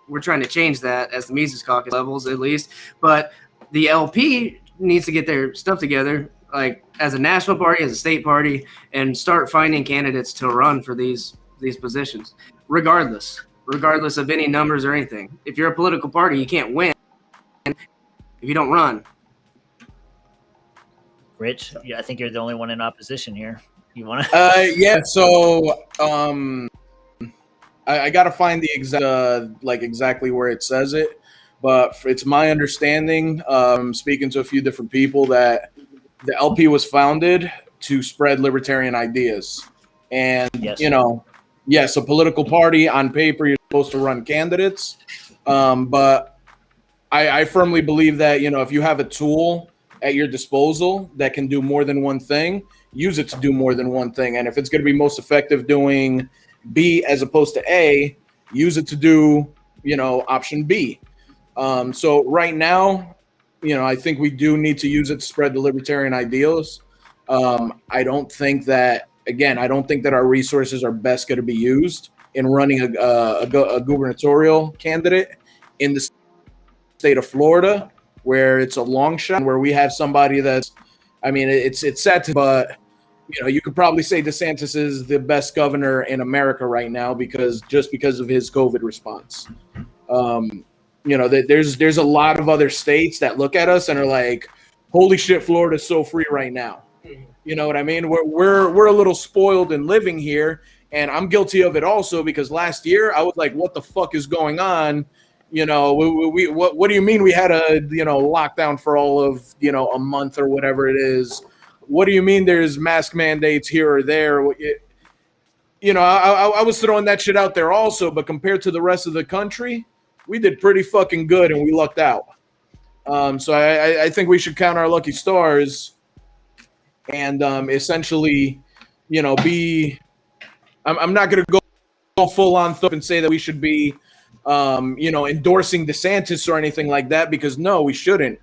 we're trying to change that as the Mises Caucus levels, at least. But the LP needs to get their stuff together, like as a national party, as a state party, and start finding candidates to run for these positions, regardless of any numbers or anything. If you're a political party, you can't win if you don't run. Rich, yeah, I think you're the only one in opposition here. You want to? Yeah. So I got to find the exactly where it says it, but it's my understanding, speaking to a few different people, that the LP was founded to spread libertarian ideas, and yes, a political party on paper, you're supposed to run candidates, but I firmly believe that if you have a tool at your disposal that can do more than one thing, use it to do more than one thing. And if it's going to be most effective doing B as opposed to A, use it to do option B. So right now, I think we do need to use it to spread the libertarian ideals. I don't think that our resources are best going to be used in running a gubernatorial candidate in the state of Florida, where it's a long shot, where we have somebody that's, it's sad to, but you could probably say DeSantis is the best governor in America right now because of his COVID response. There's a lot of other states that look at us and are like, holy shit, Florida's so free right now. You know what I mean? We're a little spoiled in living here, and I'm guilty of it also because last year I was like, what the fuck is going on? What do you mean we had a lockdown for all of a month or whatever it is? What do you mean there's mask mandates here or there? I was throwing that shit out there also, but compared to the rest of the country, we did pretty fucking good and we lucked out. So I think we should count our lucky stars and essentially, I'm not going to go go full on and say that we should be, endorsing DeSantis or anything like that, because no, we shouldn't.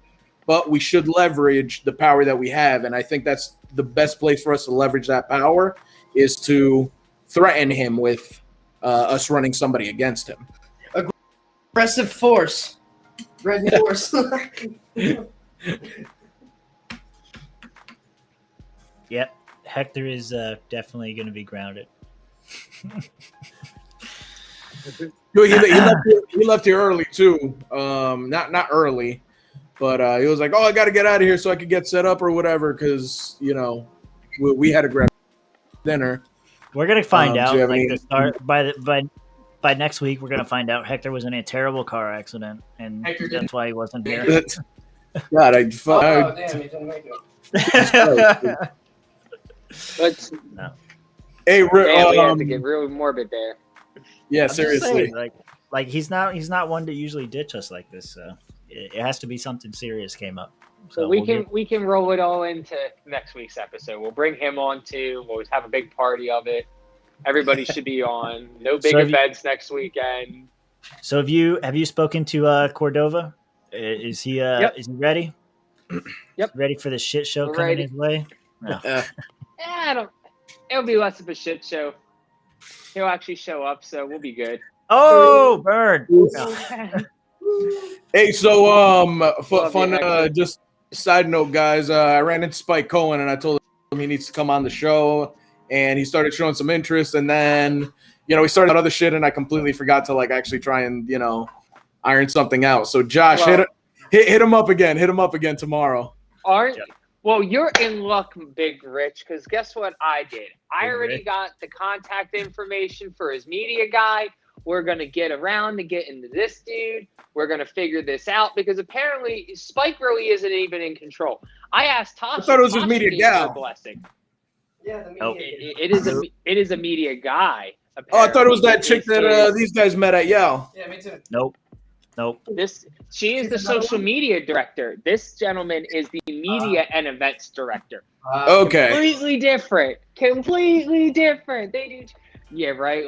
But we should leverage the power that we have, and I think that's the best place for us to leverage that power is to threaten him with us running somebody against him. Aggressive force. Red force. Yep, Hector is definitely going to be grounded. He left here early too. Not early, but he was like, "Oh, I got to get out of here so I could get set up or whatever," because we had to grab dinner. We're gonna find out do you have like any- the start by next week. We're gonna find out Hector was in a terrible car accident, and that's why he wasn't here. God, damn, he didn't make it. Let's. No. Hey, Damn, we have to get real morbid there. Yeah, I'm just seriously. saying, like he's not one to usually ditch us like this. So it has to be something serious came up. So we can roll it all into next week's episode. We'll bring him on too. We'll have a big party of it. Everybody should be on. No big events next weekend. So have you spoken to Cordova? Is he is he ready? Yep. Ready for the shit show We're coming ready. his way? No. It'll be less of a shit show. He'll actually show up, so we'll be good. Oh, bird. No. Hey, so Love you, fun. Hector. Just side note, guys. I ran into Spike Cohen and I told him he needs to come on the show, and he started showing some interest. And then we started other shit, and I completely forgot to actually try and iron something out. So Josh, hit him up again. Hit him up again tomorrow. Well, you're in luck, Big Rich, because guess what I did? I already got the contact information for his media guy. We're going to get around to getting to this dude. We're going to figure this out because apparently Spike really isn't even in control. I asked Tasha. I thought it was his Tasha media gave gal. her blessing. Yeah, the Oh. media. It is a media guy. Oh, I thought it was that apparently. chick that these guys met at Yale. Yeah, me too. Nope. She is the social media director. This gentleman is the media and events director. Okay. Completely different. They do. Yeah, right.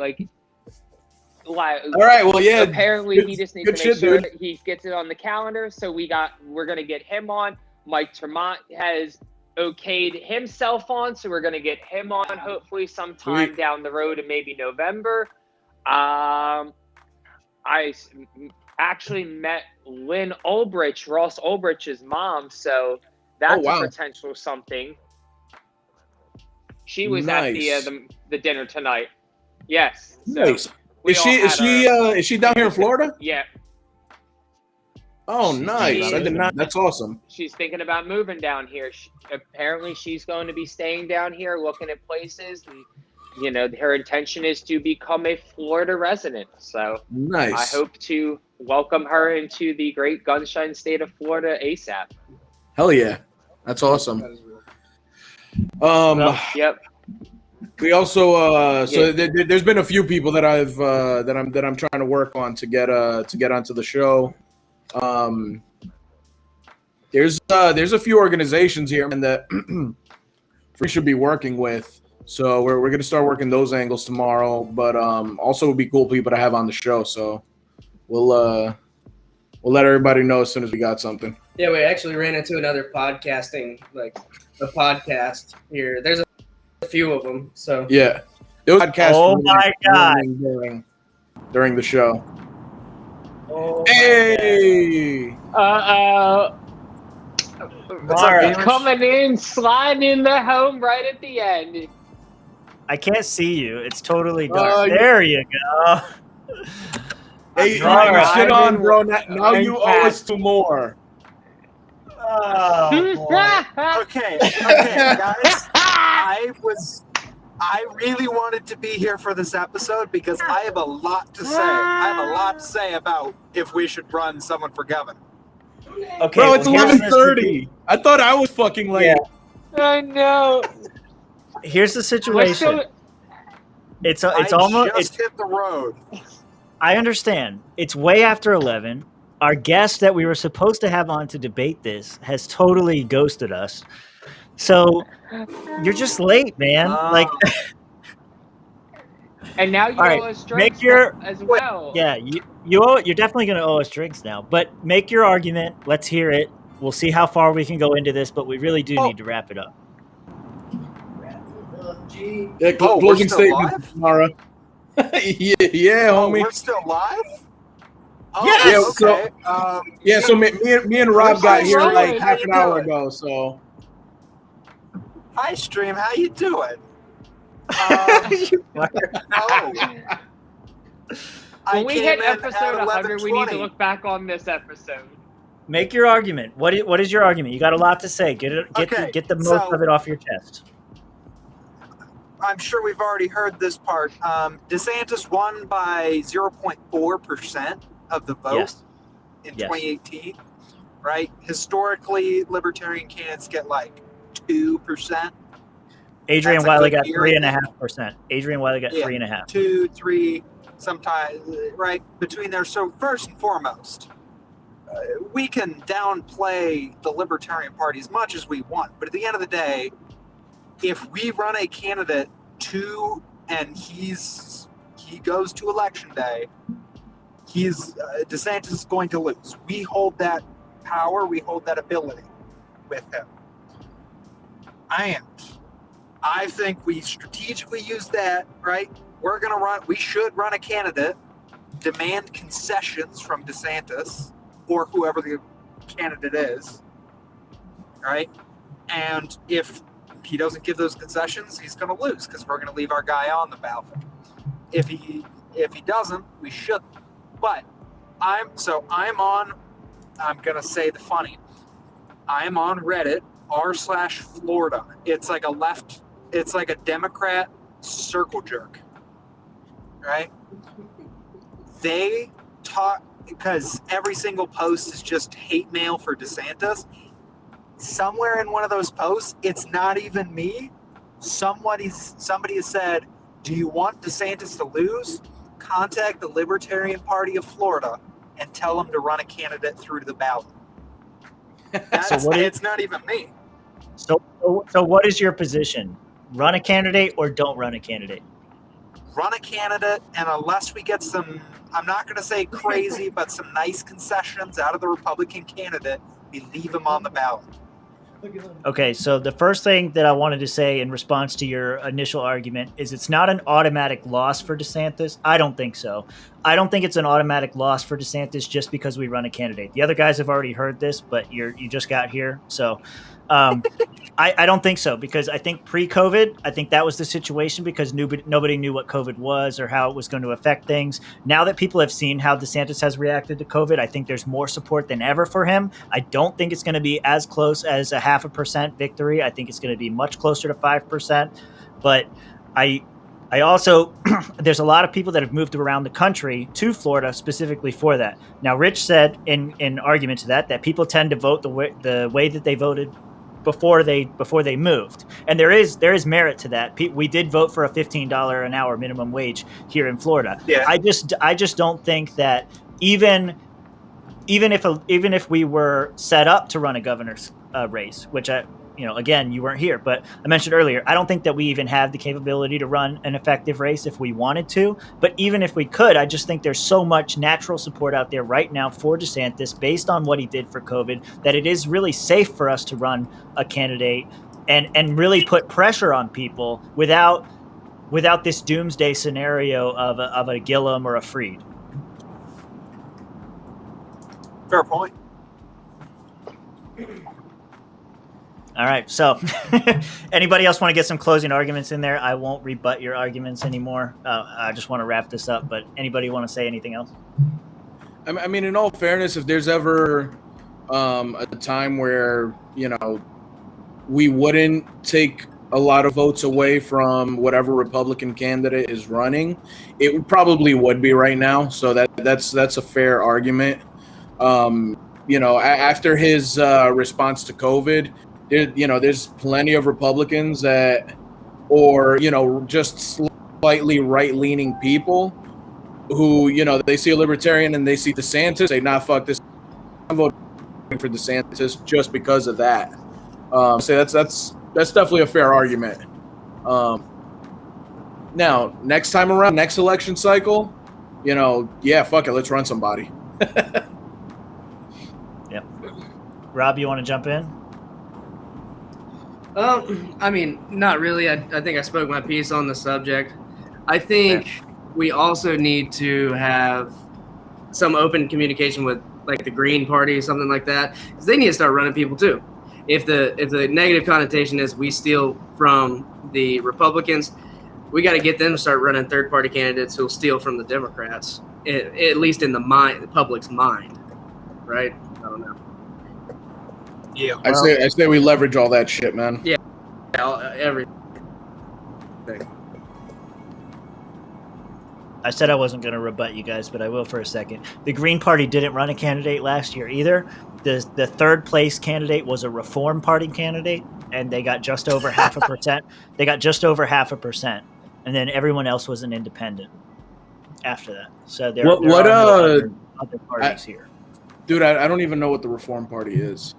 All right. Well, yeah. Apparently, he just needs good to make shit, sure dude. that he gets it on the calendar. So we're gonna get him on. Mike Tremont has okayed himself on, so we're gonna get him on hopefully sometime Sweet. down the road in maybe November. I actually met Lynn Ulbrich, Ross Ulbrich's mom, so that's wow. a potential something. She was Nice. at the dinner tonight. Yes. So Nice. we Is all she had is she down here in Florida? Yeah. Oh, nice. I did not. That's awesome. She's thinking about moving down here. Apparently, she's going to be staying down here, looking at places, and her intention is to become a Florida resident. So Nice. I hope to welcome her into the great gunshine state of Florida ASAP. Hell yeah. That's awesome. Yep. We also there's been a few people that I'm trying to work on to get onto the show. There's a few organizations here and that we should be working with. So we're gonna start working those angles tomorrow. But also would be cool people to have on the show. So we'll let everybody know as soon as we got something. Yeah, we actually ran into another podcasting, a podcast here. There's a few of them. So Yeah. It was a podcast Oh my God. during the show. Oh, Hey. Mara, Coming in, sliding in the home right at the end. I can't see you. It's totally dark. Oh, There you go. Hey, Mara, shit on, bro. Now I'm you owe us 2 more. Oh, boy. Okay, guys. I really wanted to be here for this episode because I have a lot to say. I have a lot to say about if we should run someone for governor. Okay, Bro, it's well, here's the- 11:30. I thought I was fucking late. I know. Here's the situation. It's almost. Just hit the road. I understand. It's way after 11. Our guest that we were supposed to have on to debate this has totally ghosted us. So you're just late, man. And now you All right, owe us make drinks your as well. yeah. You're definitely going to owe us drinks now. But make your argument. Let's hear it. We'll see how far we can go into this, but we really do need to wrap it up. Yeah, we're closing still statement, live? Mara. yeah, Oh, homie. we're still live? Oh, Yes! okay. So me and Rob got here rolling. like How half you an hour doing? ago. So Hi, Stream. How you doing? When we hit came in at episode 100, we need to 11:20. look back on this episode. Make your argument. What is your argument? You got a lot to say. Get the most so- of it off your chest. I'm sure we've already heard this part. DeSantis won by 0.4% of the vote Yes. in Yes. 2018, right? Historically, libertarian candidates get like 2%. Adrian That's a Wiley good got year, I think. 3.5%. Adrian Wiley got Yeah. 3.5. 2, 3, sometimes, right? Between there. So, first and foremost, we can downplay the Libertarian Party as much as we want, but at the end of the day, if we run a candidate and he goes to election day, DeSantis is going to lose. We hold that power, we hold that ability with him. And I think we strategically use that, right? We should run a candidate, demand concessions from DeSantis or whoever the candidate is, right? And if he doesn't give those concessions, he's going to lose because we're going to leave our guy on the ballot. If he doesn't, we shouldn't. But I'm going to say the funny. I'm on Reddit r/Florida. It's like a Democrat circle jerk, right? They talk because every single post is just hate mail for DeSantis. Somewhere in one of those posts, it's not even me. Somebody has said, "Do you want DeSantis to lose? Contact the Libertarian Party of Florida and tell them to run a candidate through to the ballot." It's not even me. So what is your position? Run a candidate or don't run a candidate? Run a candidate, and unless we get some, I'm not going to say crazy, but some nice concessions out of the Republican candidate, we leave him on the ballot. Okay, so the first thing that I wanted to say in response to your initial argument is it's not an automatic loss for DeSantis. I don't think so. I don't think it's an automatic loss for DeSantis just because we run a candidate. The other guys have already heard this, but you just got here. So I don't think so, because I think pre-COVID, I think that was the situation because nobody knew what COVID was or how it was going to affect things. Now that people have seen how DeSantis has reacted to COVID, I think there's more support than ever for him. I don't think it's going to be as close as a 0.5% victory. I think it's going to be much closer to 5%. But I also, there's a lot of people that have moved around the country to Florida specifically for that. Now, Rich said in argument to that people tend to vote the way that they voted before they moved, and there is merit to that. We did vote for a $15 an hour minimum wage here in Florida. Yeah. I just don't think that even if we were set up to run a governor's race, which again, you weren't here, but I mentioned earlier, I don't think that we even have the capability to run an effective race if we wanted to. But even if we could, I just think there's so much natural support out there right now for DeSantis based on what he did for COVID that it is really safe for us to run a candidate and really put pressure on people without this doomsday scenario of a Gillum or a Freed. Fair point. All right. So anybody else want to get some closing arguments in there? I won't rebut your arguments anymore. I just want to wrap this up. But anybody want to say anything else? I mean, in all fairness, if there's ever a time where, we wouldn't take a lot of votes away from whatever Republican candidate is running, it probably would be right now. So that's a fair argument. After his response to COVID, there's plenty of Republicans just slightly right-leaning people who, they see a libertarian and they see DeSantis, say, nah, fuck this, I'm voting for DeSantis just because of that. So that's definitely a fair argument. Now, next time around, next election cycle, yeah, fuck it, let's run somebody. Yep. Rob, you want to jump in? I mean, not really. I think I spoke my piece on the subject. I think we also need to have some open communication with like the Green Party or something like that, because they need to start running people too. If the negative connotation is we steal from the Republicans, we got to get them to start running third-party candidates who'll steal from the Democrats, at least in the public's mind, right? I don't know. Yeah. I say we leverage all that shit, man. Yeah, everything. I said I wasn't going to rebut you guys, but I will for a second. The Green Party didn't run a candidate last year either. The third place candidate was a Reform Party candidate, and they got just over 0.5%. They got just over 0.5%, and then everyone else was an independent after that. So there are no other parties here. Dude, I don't even know what the Reform Party is.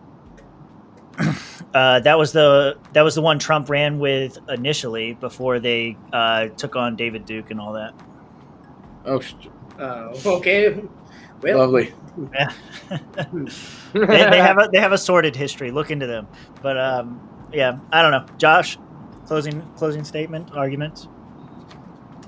That was the one Trump ran with initially before they took on David Duke and all that. Oh, okay. Well, lovely. Yeah. they have a sordid history. Look into them. But yeah, I don't know. Josh, closing statement, arguments.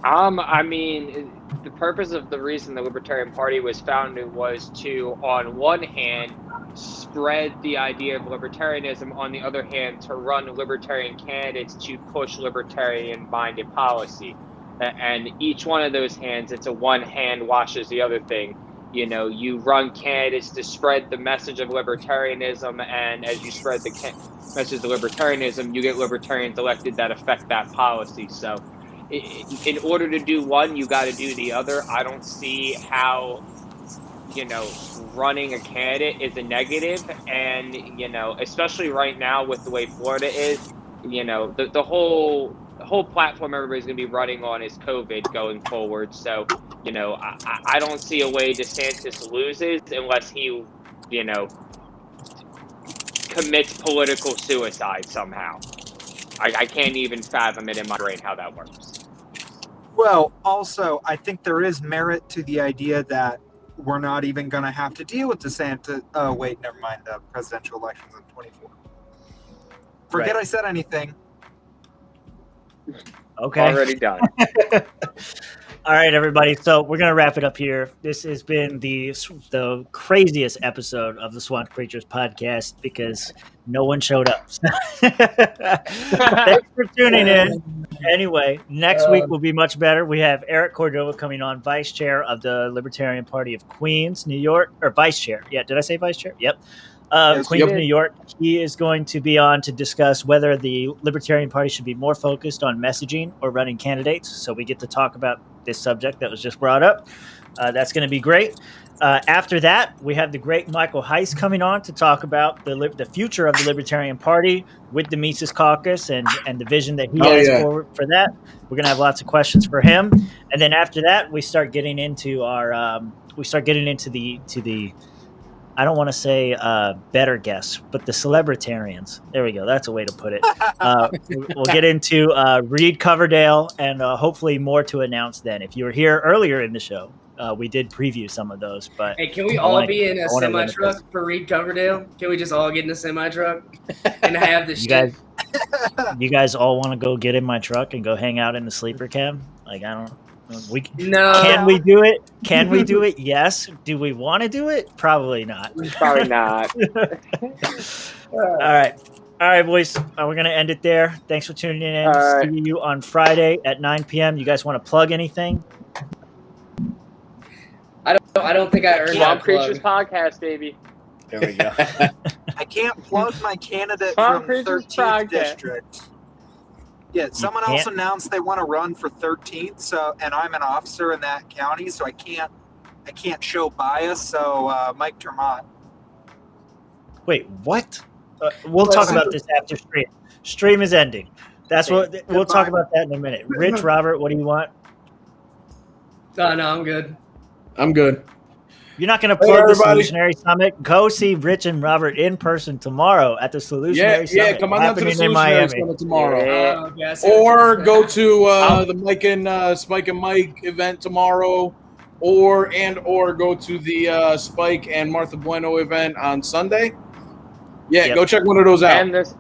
I mean, the purpose of the reason the Libertarian Party was founded was to, on one hand, spread the idea of libertarianism, on the other hand, to run libertarian candidates to push libertarian-minded policy. And each one of those hands, it's a one hand washes the other thing. You run candidates to spread the message of libertarianism, and as you spread the message of libertarianism, you get libertarians elected that affect that policy. So in order to do one, you got to do the other. I don't see how, running a candidate is a negative. And, especially right now with the way Florida is, the whole platform everybody's going to be running on is COVID going forward. So, I don't see a way DeSantis loses unless he, commits political suicide somehow. I can't even fathom it in my brain how that works. Well, also, I think there is merit to the idea that we're not even going to have to deal with DeSantis. Oh, wait, never mind. Presidential elections in 24. Forget I said anything. Okay. Already done. All right, everybody. So we're going to wrap it up here. This has been the craziest episode of the Swamp Creatures podcast because no one showed up. Thanks for tuning in. Anyway, next week will be much better. We have Eric Cordova coming on, vice chair of the Libertarian Party of Queens, New York, or vice chair. Yeah, did I say vice chair? Yep. Queens, New York. He is going to be on to discuss whether the Libertarian Party should be more focused on messaging or running candidates. So we get to talk about this subject that was just brought up. That's going to be great. After that, we have the great Michael Heiss coming on to talk about the future of the Libertarian Party with the Mises Caucus and the vision that he has for that. We're going to have lots of questions for him. And then after that, we start getting into the I don't want to say better guests, but the celebritarians. There we go. That's a way to put it. We'll get into Reed Coverdale and hopefully more to announce then. If you were here earlier in the show, we did preview some of those. But hey, can we all be in a semi-truck for Reed Coverdale? Can we just all get in a semi-truck and have the shit? You guys all want to go get in my truck and go hang out in the sleeper cab? Like, I don't No. Can we do it? Can we do it? Yes. Do we want to do it? Probably not. Probably not. All right, boys. We're going to end it there. Thanks for tuning in. See you on Friday at 9 p.m. You guys want to plug anything? I don't think I earned Swamp that plug. Creatures podcast, baby. There we go. I can't plug my candidate Swamp from Creatures 13th podcast. district. Yeah, someone else announced they want to run for 13th, and I'm an officer in that county, so I can't show bias. So Mike Termont. Wait, what? We'll talk about this after stream. Stream is ending. That's what we'll talk about that in a minute. Rich, Robert, what do you want? No, I'm good. I'm good. You're not going to Hey, plug the everybody. Solutionary Summit. Go see Rich and Robert in person tomorrow at the Solutionary Summit. Yeah, come on down to the happening in Solutionary Miami. Summit tomorrow. Yeah. Yes. Or go to the Mike and Mike event tomorrow, or go to the Spike and Martha Bueno event on Sunday. Yeah, Yep. go check one of those out. And there's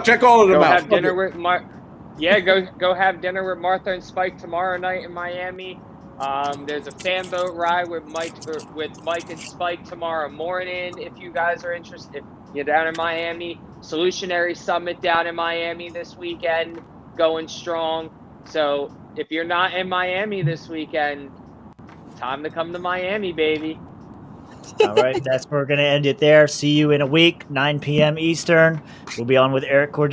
Check all of them go out. have Fuck dinner it. with go have dinner with Martha and Spike tomorrow night in Miami. There's a fan boat ride with Mike and Spike tomorrow morning. If you guys are interested, if you're down in Miami, Solutionary Summit down in Miami this weekend, going strong. So if you're not in Miami this weekend, time to come to Miami, baby. All right, that's where we're going to end it there. See you in a week, 9 p.m. Eastern. We'll be on with Eric Cordell.